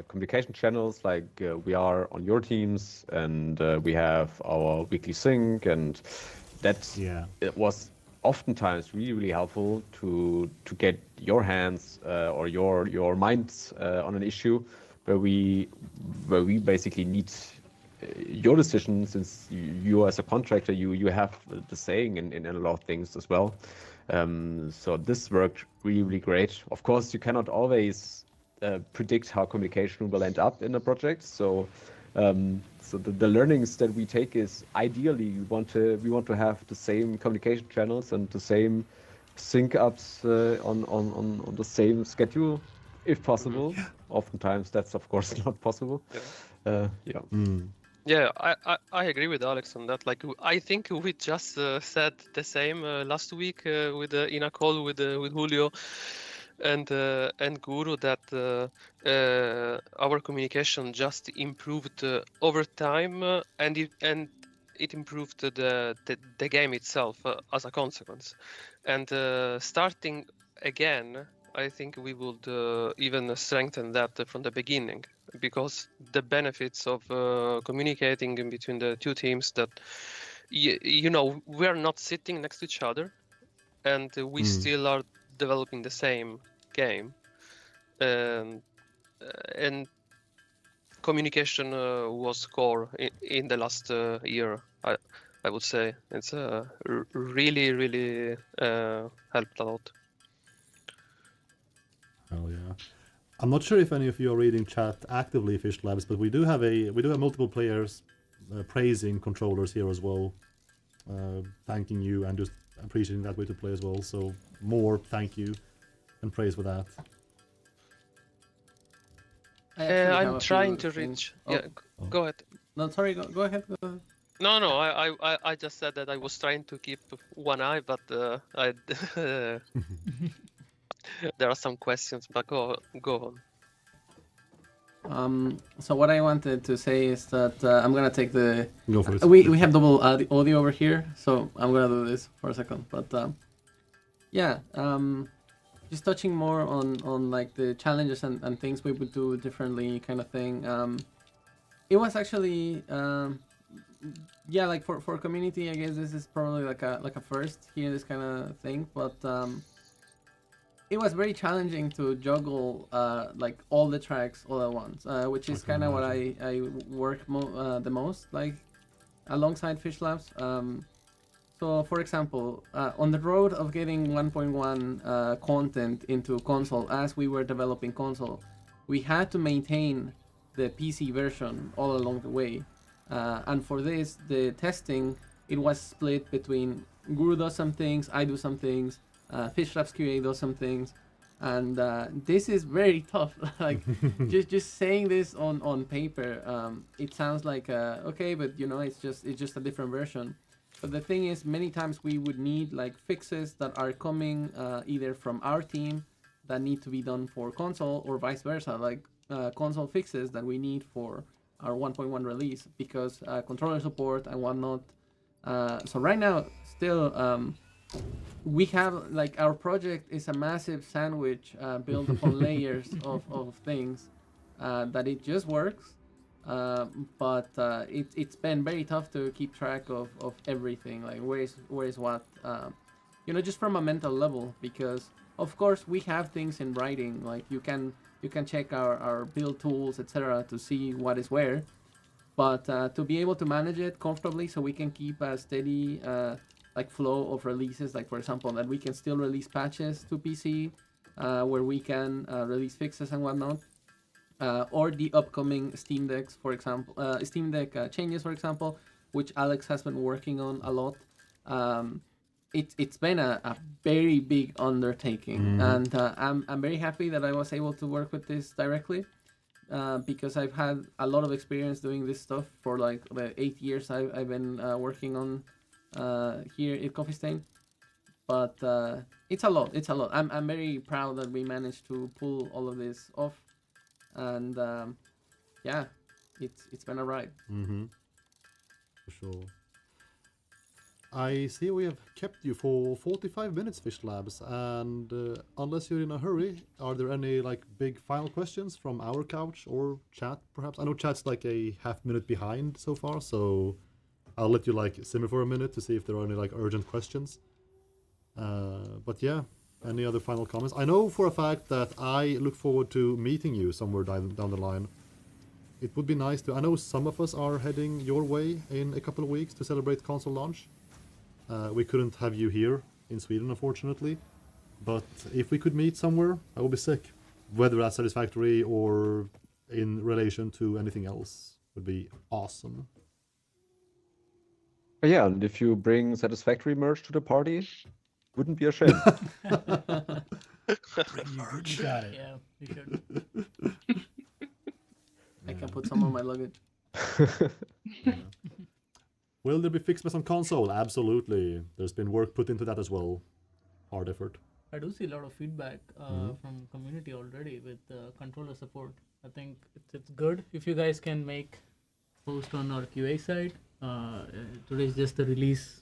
communication channels, like we are on your teams, and we have our weekly sync, and it was oftentimes really helpful to get your hands or your minds on an issue where we basically need your decision, since you as a contractor, you have the saying in a lot of things as well. So this worked really great. Of course, you cannot always predict how communication will end up in a project. So so the learnings that we take is ideally we want to have the same communication channels and the same sync ups on the same schedule, if possible. Oftentimes that's of course not possible. Yeah. Yeah, I agree with Alex on that. Like, I think we just said the same last week with in a call with Julio and Guru, that our communication just improved over time, and it improved the game itself as a consequence. And starting again, I think we would even strengthen that from the beginning, because the benefits of communicating in between the two teams, that you know, we're not sitting next to each other, and we still are developing the same game, and communication was core in the last year. I would say it's really helped a lot. Oh yeah. I'm not sure if any of you are reading chat actively, Fish Labs, but we do have multiple players praising controllers here as well, thanking you and just appreciating that way to play as well. So more thank you and praise for that. I'm trying to reach. Yeah, go ahead. No, sorry. Go ahead. Go ahead. No. I just said that I was trying to keep one eye, but I there are some questions, but go on. So what I wanted to say is that I'm gonna take the. Go for it. We have double audio over here, so I'm gonna do this for a second. But yeah, just touching more on like the challenges and things we would do differently, kind of thing. It was actually yeah, like for community, I guess this is probably like a first here, this kind of thing, but it was very challenging to juggle like all the tracks all at once, which is kind of what I work the most, like alongside Fish Labs. So for example, on the road of getting 1.1 content into console, as we were developing console, we had to maintain the PC version all along the way. And for this, the testing, it was split between Guru does some things, I do some things, Fish Labs QA does some things, and this is very tough. Like just saying this on paper, it sounds like okay, but you know, it's just a different version. But the thing is, many times we would need like fixes that are coming either from our team that need to be done for console, or vice versa, like console fixes that we need for our 1.1 release, because controller support and whatnot. So right now, still, we have like our project is a massive sandwich built upon layers of things that it just works. But it's been very tough to keep track of everything, like where is what, you know, just from a mental level, because of course we have things in writing, like you can check our build tools, etc., to see what is where, but to be able to manage it comfortably so we can keep a steady like flow of releases, like for example that we can still release patches to PC, where we can release fixes and whatnot. Or the upcoming Steam Decks, for example, Steam Deck changes, for example, which Alex has been working on a lot. It's been a very big undertaking, and I'm very happy that I was able to work with this directly, because I've had a lot of experience doing this stuff for like the 8 years I've been working on here at Coffee Stain. But it's a lot. I'm very proud that we managed to pull all of this off. And yeah, it's been a ride. For sure. I see we have kept you for 45 minutes, Fish Labs, and unless you're in a hurry, are there any like big final questions from our couch or chat perhaps? I know chat's like a half-minute behind so far, so I'll let you like simmer for a minute to see if there are any like urgent questions. But yeah, any other final comments? I know for a fact that I look forward to meeting you somewhere down the line. it would be nice to. I know some of us are heading your way in a couple of weeks to celebrate console launch. We couldn't have you here in Sweden, unfortunately. But if we could meet somewhere, that would be sick. Whether that's Satisfactory or in relation to anything else, would be awesome. Yeah, and if you bring Satisfactory merch to the party, wouldn't be a shame. You got it. Yeah, we should. I can put some on my luggage. Will there be Fixmas on console? Absolutely. There's been work put into that as well. Hard effort. I do see a lot of feedback from community already with controller support. I think it's good if you guys can make post on our QA side. Today is just the release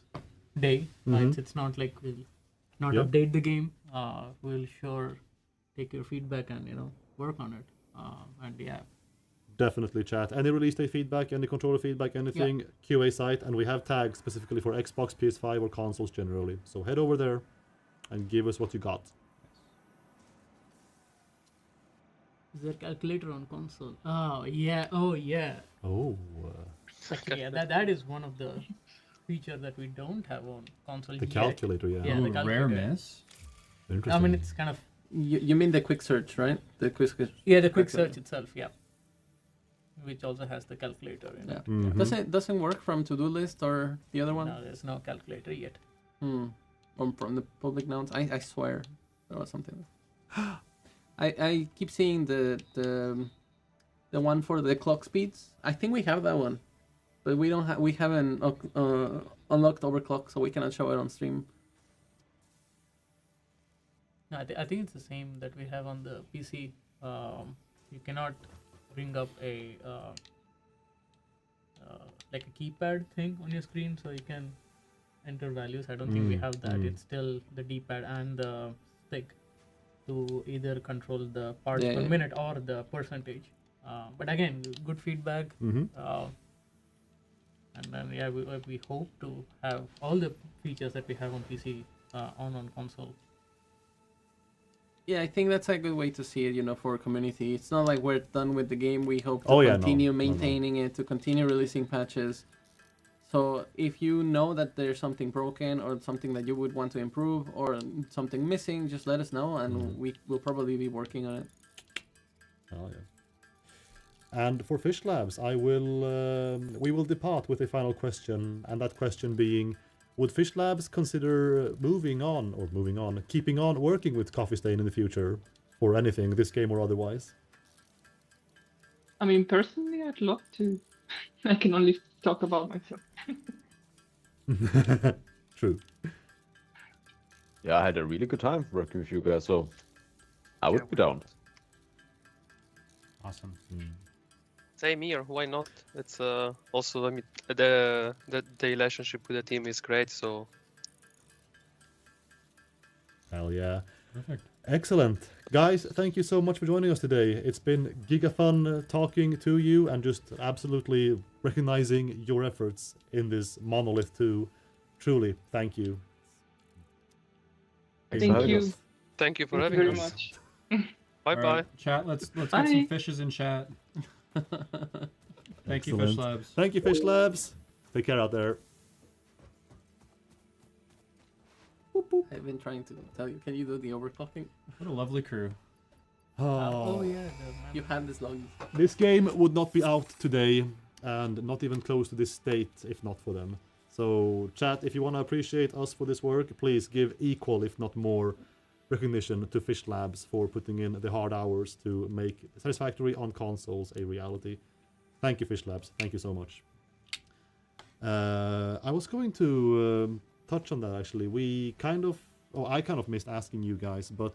day. It's not like we'll not update the game. We'll sure take your feedback and work on it. And yeah. Definitely chat. Any release day feedback, any controller feedback, anything, QA site, and we have tags specifically for Xbox, PS5, or consoles generally. So head over there and give us what you got. Is there a calculator on console? Oh yeah. Oh yeah. Oh. Yeah, that is one of the features that we don't have on console. The yet. calculator, yeah. Yeah, the Ooh, calculator. rare miss. Interesting. I mean, it's kind of You mean the quick search, right? The quick search. the quick calculator. search itself, yeah, which also has the calculator. Yeah. Mhm. Doesn't work from to-do list or the other one? No, there's no calculator yet. Or from the public notes. I swear there was something. I keep seeing the one for the clock speeds. I think we have that one, but we haven't unlocked overclock, so we cannot show it on stream. No, I think it's the same that we have on the PC. You cannot bring up a like a keypad thing on your screen, so you can enter values. I don't think we have that. It's still the D-pad and the stick to either control the parts per minute or the percentage. But again, good feedback. And then we hope to have all the features that we have on PC on console. Yeah, I think that's a good way to see it, for community. It's not like we're done with the game. We hope to continue maintaining it, to continue releasing patches. So if you know that there's something broken or something that you would want to improve or something missing, just let us know and we will probably be working on it. Oh, yeah. And for Fish Labs, we will depart with a final question, and that question being, would Fish Labs consider keeping on working with Coffee Stain in the future for anything, this game or otherwise? I mean, personally, I'd love to. I can only talk about myself. True. Yeah, I had a really good time working with you guys, so I would be down. Awesome. Same here, why not? It's also, I mean, the relationship with the team is great, so. Hell yeah. Perfect. Excellent. Guys, thank you so much for joining us today. It's been giga fun talking to you and just absolutely recognizing your efforts in this Monolith 2. Truly, thank you. Thank you. Thank you for Thank you having very us. much. Bye All bye. right, chat. Let's get Bye. some fishes in chat. Thank you, Fish Excellent. Labs. Thank you, Fish Labs. Take care out there. I've been trying to tell you, can you do the overclocking? What a lovely crew. Oh yeah, You had this long. This game would not be out today and not even close to this state if not for them. So, chat, if you want to appreciate us for this work, please give equal, if not more, recognition to Fish Labs for putting in the hard hours to make Satisfactory on consoles a reality. Thank you, Fish Labs. Thank you so much. I was going to touch on that actually. I kind of missed asking you guys, but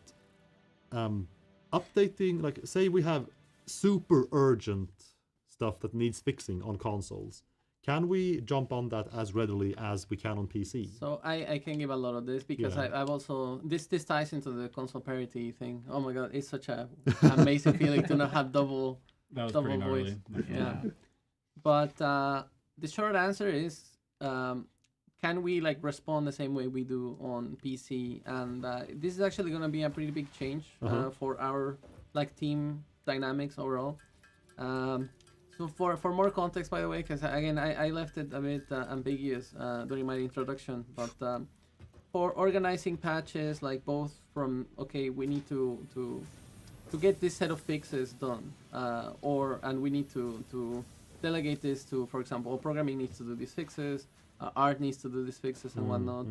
updating, like, say we have super urgent stuff that needs fixing on consoles. Can we jump on that as readily as we can on PC? So I can give a lot of this because Yeah. I've also this ties into the console parity thing. Oh my god, it's such a amazing feeling to not have double That was double pretty voice. gnarly. Yeah. But the short answer is, can we like respond the same way we do on PC? And this is actually going to be a pretty big change for our like team dynamics overall. So for more context, by the way, because again I left it a bit ambiguous during my introduction, but for organizing patches, like both from okay, we need to get this set of fixes done, and we need to delegate this to, for example, programming needs to do these fixes, art needs to do these fixes and whatnot,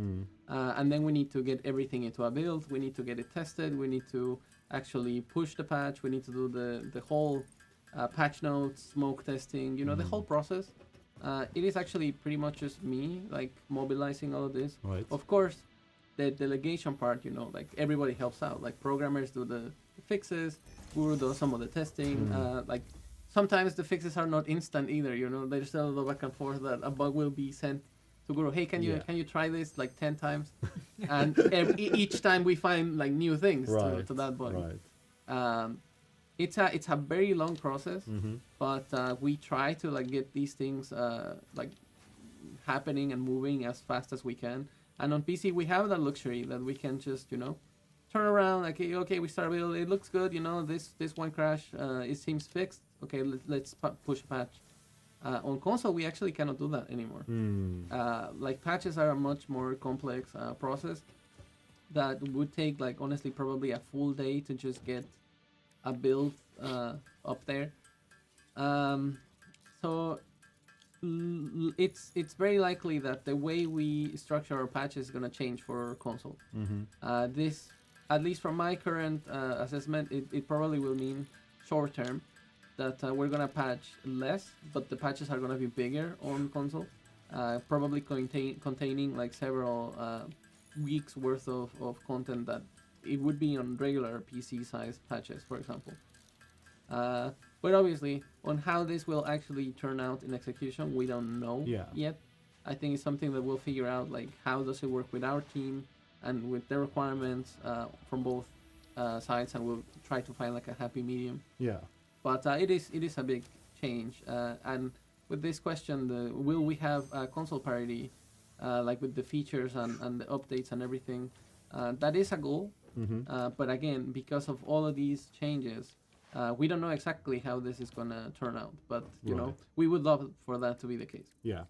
and then we need to get everything into a build. We need to get it tested. We need to actually push the patch. We need to do the whole patch notes, smoke testing, the whole process. It is actually pretty much just me, like, mobilizing all of this. Right. Of course, the delegation part, like, everybody helps out. Like, programmers do the fixes, Guru does some of the testing. Like, sometimes the fixes are not instant either, There's still a little back and forth that a bug will be sent to Guru. Hey, can you try this, like, 10 times? And each time we find, like, new things to that bug. Right. It's a very long process, but we try to like get these things like happening and moving as fast as we can. And on PC we have that luxury that we can just turn around, like, okay, we start build, it looks good, this one crash, it seems fixed. Okay, let's push patch. On console we actually cannot do that anymore. Like, patches are a much more complex process that would take, like, honestly probably a full day to just get a build up there. So it's very likely that the way we structure our patches is going to change for console. This, at least from my current assessment, it probably will mean short term that we're going to patch less, but the patches are going to be bigger on console, probably containing like several weeks worth of content that it would be on regular PC-sized patches, for example. But obviously, on how this will actually turn out in execution, we don't know yet. I think it's something that we'll figure out, like, how does it work with our team and with the requirements from both sides, and we'll try to find, like, a happy medium. Yeah. But it is a big change. And with this question, will we have console parity, like with the features and the updates and everything? That is a goal. But again, because of all of these changes, we don't know exactly how this is going to turn out. But, we would love for that to be the case. Yeah.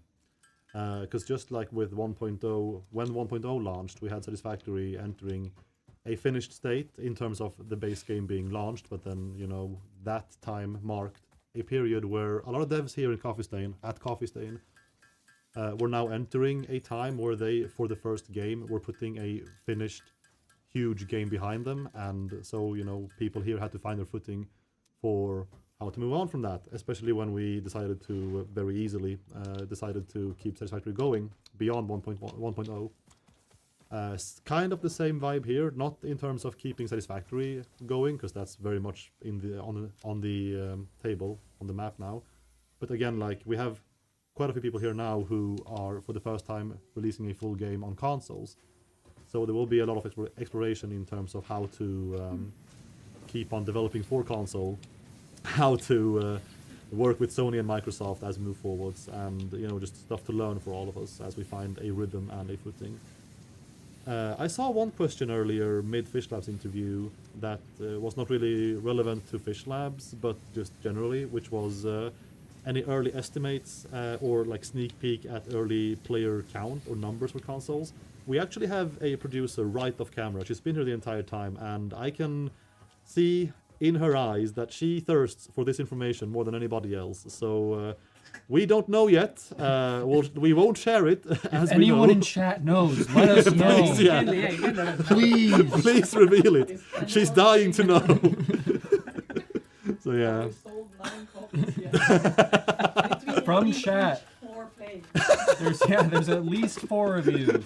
Because just like with 1.0, when 1.0 launched, we had Satisfactory entering a finished state in terms of the base game being launched. But then, that time marked a period where a lot of devs here in Coffee Stain, were now entering a time where they, for the first game, were putting a finished huge game behind them, and so people here had to find their footing for how to move on from that, especially when we decided to very easily decided to keep Satisfactory going beyond 1.0. Kind of the same vibe here, not in terms of keeping Satisfactory going, because that's very much on the table, on the map now, but again, like, we have quite a few people here now who are for the first time releasing a full game on consoles. So there will be a lot of exploration in terms of how to keep on developing for console, how to work with Sony and Microsoft as we move forwards, and just stuff to learn for all of us as we find a rhythm and a footing. I saw one question earlier mid Fish Labs interview that was not really relevant to Fish Labs, but just generally, which was any early estimates or like sneak peek at early player count or numbers for consoles. We actually have a producer right off camera. She's been here the entire time, and I can see in her eyes that she thirsts for this information more than anybody else. So we don't know yet. We won't share it. As If anyone we know. in chat knows, let us know. Please reveal it. She's dying to know. So yeah. We sold 9 copies yet. From chat. 4 playing. There's at least 4 of you.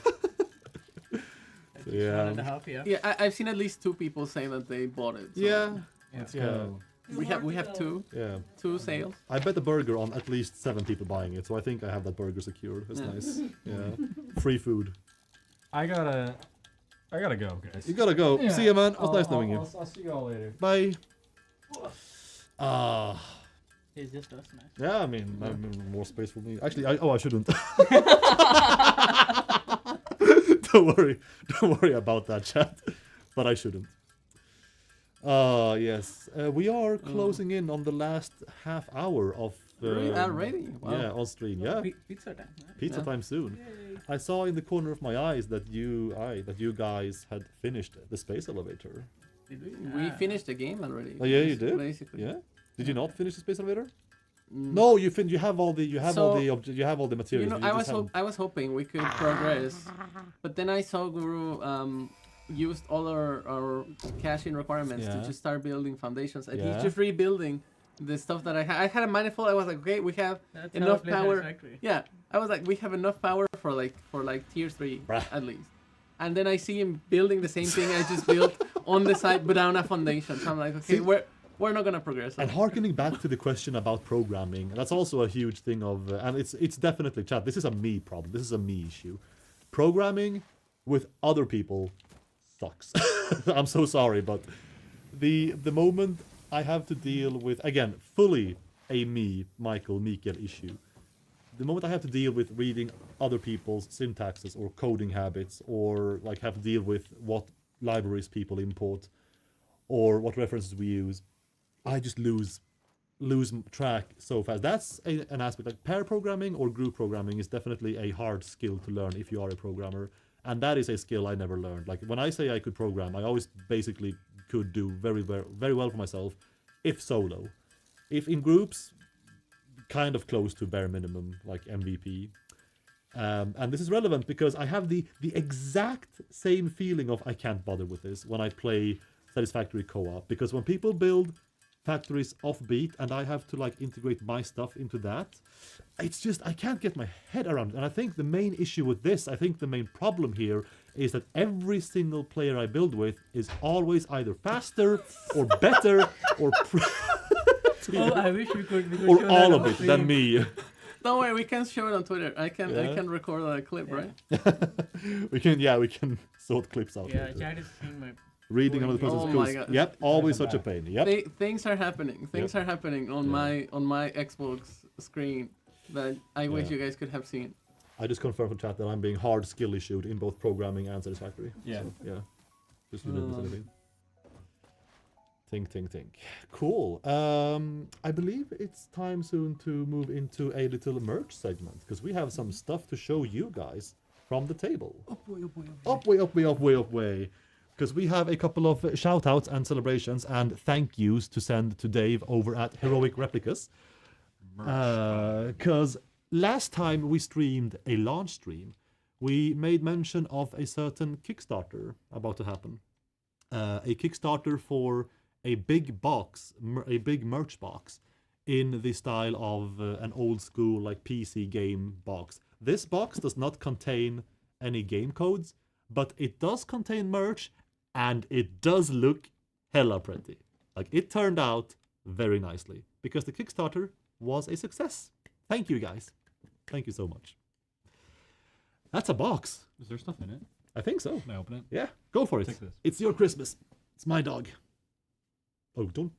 Yeah. Yeah, I've seen at least 2 people saying that they bought it. So Yeah. Let's Yeah. go. We have 2. Yeah. 2 sales. I bet a burger on at least 7 people buying it, so I think I have that burger secured. That's nice. Yeah. Free food. I gotta go, guys. You gotta go. Yeah. See you, man. It was nice knowing you. I'll see you all later. Bye. It's just us, man. Yeah, I mean, more space for me. Actually, I shouldn't. Don't worry about that, chat. But I shouldn't. Yes, we are closing in on the last half hour of Already? Wow. Yeah, on stream. Yeah, Pizza time. pizza Yeah. time soon. I saw in the corner of my eyes that you guys had finished the space elevator. Did we? We finished the game already. Oh yeah, you did. Basically. Yeah. Did you not finish the space elevator? Mm. No, you you have all the you have all So, the you have all the You materials. know, but you just haven't- I was hoping we could progress, but then I saw Guru used all our caching requirements to Yeah. just start building foundations, and Yeah. he's just rebuilding the stuff that I had. I had a manifold. I was like, okay, we have That's enough how I play power. Satisfactory. Yeah, I was like, we have enough power for tier 3 Bruh. at least. And then I see him building the same thing I just built on the side, but down a foundation. So I'm like, okay, See- we're not gonna progress. And harkening back to the question about programming, that's also a huge thing of, and it's definitely chat. This is a me problem. This is a me issue. Programming with other people sucks. I'm so sorry, but the moment I have to deal with, again, fully a me, Mikael issue. The moment I have to deal with reading other people's syntaxes or coding habits, or like have to deal with what libraries people import or what references we use, I just lose track so fast. That's an aspect. Like pair programming or group programming is definitely a hard skill to learn if you are a programmer, and that is a skill I never learned. Like when I say I could program, I always basically could do very well for myself if solo. If in groups, kind of close to bare minimum, like MVP. And this is relevant because I have the exact same feeling of I can't bother with this when I play Satisfactory co-op, because when people build factories offbeat and I have to like integrate my stuff into that, it's just I can't get my head around it. And I think the main issue with this, I think the main problem here is that every single player I build with is always either faster or better or Oh, I wish we could or show all that of on it than stream. me. Don't worry, we can show it on Twitter. I can Yeah. record a clip, right? we can sort clips out. Yeah, later. chat is seeing my. Reading another person's Oh my posts. God. Yep, always such a pain. Yep. Things are happening. Things are happening on my Xbox screen that I wish Yeah. you guys could have seen. I just confirmed from chat that I'm being hard skill issued in both programming and Satisfactory. Yeah. So, yeah. Just to know this. Think. Cool. I believe it's time soon to move into a little merch segment because we have some stuff to show you guys from the table. Up way. Because we have a couple of shout outs and celebrations and thank yous to send to Dave over at Heroic Replicas. Because last time we streamed a launch stream, we made mention of a certain Kickstarter about to happen. A Kickstarter for a big box, a big merch box in the style of an old school like PC game box. This box does not contain any game codes, but it does contain merch and it does look hella pretty. Like it turned out very nicely because the Kickstarter was a success. Thank you guys. Thank you so much. That's a box. Is there stuff in it? I think so. Can I open it? Yeah, go for it. Take this. It's your Christmas. It's my dog. Oh, don't.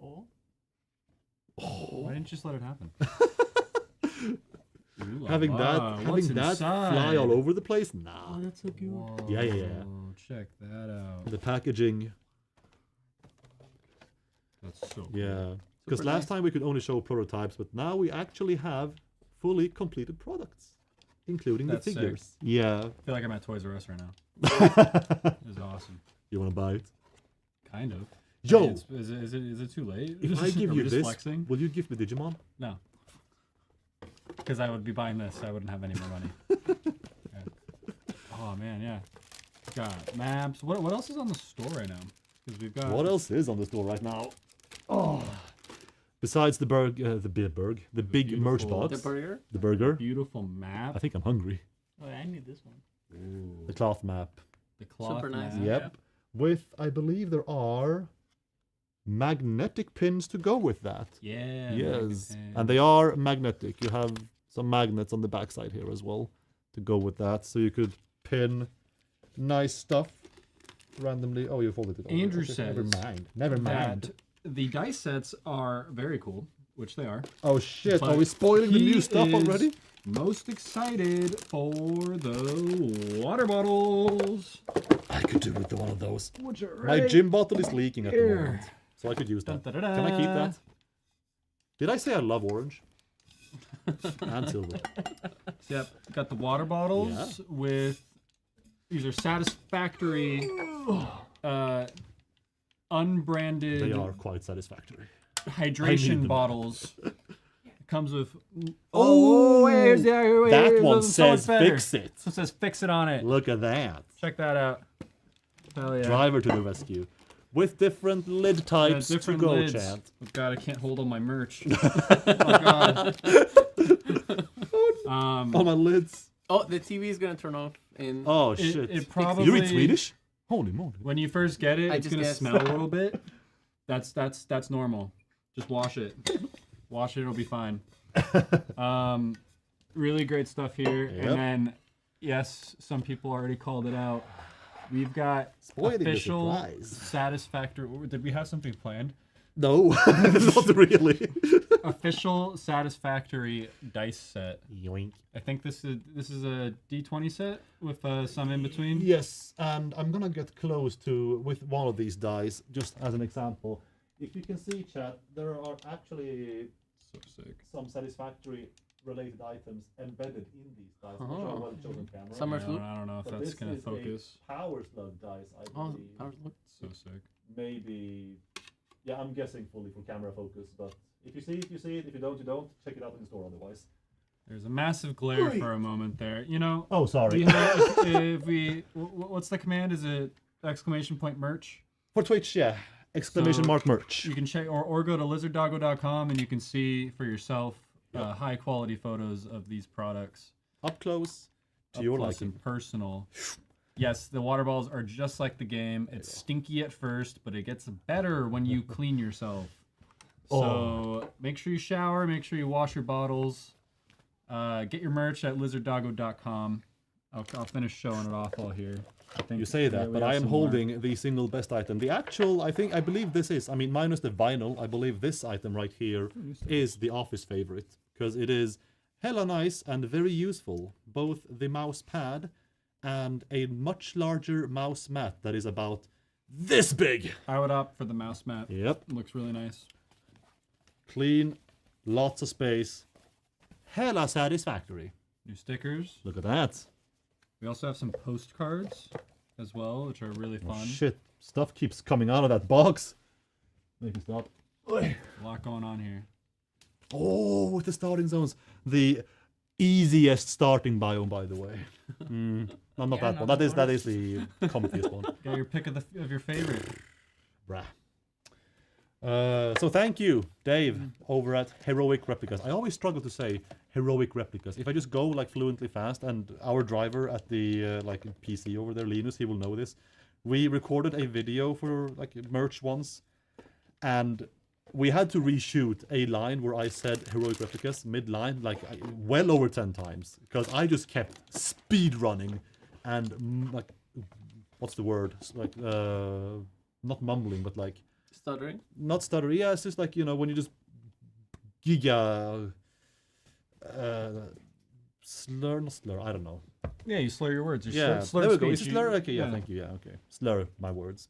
Oh. Why didn't you just let it happen? Ooh, Having wow, that what's fly inside? all over the place? Nah. Oh, that's so cute. Whoa, Yeah. Check that out. The packaging. That's so cool. Yeah. Because Super last nice. time we could only show prototypes, but now we actually have fully completed products, including That's the sick. figures. Yeah. I feel like I'm at Toys R Us right now. This is awesome. You want to buy it? Kind of. Yo! Is it too late? If I give Are we you just this, flexing? will you give me Digimon? No. Because I would be buying this. I wouldn't have any more money. Okay. Oh man, yeah. Got maps. What else is on the store right now? Because we've got. What else is on the store right now? Oh. Besides the big merch beautiful- box, The burger. the burger. Beautiful map. I think I'm hungry. Oh, I need this one. Ooh, The cloth map. the cloth Super nice. map. Yep. With, I believe there are magnetic pins to go with that. Yeah. Yes. And they are magnetic. You have some magnets on the backside here as well to go with that. So you could pin nice stuff randomly. Oh, you folded it over. Andrew Okay, says Never mind. that the dice sets are very cool, which they are. Oh shit, But are we spoiling the he new stuff is already? Most excited for the water bottles. I could do with one of those. Which are My right gym bottle is leaking at the here. moment. So I could use that. Dun, da, da, Can I keep da. that? Did I say I love orange? And silver. Yep, got the water bottles with these are Satisfactory unbranded They are quite satisfactory. hydration them. bottles. It comes with Oh, where's the that one so much says better. fix it. So it says fix it on it. Look at that. Check that out. Hell yeah. Driver to the rescue. With different lid Yeah, types different to go, lids. chant. Oh god, I can't hold all my merch. Oh god. All my lids. Oh, the TV is gonna turn off in. Oh, It- shit. it probably- You read Swedish? Holy moly. When you first get it, I it's just gonna guessed. smell a little bit. That's normal. Just wash it. Wash it, it'll be fine. Really great stuff here. Yep. And then, yes, some people already called it out. We've got Spoiling the official surprise. Satisfactory. Did we have something planned? No, not really. Official Satisfactory dice set. Yoink. I think this is a D20 set with some in between. Yes, and I'm gonna get close to with one of these dice, just as an example. If you can see, chat, there are actually So sick. some satisfactory related items embedded in these dice. Oh. Which are well chosen camera. Summer I Slug? don't know if But that's this gonna is focus. a power slug dice, I Oh, believe. power slug. So sick. Maybe, yeah, I'm guessing fully for camera focus, but if you see it, you see it. If you don't, you don't. Check it out in the store otherwise. There's a massive glare Oi. for a moment there. You know, Oh, sorry. we have, if we, what's the command? Is it exclamation point merch? For Twitch, yeah. Exclamation So, mark merch. You can check or go to lizarddoggo.com and you can see for yourself high quality photos of these products. Up close to Up your close liking. and personal. Yes, the water balls are just like the game. It's stinky at first, but it gets better when you clean yourself. So make sure you shower, make sure you wash your bottles. Get your merch at lizarddoggo.com. I'll finish showing it off all here. I think You say that, we but have I am some more. holding the single best item. The actual, I believe this is, I mean, minus the vinyl, I believe this item right here is the office favorite. Because it is hella nice and very useful. Both the mouse pad and a much larger mouse mat that is about this big. I would opt for the mouse mat. Yep. Looks really nice. Clean, lots of space. Hella satisfactory. New stickers. Look at that. We also have some postcards as well, which are really Oh, fun. shit. Stuff keeps coming out of that box. Make it stop. A lot going on here. Oh, with the starting zones. The easiest starting biome, by the way. No, not Yeah, that no, one. no, That is the comfiest one. Get your pick of your favorite. Brah. So thank you, Dave, over at Heroic Replicas. I always struggle to say Heroic Replicas. If I just go like fluently fast, and our driver at the like PC over there, Linus, he will know this. We recorded a video for like merch once, and we had to reshoot a line where I said Heroic Replicas mid-line like well over 10 times because I just kept speed running and like what's the word? Like not mumbling, but like Stuttering. not stuttering. Yeah, it's just like, you know, when you just slur, not slur, I don't know. Yeah, you slur your words. You Yeah, slur there we go. speech. It's a You- slur. Okay, yeah, thank you. Yeah, okay. Slur my words,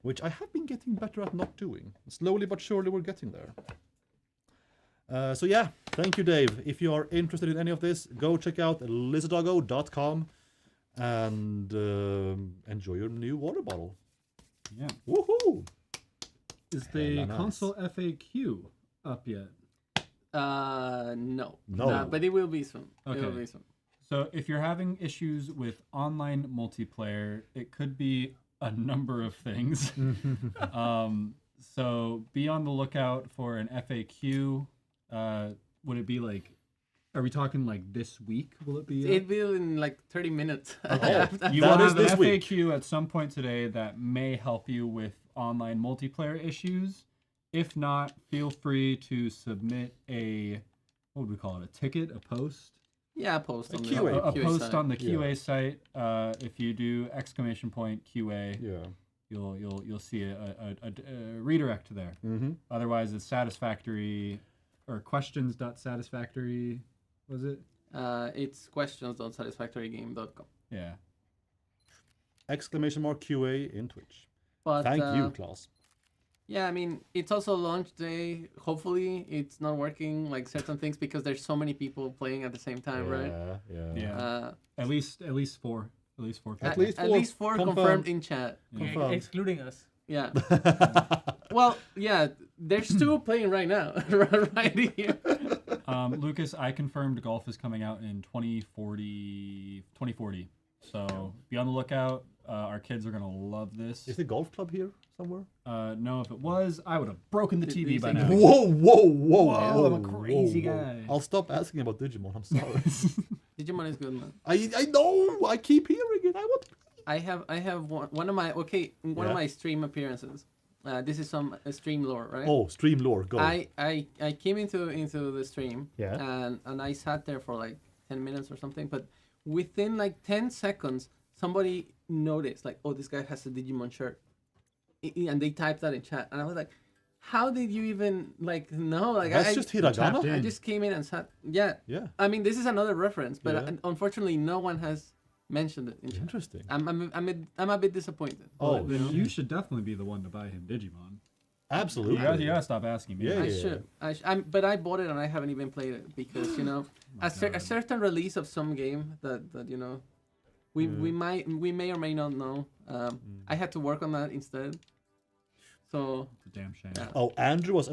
which I have been getting better at not doing. Slowly but surely, we're getting there. So yeah, thank you, Dave. If you are interested in any of this, go check out lizarddoggo.com and enjoy your new water bottle. Yeah. Woohoo! Is the Hella nice. console FAQ up yet? No. No. But it will be soon. It will Okay. be soon. So if you're having issues with online multiplayer, it could be a number of things. So be on the lookout for an FAQ. Would it be like, are we talking like this week? Will it be? It will in like 30 minutes. You That will is have an this week. FAQ at some point today that may help you with online multiplayer issues. If not, feel free to submit a, what would we call it? A ticket, a post? Yeah, post A on QA. A QA post site. on the Yeah. QA site. If you do exclamation point QA, Yeah. you'll see a redirect to there. Mm-hmm. Otherwise, it's satisfactory or questions.satisfactory. Was it? It's questions.satisfactorygame.com. Yeah. Exclamation mark QA in Twitch. But Thank you, Klaus. Yeah, I mean, it's also launch day. Hopefully, it's not working like certain things because there's so many people playing at the same time, right? Yeah. Yeah. At least four. At least four. At people. least At four least four confirmed. confirmed in chat. Confirmed. Excluding us. Yeah. Well, yeah, there's two playing right now, right here. Lucas, I confirmed golf is coming out in 2040. So be on the lookout. Our kids are gonna love this. Is the golf club here somewhere? No, if it was, I would have broken the TV by now. Whoa! I'm a crazy guy. I'll stop asking about Digimon. I'm sorry. Digimon is good, man. I know. I keep hearing it. I want. I have one of my Yeah. my stream appearances. This is some stream lore, right? Oh, stream lore. Go. I came into the stream. Yeah. And I sat there for like 10 minutes or something, but within like 10 seconds somebody noticed like, oh, this guy has a Digimon shirt. And they typed that in chat, and I was like, how did you even like know? Like That's just hiragana. I just came in and sat. Yeah. Yeah. I mean, this is another reference, but Yeah. Unfortunately, no one has mentioned it in chat. Interesting. I'm a bit disappointed. Oh, Then you should definitely be the one to buy him Digimon. Absolutely. You gotta stop asking me. Yeah, I should. But I bought it and I haven't even played it because a certain release of some game that we may or may not know. I had to work on that instead. So It's a damn shame. Oh, Andrew was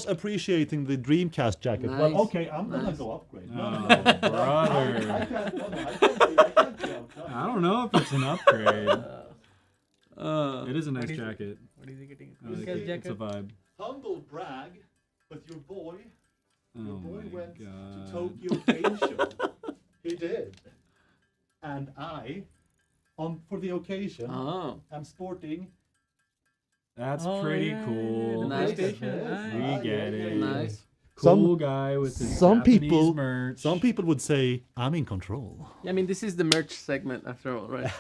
appreciating the Dreamcast jacket. Nice. Well, okay, I'm gonna Nice. go upgrade. Oh, I brother. can't. No, I can't be outdone. I don't know if it's an upgrade. It is a nice What is it? jacket. What is he getting? I like Lucas it. It's a jacket. vibe. Humble brag, but your boy Oh went my to god. Tokyo Game Show. He did, and I, for the occasion, oh, am sporting. That's Oh, pretty yeah, cool. Nice. PlayStation. We get it. nice. Cool guy with his some Japanese people- merch. Some people would say I'm in control. Yeah, I mean, this is the merch segment after all, right?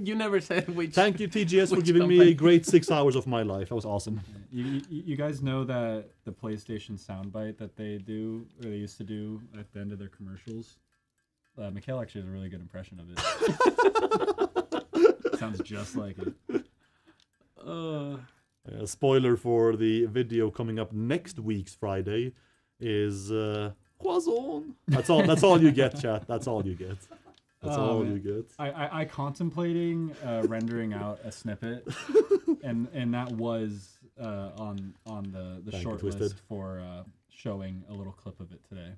You never said which. Thank you, TGS, for Which giving me company? a great 6 hours of my life. That was awesome. You guys know that the PlayStation soundbite that they do, or they used to do at the end of their commercials? Mikhail actually has a really good impression of it. Sounds just like it. Spoiler for the video coming up next week's Friday is Quazon. That's all you get, chat. That's all you get. That's all man. you get. I contemplating rendering out a snippet, and that was on the Thank you, short Twisted. list for showing a little clip of it today.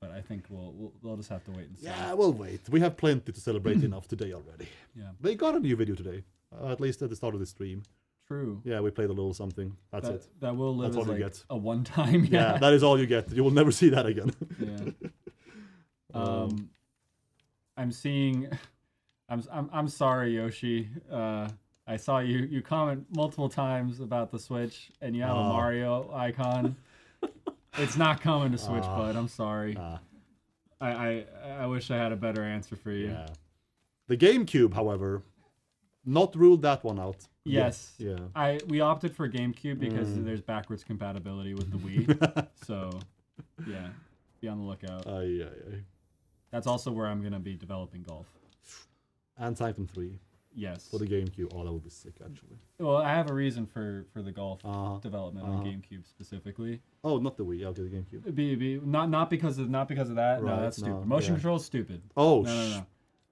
But I think we'll just have to wait and see. Yeah, we'll wait. We have plenty to celebrate enough today already. Yeah. They got a new video today, at least at the start of the stream. True. Yeah, we played a little something. That's it. That will live That's as all you like get. a one-time. Yeah, that is all you get. You will never see that again. Yeah. I'm seeing. I'm sorry, Yoshi. I saw you comment multiple times about the Switch, and you have a Mario icon. It's not coming to Switch, bud. I'm sorry. I wish I had a better answer for you. Yeah. The GameCube, however, not ruled that one out. Yes. Yeah. We opted for GameCube because there's backwards compatibility with the Wii. So, yeah, be on the lookout. Aye. That's also where I'm gonna be developing golf. And Sanctum 3 Yes. for the GameCube. Oh, that would be sick, actually. Well, I have a reason for the golf Uh-huh. development on GameCube specifically. Oh, not the Wii. Okay, the GameCube. Not because of that. Right, No, that's no, stupid. Motion yeah. control is stupid. Oh, No.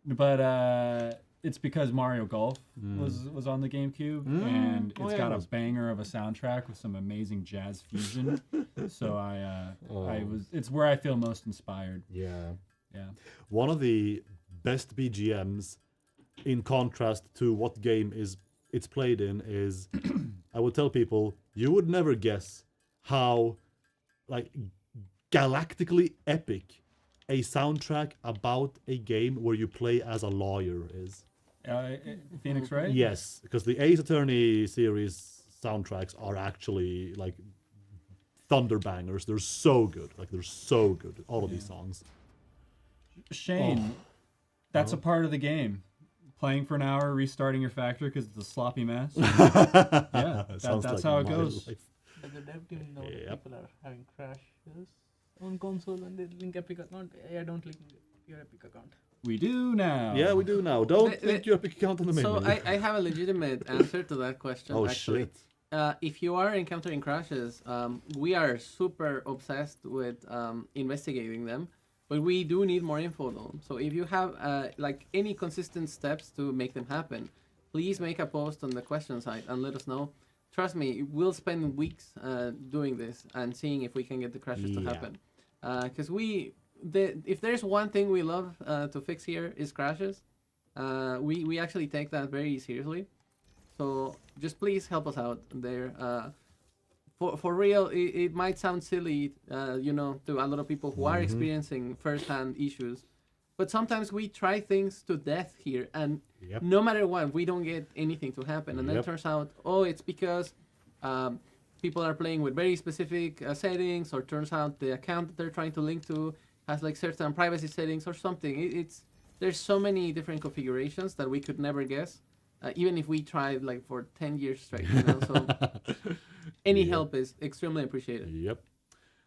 But it's because Mario Golf was on the GameCube, and it's yeah, got it a was. banger of a soundtrack with some amazing jazz fusion. So it's where I feel most inspired. Yeah. Yeah. One of the best BGMs, in contrast to what game it's played in, is I would tell people you would never guess how like galactically epic a soundtrack about a game where you play as a lawyer is. Phoenix Wright? Yes, because the Ace Attorney series soundtracks are actually like thunder bangers. They're so good. Like they're so good. All of these songs. Shane, that's a part of the game. Playing for an hour, restarting your factory because it's a sloppy mess. Yeah, Sounds that's like how it my goes. life. But the dev team know Yep. that people are having crashes on console and they link Epic account. I don't link it. your Epic account. We do now. Yeah, we do now. Don't The- think your Epic account on the main So menu. I have a legitimate answer to that question. Oh actually. shit. If you are encountering crashes, we are super obsessed with investigating them, but we do need more info though. So if you have like any consistent steps to make them happen, please make a post on the question site and let us know. Trust me, we'll spend weeks doing this and seeing if we can get the crashes to Yeah. happen. Because if there's one thing we love to fix here is crashes. We actually take that very seriously. So just please help us out there. For real, it might sound silly, to a lot of people who are experiencing first-hand issues, but sometimes we try things to death here, and Yep. no matter what, we don't get anything to happen. And then it Yep. turns out, it's because people are playing with very specific settings, or turns out the account that they're trying to link to has like certain privacy settings or something. There's so many different configurations that we could never guess. Even if we tried like for 10 years straight, so any help is extremely appreciated. Yep.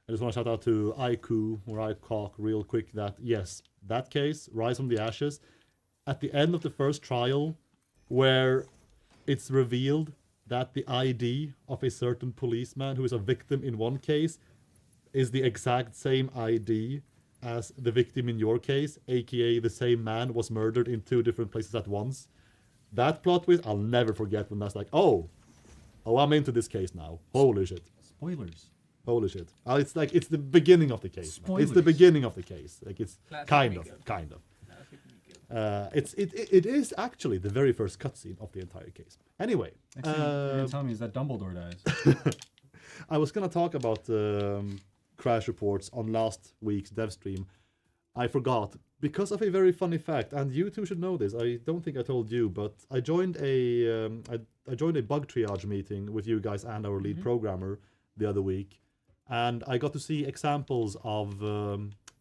I just want to shout out to Aiku or Icock real quick that yes, that case, Rise from the Ashes, at the end of the first trial, where it's revealed that the ID of a certain policeman who is a victim in one case is the exact same ID as the victim in your case, aka the same man was murdered in 2 different places at once. That plot twist, I'll never forget when that's like, oh, I'm into this case now. Holy shit. Spoilers. Holy shit. It's the beginning of the case. Spoilers. It's the beginning of the case. Like it's Classic kind of. Miguel. Classic Miguel. It is actually the very first cutscene of the entire case. Anyway, Next thing you're gonna tell me is that Dumbledore dies. I was gonna talk about crash reports on last week's dev stream. I forgot because of a very funny fact, and you two should know this. I don't think I told you, but I joined a bug triage meeting with you guys and our lead programmer the other week, and I got to see examples of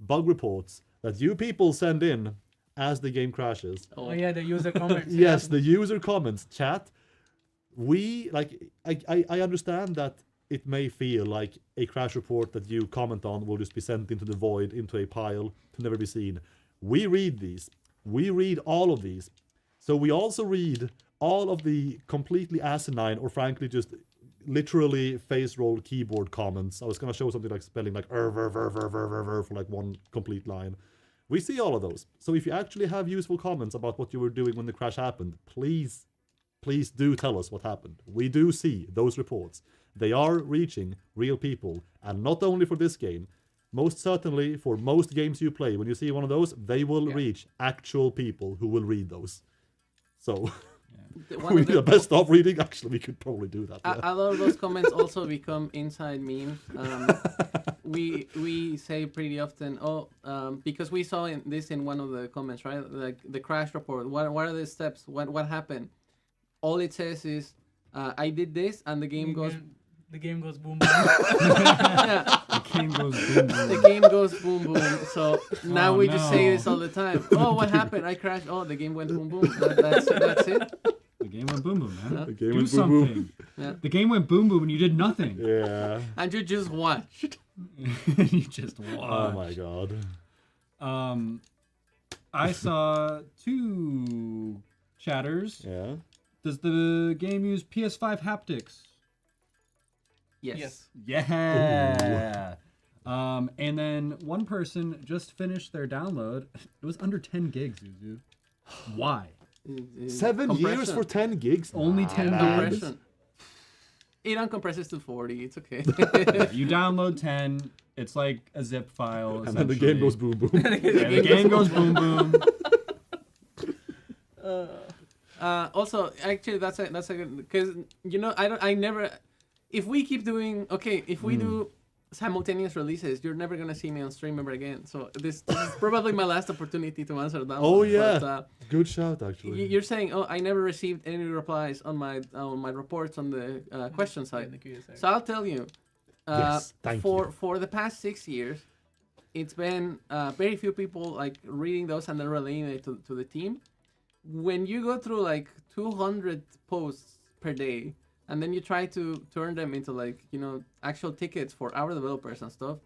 bug reports that you people send in as the game crashes. Oh yeah, the user comments. Yes, the user comments chat. I understand that it may feel like a crash report that you comment on will just be sent into the void, into a pile to never be seen. We read these. We read all of these. So we also read all of the completely asinine or frankly just literally face roll keyboard comments. I was going to show something like spelling like for like one complete line. We see all of those. So if you actually have useful comments about what you were doing when the crash happened, please do tell us what happened. We do see those reports. They are reaching real people. And not only for this game, most certainly for most games you play, when you see one of those, they will reach actual people who will read those. So we do the best of reading. Actually, we could probably do that. A lot of those comments also become inside memes. We say pretty often, because we saw this in one of the comments, right? Like the crash report. What are the steps? What happened? All it says is, I did this, and the game goes. The game goes boom boom. Yeah. The game goes boom boom. The game goes boom boom. So now we just say no. this all the time. Oh, what happened? I crashed. Oh, the game went boom boom. That's it. The game went boom boom, man. The game Do went boom something. boom. Yeah. The game went boom boom and you did nothing. Yeah. And you just watched. You just watched. Oh my god. I saw 2 chatters. Yeah. Does the game use PS5 haptics? Yes. Yeah. And then one person just finished their download. It was under 10 gigs, Zuzu. Why? 7 years for 10 gigs? Only 10 gigs. Compression. It uncompresses to 40. It's okay. You download 10. It's like a zip file. And then the game goes boom boom. Yeah, the game goes boom boom. Also, actually, that's a good, because if we keep doing if we do simultaneous releases, you're never gonna see me on stream ever again. So this is probably my last opportunity to answer that. Oh one. yeah, But, good shout actually. you're saying, I never received any replies on my reports on the question side. the QA side. So I'll tell you, Yes, thank you. for the past 6 years, it's been very few people like reading those and then relaying it to the team. When you go through like 200 posts per day, and then you try to turn them into like actual tickets for our developers and stuff,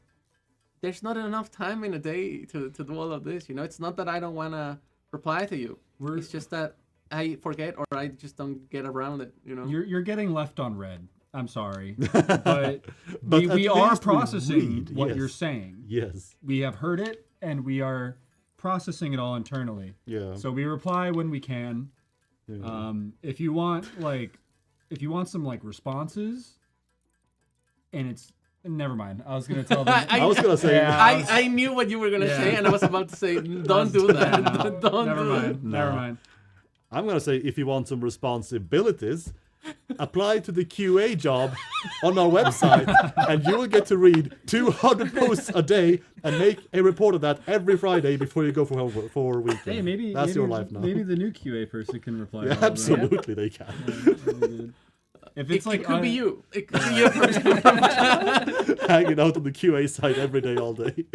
there's not enough time in a day to do all of this. You know, it's not that I don't want to reply to you. It's just that I forget or I just don't get around it. You know, You're getting left on red. I'm sorry, but But we at are least we processing read, what yes. you're saying. Yes. We have heard it, and we are processing it all internally. Yeah. So we reply when we can. Yeah. If you want some like responses, and it's never mind. I was gonna tell them. I was gonna say. Yeah. I knew what you were gonna Yeah. say, and I was about to say, don't do that. No, Don't never do mind. it. Never No. mind. I'm gonna say if you want some responsibilities, apply to the QA job on our website, and you will get to read 200 posts a day and make a report of that every Friday before you go for weekend. Hey, maybe that's maybe, your life now. Maybe the new QA person can reply. Yeah, to all of them. absolutely, they can. If it's It could be you. It could be you. Hanging out on the QA site every day, all day.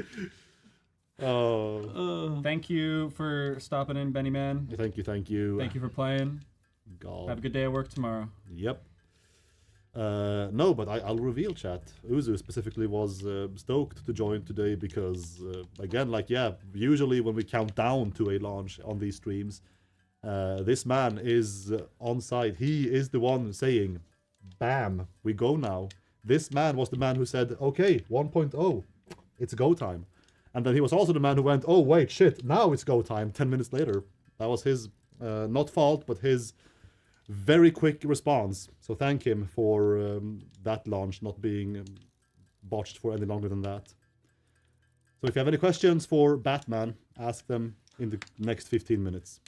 Oh, Thank you for stopping in, Benny Man. thank you, thank you. Thank you for playing. God. Have a good day at work tomorrow. Yep. No, but I'll reveal, chat. Uzu specifically was stoked to join today because, again, usually when we count down to a launch on these streams, this man is on site. He is the one saying, bam, we go now. This man was the man who said, okay, 1.0, it's go time. And then he was also the man who went, oh, wait, shit, now it's go time, 10 minutes later. That was his, not fault, but his very quick response. So thank him for that launch not being botched for any longer than that. So if you have any questions for Batman, ask them in the next 15 minutes.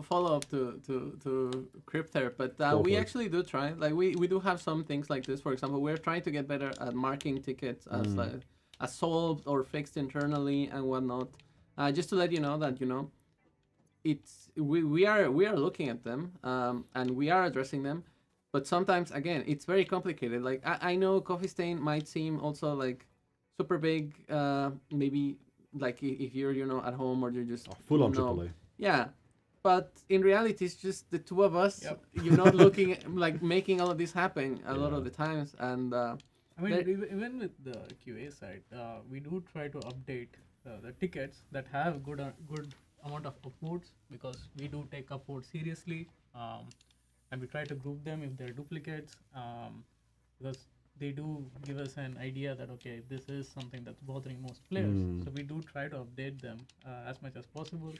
Follow up to Crypter, but Go we for it. actually do try. Like we do have some things like this. For example, we're trying to get better at marking tickets as solved or fixed internally and whatnot. Just to let you know that it's we are looking at them and we are addressing them, but sometimes again it's very complicated. Like I know Coffee Stain might seem also like super big, maybe like if you're at home or you're just Full on AAA. Yeah. But in reality, it's just the two of us, looking at, like making all of this happen a lot of the times. And I mean, even with the QA side, we do try to update the tickets that have good amount of upvotes, because we do take upvotes seriously, and we try to group them if they're duplicates, because they do give us an idea that okay, this is something that's bothering most players. So we do try to update them as much as possible.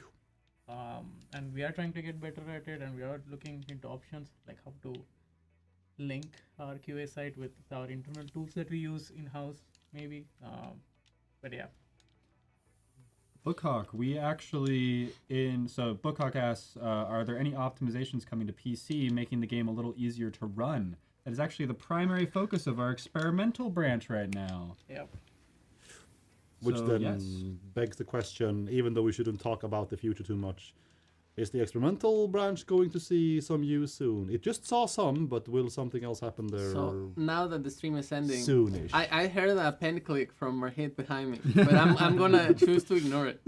And we are trying to get better at it, and we are looking into options like how to link our QA site with our internal tools that we use in-house, maybe. But yeah. Bookhawk, we actually Bookhawk asks, are there any optimizations coming to PC making the game a little easier to run? That is actually the primary focus of our experimental branch right now. Yep. Which So, then yes. begs the question, even though we shouldn't talk about the future too much, is the experimental branch going to see some use soon? It just saw some, but will something else happen there so now that the stream is ending, soonish? I heard a pen click from Marhit behind me, but I'm gonna choose to ignore it.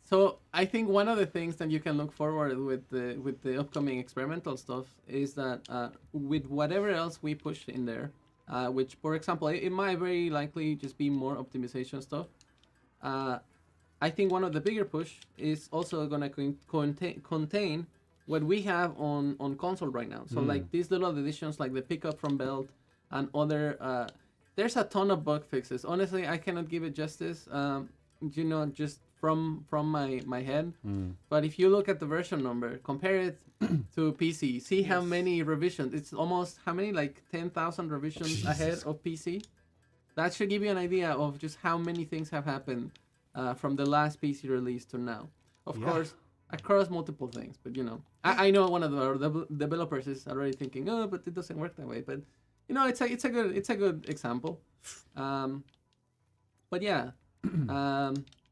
So I think one of the things that you can look forward with the upcoming experimental stuff is that with whatever else we push in there, which for example it might very likely just be more optimization stuff. I think one of the bigger push is also gonna contain what we have on console right now. So like these little additions like the pickup from belt and other. There's a ton of bug fixes. Honestly, I cannot give it justice. Just from my head. But if you look at the version number, compare it to PC, see how many revisions. It's almost how many, like 10,000 revisions ahead of PC. That should give you an idea of just how many things have happened from the last PC release to now. Of course, across multiple things. But I know one of the developers is already thinking, oh, but it doesn't work that way. But it's a good example. But yeah.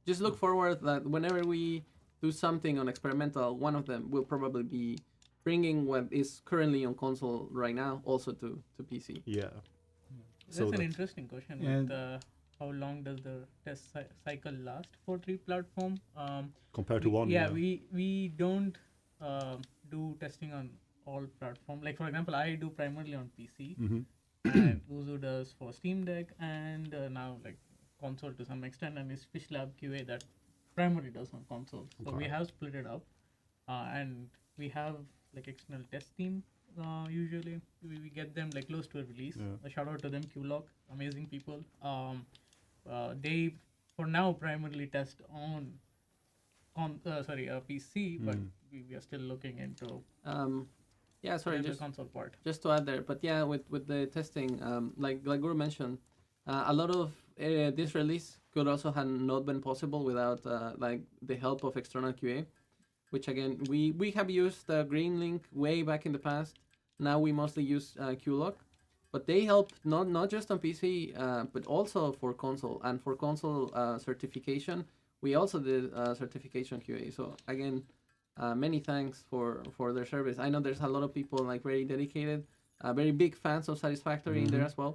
Just look forward that whenever we do something on experimental, one of them will probably be bringing what is currently on console right now also to PC. Yeah. That's So an that- interesting question. And- With how long does the test cycle last for 3 platform? Compared to one. We don't do testing on all platform. Like for example, I do primarily on PC, and Uzu does for Steam Deck, and now like console to some extent, and it's FishLab QA that primarily does on console. So we have split it up, and we have like external test team. Usually we get them like close to a release. A shout out to them, QLock, amazing people. They for now primarily test on PC, but we are still looking into Yeah, sorry, the just console part. just to add there. But yeah, with the testing, like Guru mentioned, a lot of this release could also have not been possible without like the help of external QA, which again we have used Greenlink way back in the past. Now we mostly use QLock, but they help not just on PC, but also for console. And for console certification, we also did certification QA. So again, many thanks for their service. I know there's a lot of people like very dedicated, very big fans of Satisfactory in there as well.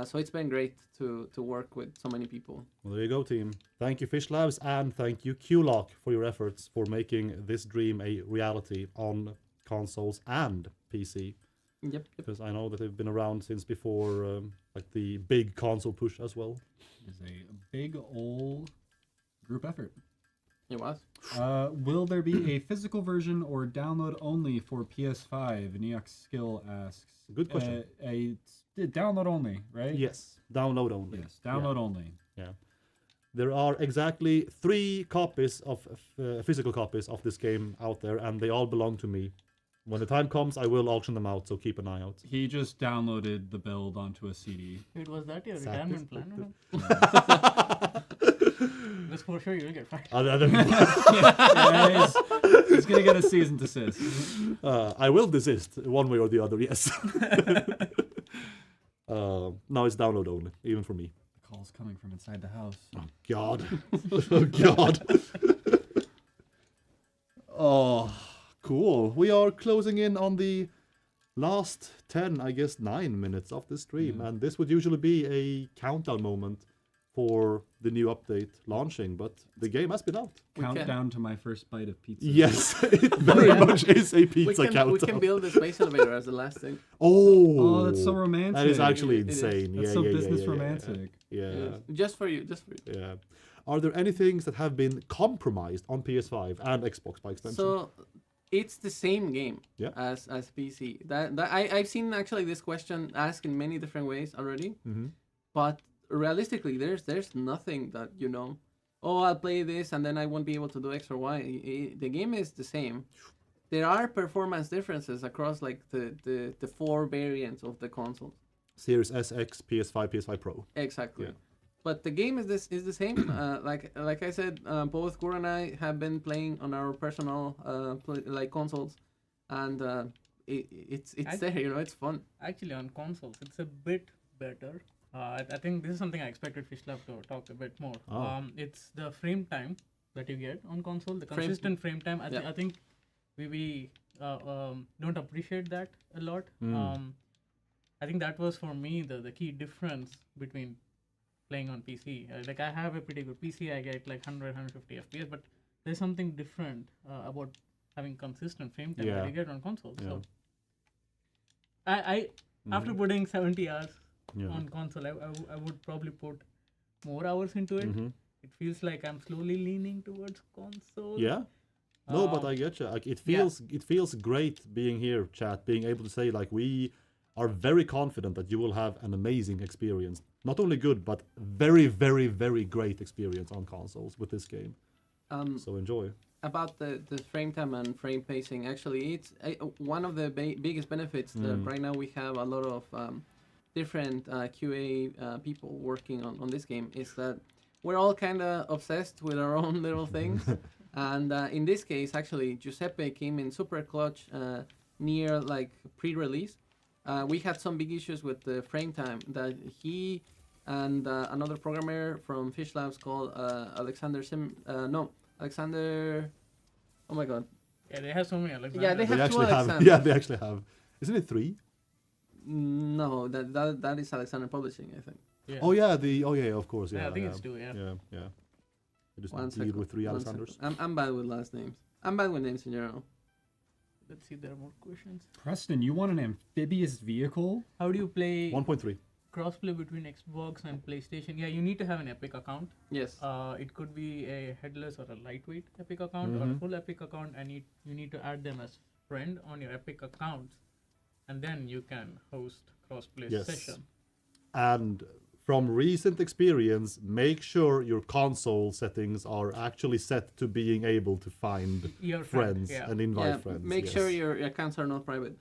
So it's been great to work with so many people. Well, there you go, team. Thank you, Fish Labs, and thank you, QLock, for your efforts for making this dream a reality on consoles and PC. Yep. Because I know that they've been around since before, like the big console push as well. It's a big old group effort. It was. Will there be a physical version or download only for PS5? Neox Skill asks. Good question. A download only, right? Yes, download only. Yes, download only. Yeah. There are exactly 3 copies of physical copies of this game out there, and they all belong to me. When the time comes, I will auction them out, so keep an eye out. He just downloaded the build onto a CD. Wait, was that your retirement plan? That's for sure you'll get fired. He's gonna get a cease and desist. I will desist one way or the other, yes. No, it's download only, even for me. The call's coming from inside the house. Oh, God. Oh, God. Oh, cool. We are closing in on the last 10, I guess 9 minutes of the stream. And this would usually be a countdown moment for the new update launching, but the game has been out. Countdown to my first bite of pizza. Yes, it very much is a pizza countdown. We can build the space elevator as the last thing. Oh, that's so romantic. That is actually It is. insane. That's so business romantic. Yeah. Just for you. Yeah. Are there any things that have been compromised on PS5 and Xbox by extension? So it's the same game Yeah. as PC. I've seen actually this question asked in many different ways already. But realistically, there's nothing that I'll play this and then I won't be able to do X or Y. The game is the same. There are performance differences across like the 4 variants of the consoles. Series SX, PS5, PS5 Pro. Exactly. Yeah. But the game is the same. Like I said, both Guru and I have been playing on our personal consoles, and it's there. It's fun. Actually, on consoles, it's a bit better. I think this is something I expected FishLab to talk a bit more. It's the frame time that you get on console, the consistent frame time. I think we don't appreciate that a lot. I think that was for me the key difference between playing on PC. Like I have a pretty good PC, I get like 100, 150 FPS, but there's something different about having consistent frame time that you get on console. Yeah. So I after putting 70 hours on console, I would probably put more hours into it. It feels like I'm slowly leaning towards console. Yeah. No, but I get you. Like it feels great being here, chat, being able to say like we are very confident that you will have an amazing experience. Not only good, but very, very, very great experience on consoles with this game. So enjoy. About the frame time and frame pacing, actually, it's one of the biggest benefits that right now we have a lot of different QA people working on this game is that we're all kind of obsessed with our own little things. And in this case, actually, Giuseppe came in super clutch near like pre-release. We had some big issues with the frame time that he and another programmer from Fish Labs called Alexander. Oh my God. Yeah, they have so many Alexanders. Yeah, they have two actually Alexanders. Yeah, they actually have. Isn't it 3? No, that is Alexander Publishing, I think. Yeah. Oh yeah, of course. Yeah, I think it's 2. Yeah. Yeah. I just One deal second, with 3 one Alexanders. second. I'm bad with last names. I'm bad with names in general. Let's see if there are more questions. Preston, you want an amphibious vehicle? How do you play? 1.3. crossplay between Xbox and PlayStation. Yeah, you need to have an Epic account. Yes. It could be a headless or a lightweight Epic account or a full Epic account, and you need to add them as friend on your Epic account, and then you can host crossplay Yes. session. And from recent experience, make sure your console settings are actually set to being able to find Your friend, friends yeah. and invite friends. Make yes. sure your accounts are not private.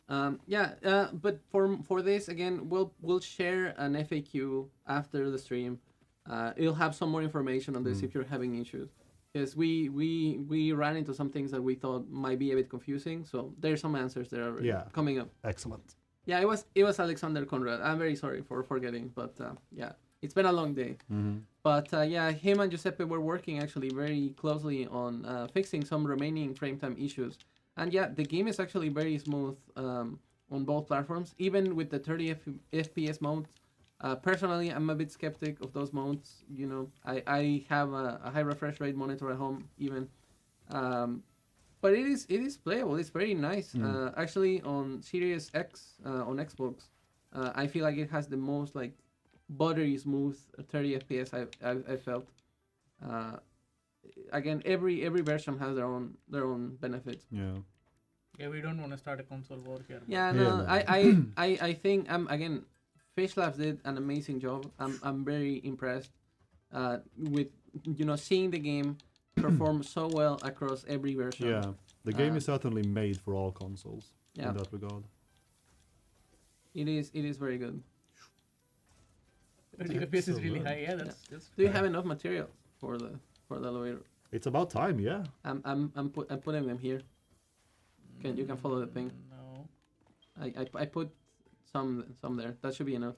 But for this again, we'll share an FAQ after the stream. It'll have some more information on this if you're having issues, because we ran into some things that we thought might be a bit confusing. So there's some answers that are Yeah. coming up. Excellent. Yeah, it was Alexander Conrad. I'm very sorry for forgetting, but yeah, it's been a long day. But yeah, him and Giuseppe were working actually very closely on fixing some remaining frame time issues. And yeah, the game is actually very smooth on both platforms, even with the 30 FPS modes. Personally, I'm a bit skeptic of those modes. You know, I have a high refresh rate monitor at home even. But it is playable. It's very nice. Actually, on Series X on Xbox, I feel like it has the most like buttery smooth 30 FPS I felt. Again, every version has their own benefits. Yeah. Yeah, we don't want to start a console war here. Yeah, Yeah, no, no. I think again, Fish Labs did an amazing job. I'm very impressed with seeing the game perform so well across every version. Yeah. The game is certainly made for all consoles Yeah. in that regard. It is very good. But the FPS is So really good. high. Yeah, that's Do you have enough material for the elevator? It's about time, yeah. I'm putting them here. You can follow the ping. No. I put some there. That should be enough.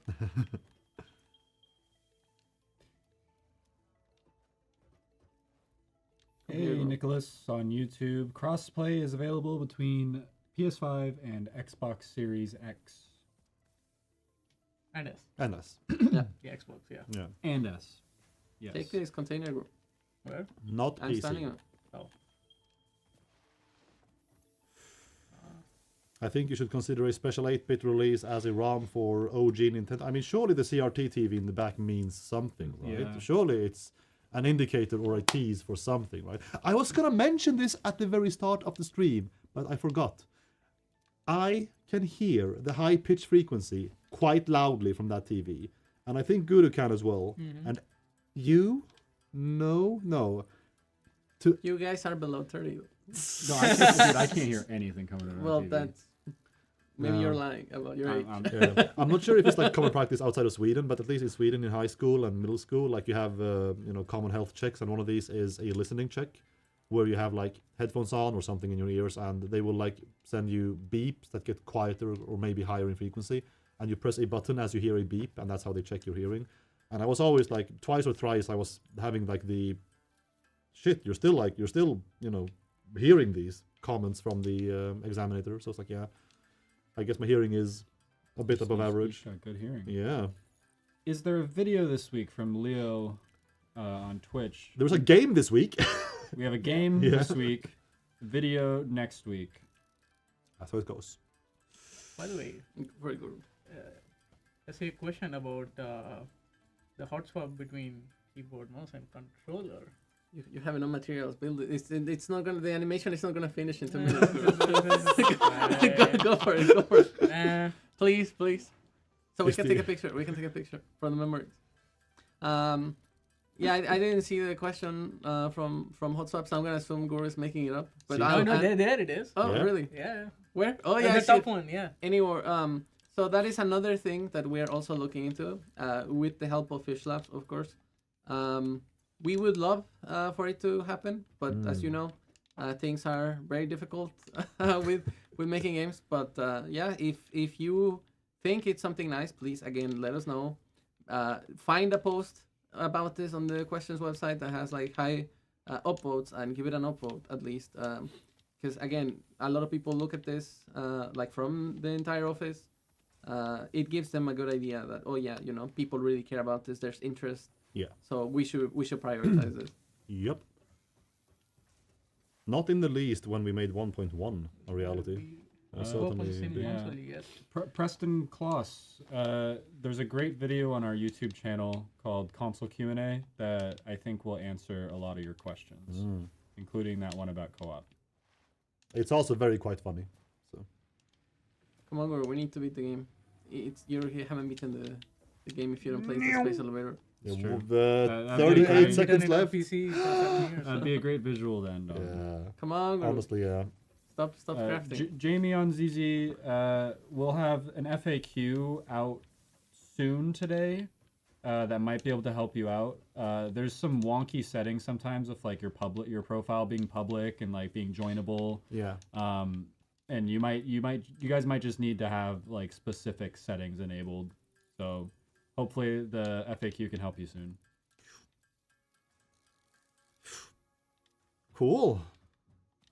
Hey, Nicholas on YouTube. Crossplay is available between PS5 and Xbox Series X And S. And us. Yeah, Xbox. Yeah. Yeah. and S. Yes. Take this container group. Where? Not I'm PC. standing on it. Oh. I think you should consider a special 8-bit release as a ROM for OG Nintendo. I mean, surely the CRT TV in the back means something, right? Yeah. Surely it's an indicator or a tease for something, right? I was gonna mention this at the very start of the stream, but I forgot. I can hear the high-pitched frequency quite loudly from that TV, and I think Guru can as well. And you? No. You guys are below 30. No, I can't hear anything coming out of Well, the TV. that's maybe No. you're lying about your age. Yeah. I'm not sure if it's like common practice outside of Sweden, but at least in Sweden, in high school and middle school, like you have common health checks, and one of these is a listening check, where you have like headphones on or something in your ears, and they will like send you beeps that get quieter or maybe higher in frequency, and you press a button as you hear a beep, and that's how they check your hearing. And I was always like twice or thrice I was having like the shit. You're still hearing these comments from the examiner. So it's like, yeah, I guess my hearing is a bit above average. Got good hearing. Yeah. Is there a video this week from Leo on Twitch? There was a game this week. We have a game Yeah. this week, video next week. That's how it goes. By the way, Very good. I see a question about the hot swap between keyboard, mouse, and controller. You have enough materials. Build it. It's not gonna. The animation is not gonna finish in 2 minutes. go for it. Please. So we It's can the- take a picture. We can take a picture for the memories. Yeah, I didn't see the question from Hot Swap, so I'm gonna assume Guru is making it up. But See? No, there it is. Oh, Yeah. really? Yeah. Where? Oh, yeah. I the see top it. one. Yeah. Anywhere. So that is another thing that we are also looking into, with the help of Fish Labs, of course. We would love for it to happen, but as you know, things are very difficult with making games. But yeah, if you think it's something nice, please again let us know. Find a post about this on the questions website that has like high upvotes, and give it an upvote at least. Because again, a lot of people look at this like from the entire office. It gives them a good idea that, oh yeah, people really care about this. There's interest. Yeah. So we should prioritize this. Yep. Not in the least when we made 1.1 a reality. Open sim yeah. console, yes. Preston Kloss, there's a great video on our YouTube channel called Console Q&A that I think will answer a lot of your questions, including that one about co-op. It's also very quite funny. So Come on, Goro, we need to beat the game. You haven't beaten the game if you don't play the space elevator. It's true. with That'd be 38 great. seconds Done it on left. PC for 7 years. That'd be a great visual to end on. Yeah, Come on, Goro. honestly, yeah. Stop crafting. Jamie on ZZ, we'll have an FAQ out soon today that might be able to help you out. There's some wonky settings sometimes with like your profile being public and like being joinable. Yeah. And you guys might just need to have like specific settings enabled. So hopefully the FAQ can help you soon. Cool.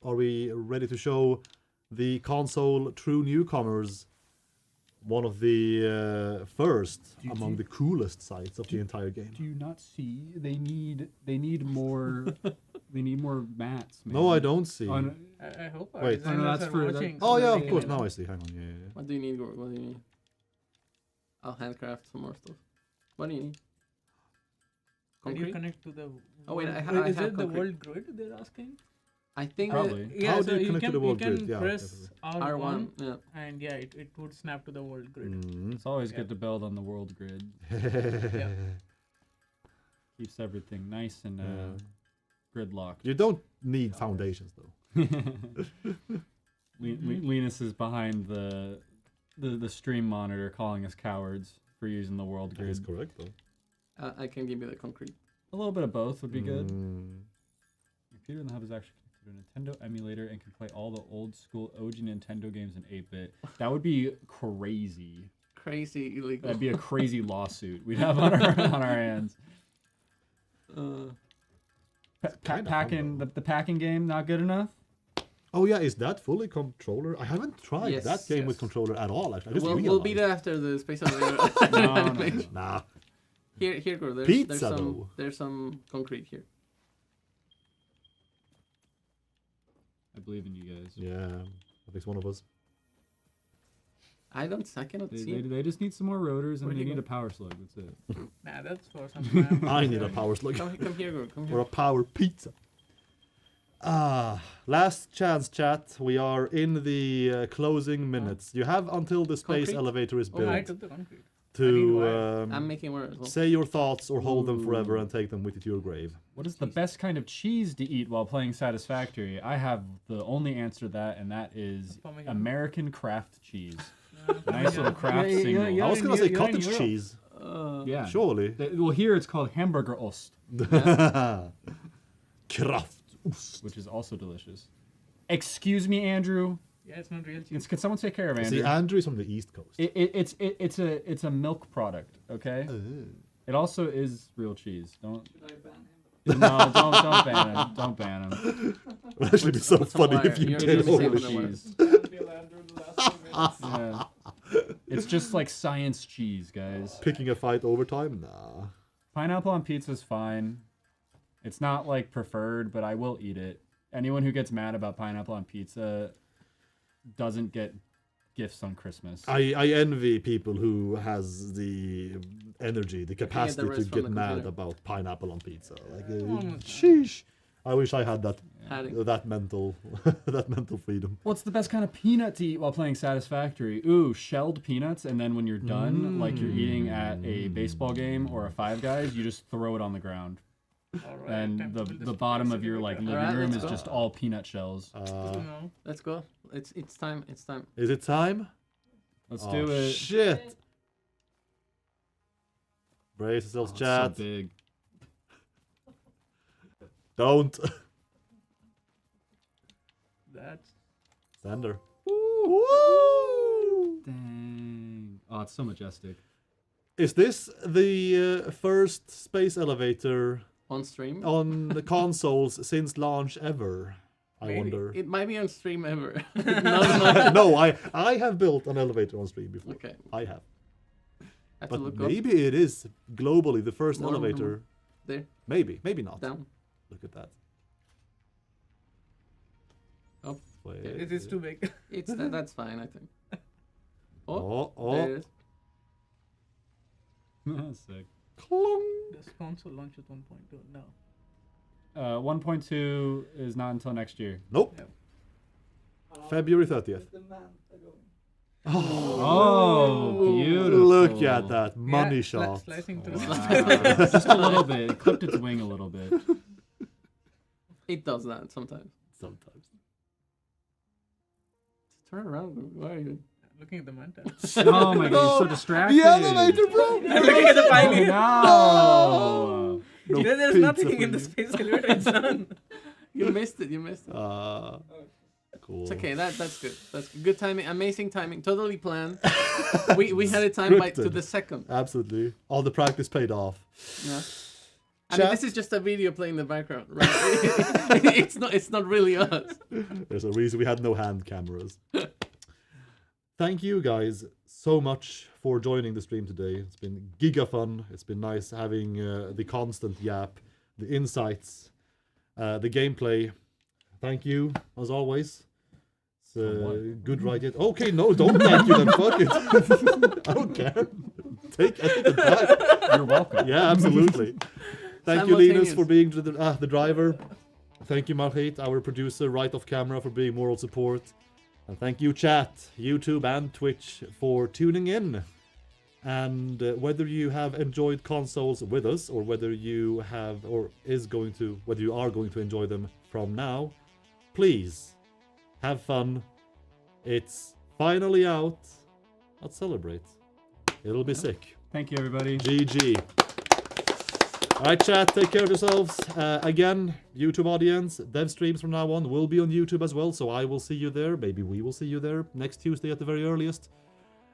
Are we ready to show the console true newcomers one of the first among the coolest sights of the entire game? Do you not see? They need more. They need more mats. Man. No, I don't see. I hope our Wait. designers No, that's are for- watching. Oh so yeah, they of can, course. you know. Now I see. Hang on. Yeah. What do you need, Goro? What do you need? I'll handcraft some more stuff. What do you need? How do you Concrete? connect to the? Oh, wait, world- I is have it the concrete. world grid they're asking? I think Probably. Yeah, How so do you you connect to can, the world you can grid? Yeah, press definitely. R1, R1. Yeah. and yeah, it would snap to the world grid. Mm. It's always good to build on the world grid. Keeps everything nice and gridlocked. You don't need foundations though. Linus is behind the stream monitor calling us cowards for using the world That is grid. correct though. I can give you the concrete. A little bit of both would be good. Mm. Your computer in the hub is actually connected to a Nintendo emulator and can play all the old school OG Nintendo games in 8-bit. That would be crazy. Crazy illegal. That'd be a crazy lawsuit we'd have on our hands. Packing the packing game not good enough. Oh yeah, is that fully controller? I haven't tried Yes, that game with yes. controller at all. Actually, I just We'll beat it realized. after the space elevator. No. Nah. Here, Goro. There's Pizza, some though. there's some concrete here. I believe in you guys. Yeah, at least one of us. I cannot see. They just need some more rotors and Where'd they you need go? a power slug. That's it. Nah, that's for some. I need a power slug Come here, Goro. Come or here. a power pizza. Last chance, chat. We are in the closing minutes. You have until the space Concrete? elevator is Oh, I built took the concrete. to I'm making more as well. say your thoughts or hold them forever Ooh. and take them with you to your grave. What is the best kind of cheese to eat while playing Satisfactory? I have the only answer to that, and that is Parmesan. American craft cheese. Nice little craft Yeah, single. yeah, I was in gonna say Eu- you're in cottage Europe. cheese. Yeah. Surely. Well, here it's called Hamburger Ost, Kraft. which is also delicious. Excuse me, Andrew. Yeah, it's not real cheese. Can someone take care of Andrew? See, Andrew is from the East Coast. It's a milk product. Okay. It also is real cheese. Don't. No, don't ban him. Don't ban him. It would actually be so Put some funny wire. if you You're did just all saying the the wire. cheese. Feel Andrew in the last 2 minutes. Yeah. It's just like science cheese, guys. Picking a fight over time? Nah. Pineapple on pizza is fine. It's not like preferred, but I will eat it. Anyone who gets mad about pineapple on pizza doesn't get gifts on Christmas. I envy people who has the energy, the capacity to rest from get the mad computer. about pineapple on pizza. Like, Almost. sheesh. I wish I had that Padding. that mental that mental freedom. What's the best kind of peanut to eat while playing Satisfactory? Ooh, shelled peanuts, and then when you're done, like you're eating at a baseball game or a Five Guys, you just throw it on the ground. All right, And time to build the this bottom place of your like elevator. living Alright, room let's is go. just all peanut shells. No. Let's go. It's time. It's time. Is it time? Let's Oh, do it. Shit. Brace yourselves, Oh, it's chat. so big. Don't. That's Sander. Dang. Oh, it's so majestic. Is this the first space elevator On stream. on the consoles since launch ever? I Maybe. wonder. It might be on stream ever. No, I have built an elevator on stream before. Okay. I have. Have to But look maybe it is globally the first More, more, elevator. up there. Maybe not. Down. Look at that. Up. Wait. it's it's too big. That's fine, I think. Oh, There it is. Sick. Does console launch with 1.2? No. 1.2 is not until next year. Nope. Yeah. February 30th. Oh, beautiful. Look at that money Yeah, shot. slicing through. Wow. Just a little bit. It clipped its wing a little bit. It does that sometimes. Sometimes. Turn around. Why are you? Looking at the mantle. Oh my god, you're so distracted. The elevator, bro! I'm looking at the pioneer. No. No There's pizza nothing for in the you. space elevator. It's done. You missed it. You missed it. Cool. It's okay. That's good. That's good timing. Amazing timing. Totally planned. we had it timed to Scripted. the second. Absolutely. All the practice paid off. Yeah. I mean, Chat. this is just a video playing in the background, right? It's not really us. There's a reason we had no hand cameras. Thank you guys so much for joining the stream today. It's been giga fun. It's been nice having the constant yap, the insights, the gameplay. Thank you, as always. It's good ride yet. Okay, no, don't thank you then. Fuck it. I don't care. Take it back. You're welcome. Yeah, absolutely. Thank you, Linus, Simultaneous. for being the driver. Thank you, Margit, our producer, right off camera, for being moral support. And thank you, chat, YouTube, and Twitch for tuning in. And whether you have enjoyed consoles with us, or whether you have, or whether you are going to enjoy them from now, please have fun. It's finally out. Let's celebrate. It'll be sick. Thank you, everybody. GG. Alright, chat, take care of yourselves. Again, YouTube audience, dev streams from now on will be on YouTube as well, so I will see you there. Maybe we will see you there next Tuesday at the very earliest.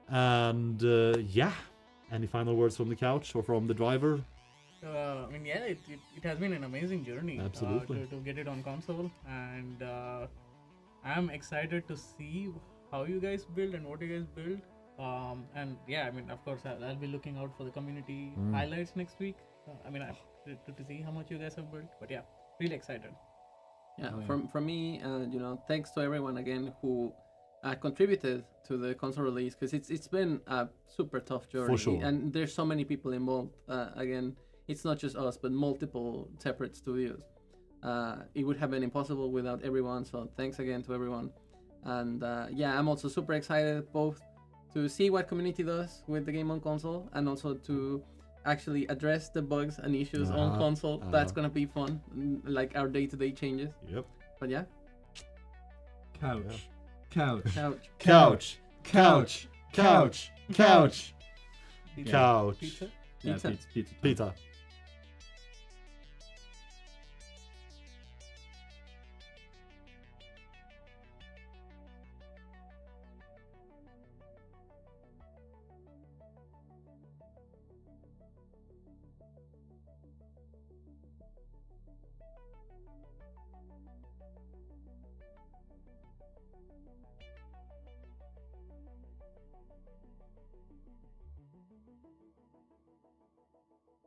And yeah, any final words from the couch or from the driver? I mean, yeah, it has been an amazing journey. Absolutely. To get it on console, and I'm excited to see how you guys build and what you guys build. And yeah, I mean, of course, I'll be looking out for the community highlights next week. I mean, to see how much you guys have built. But yeah, really excited. Yeah, from me, thanks to everyone again who contributed to the console release, because it's been a super tough journey. For sure. And there's so many people involved. Again, it's not just us, but multiple separate studios. It would have been impossible without everyone. So thanks again to everyone. And yeah, I'm also super excited both to see what community does with the game on console, and also to actually address the bugs and issues on console. That's gonna be fun, like our day-to-day changes. Yep. But yeah, Couch. Couch. couch. Couch. Couch. Couch. Couch. Couch. Pizza? Yeah, Pizza. pizza. Pizza.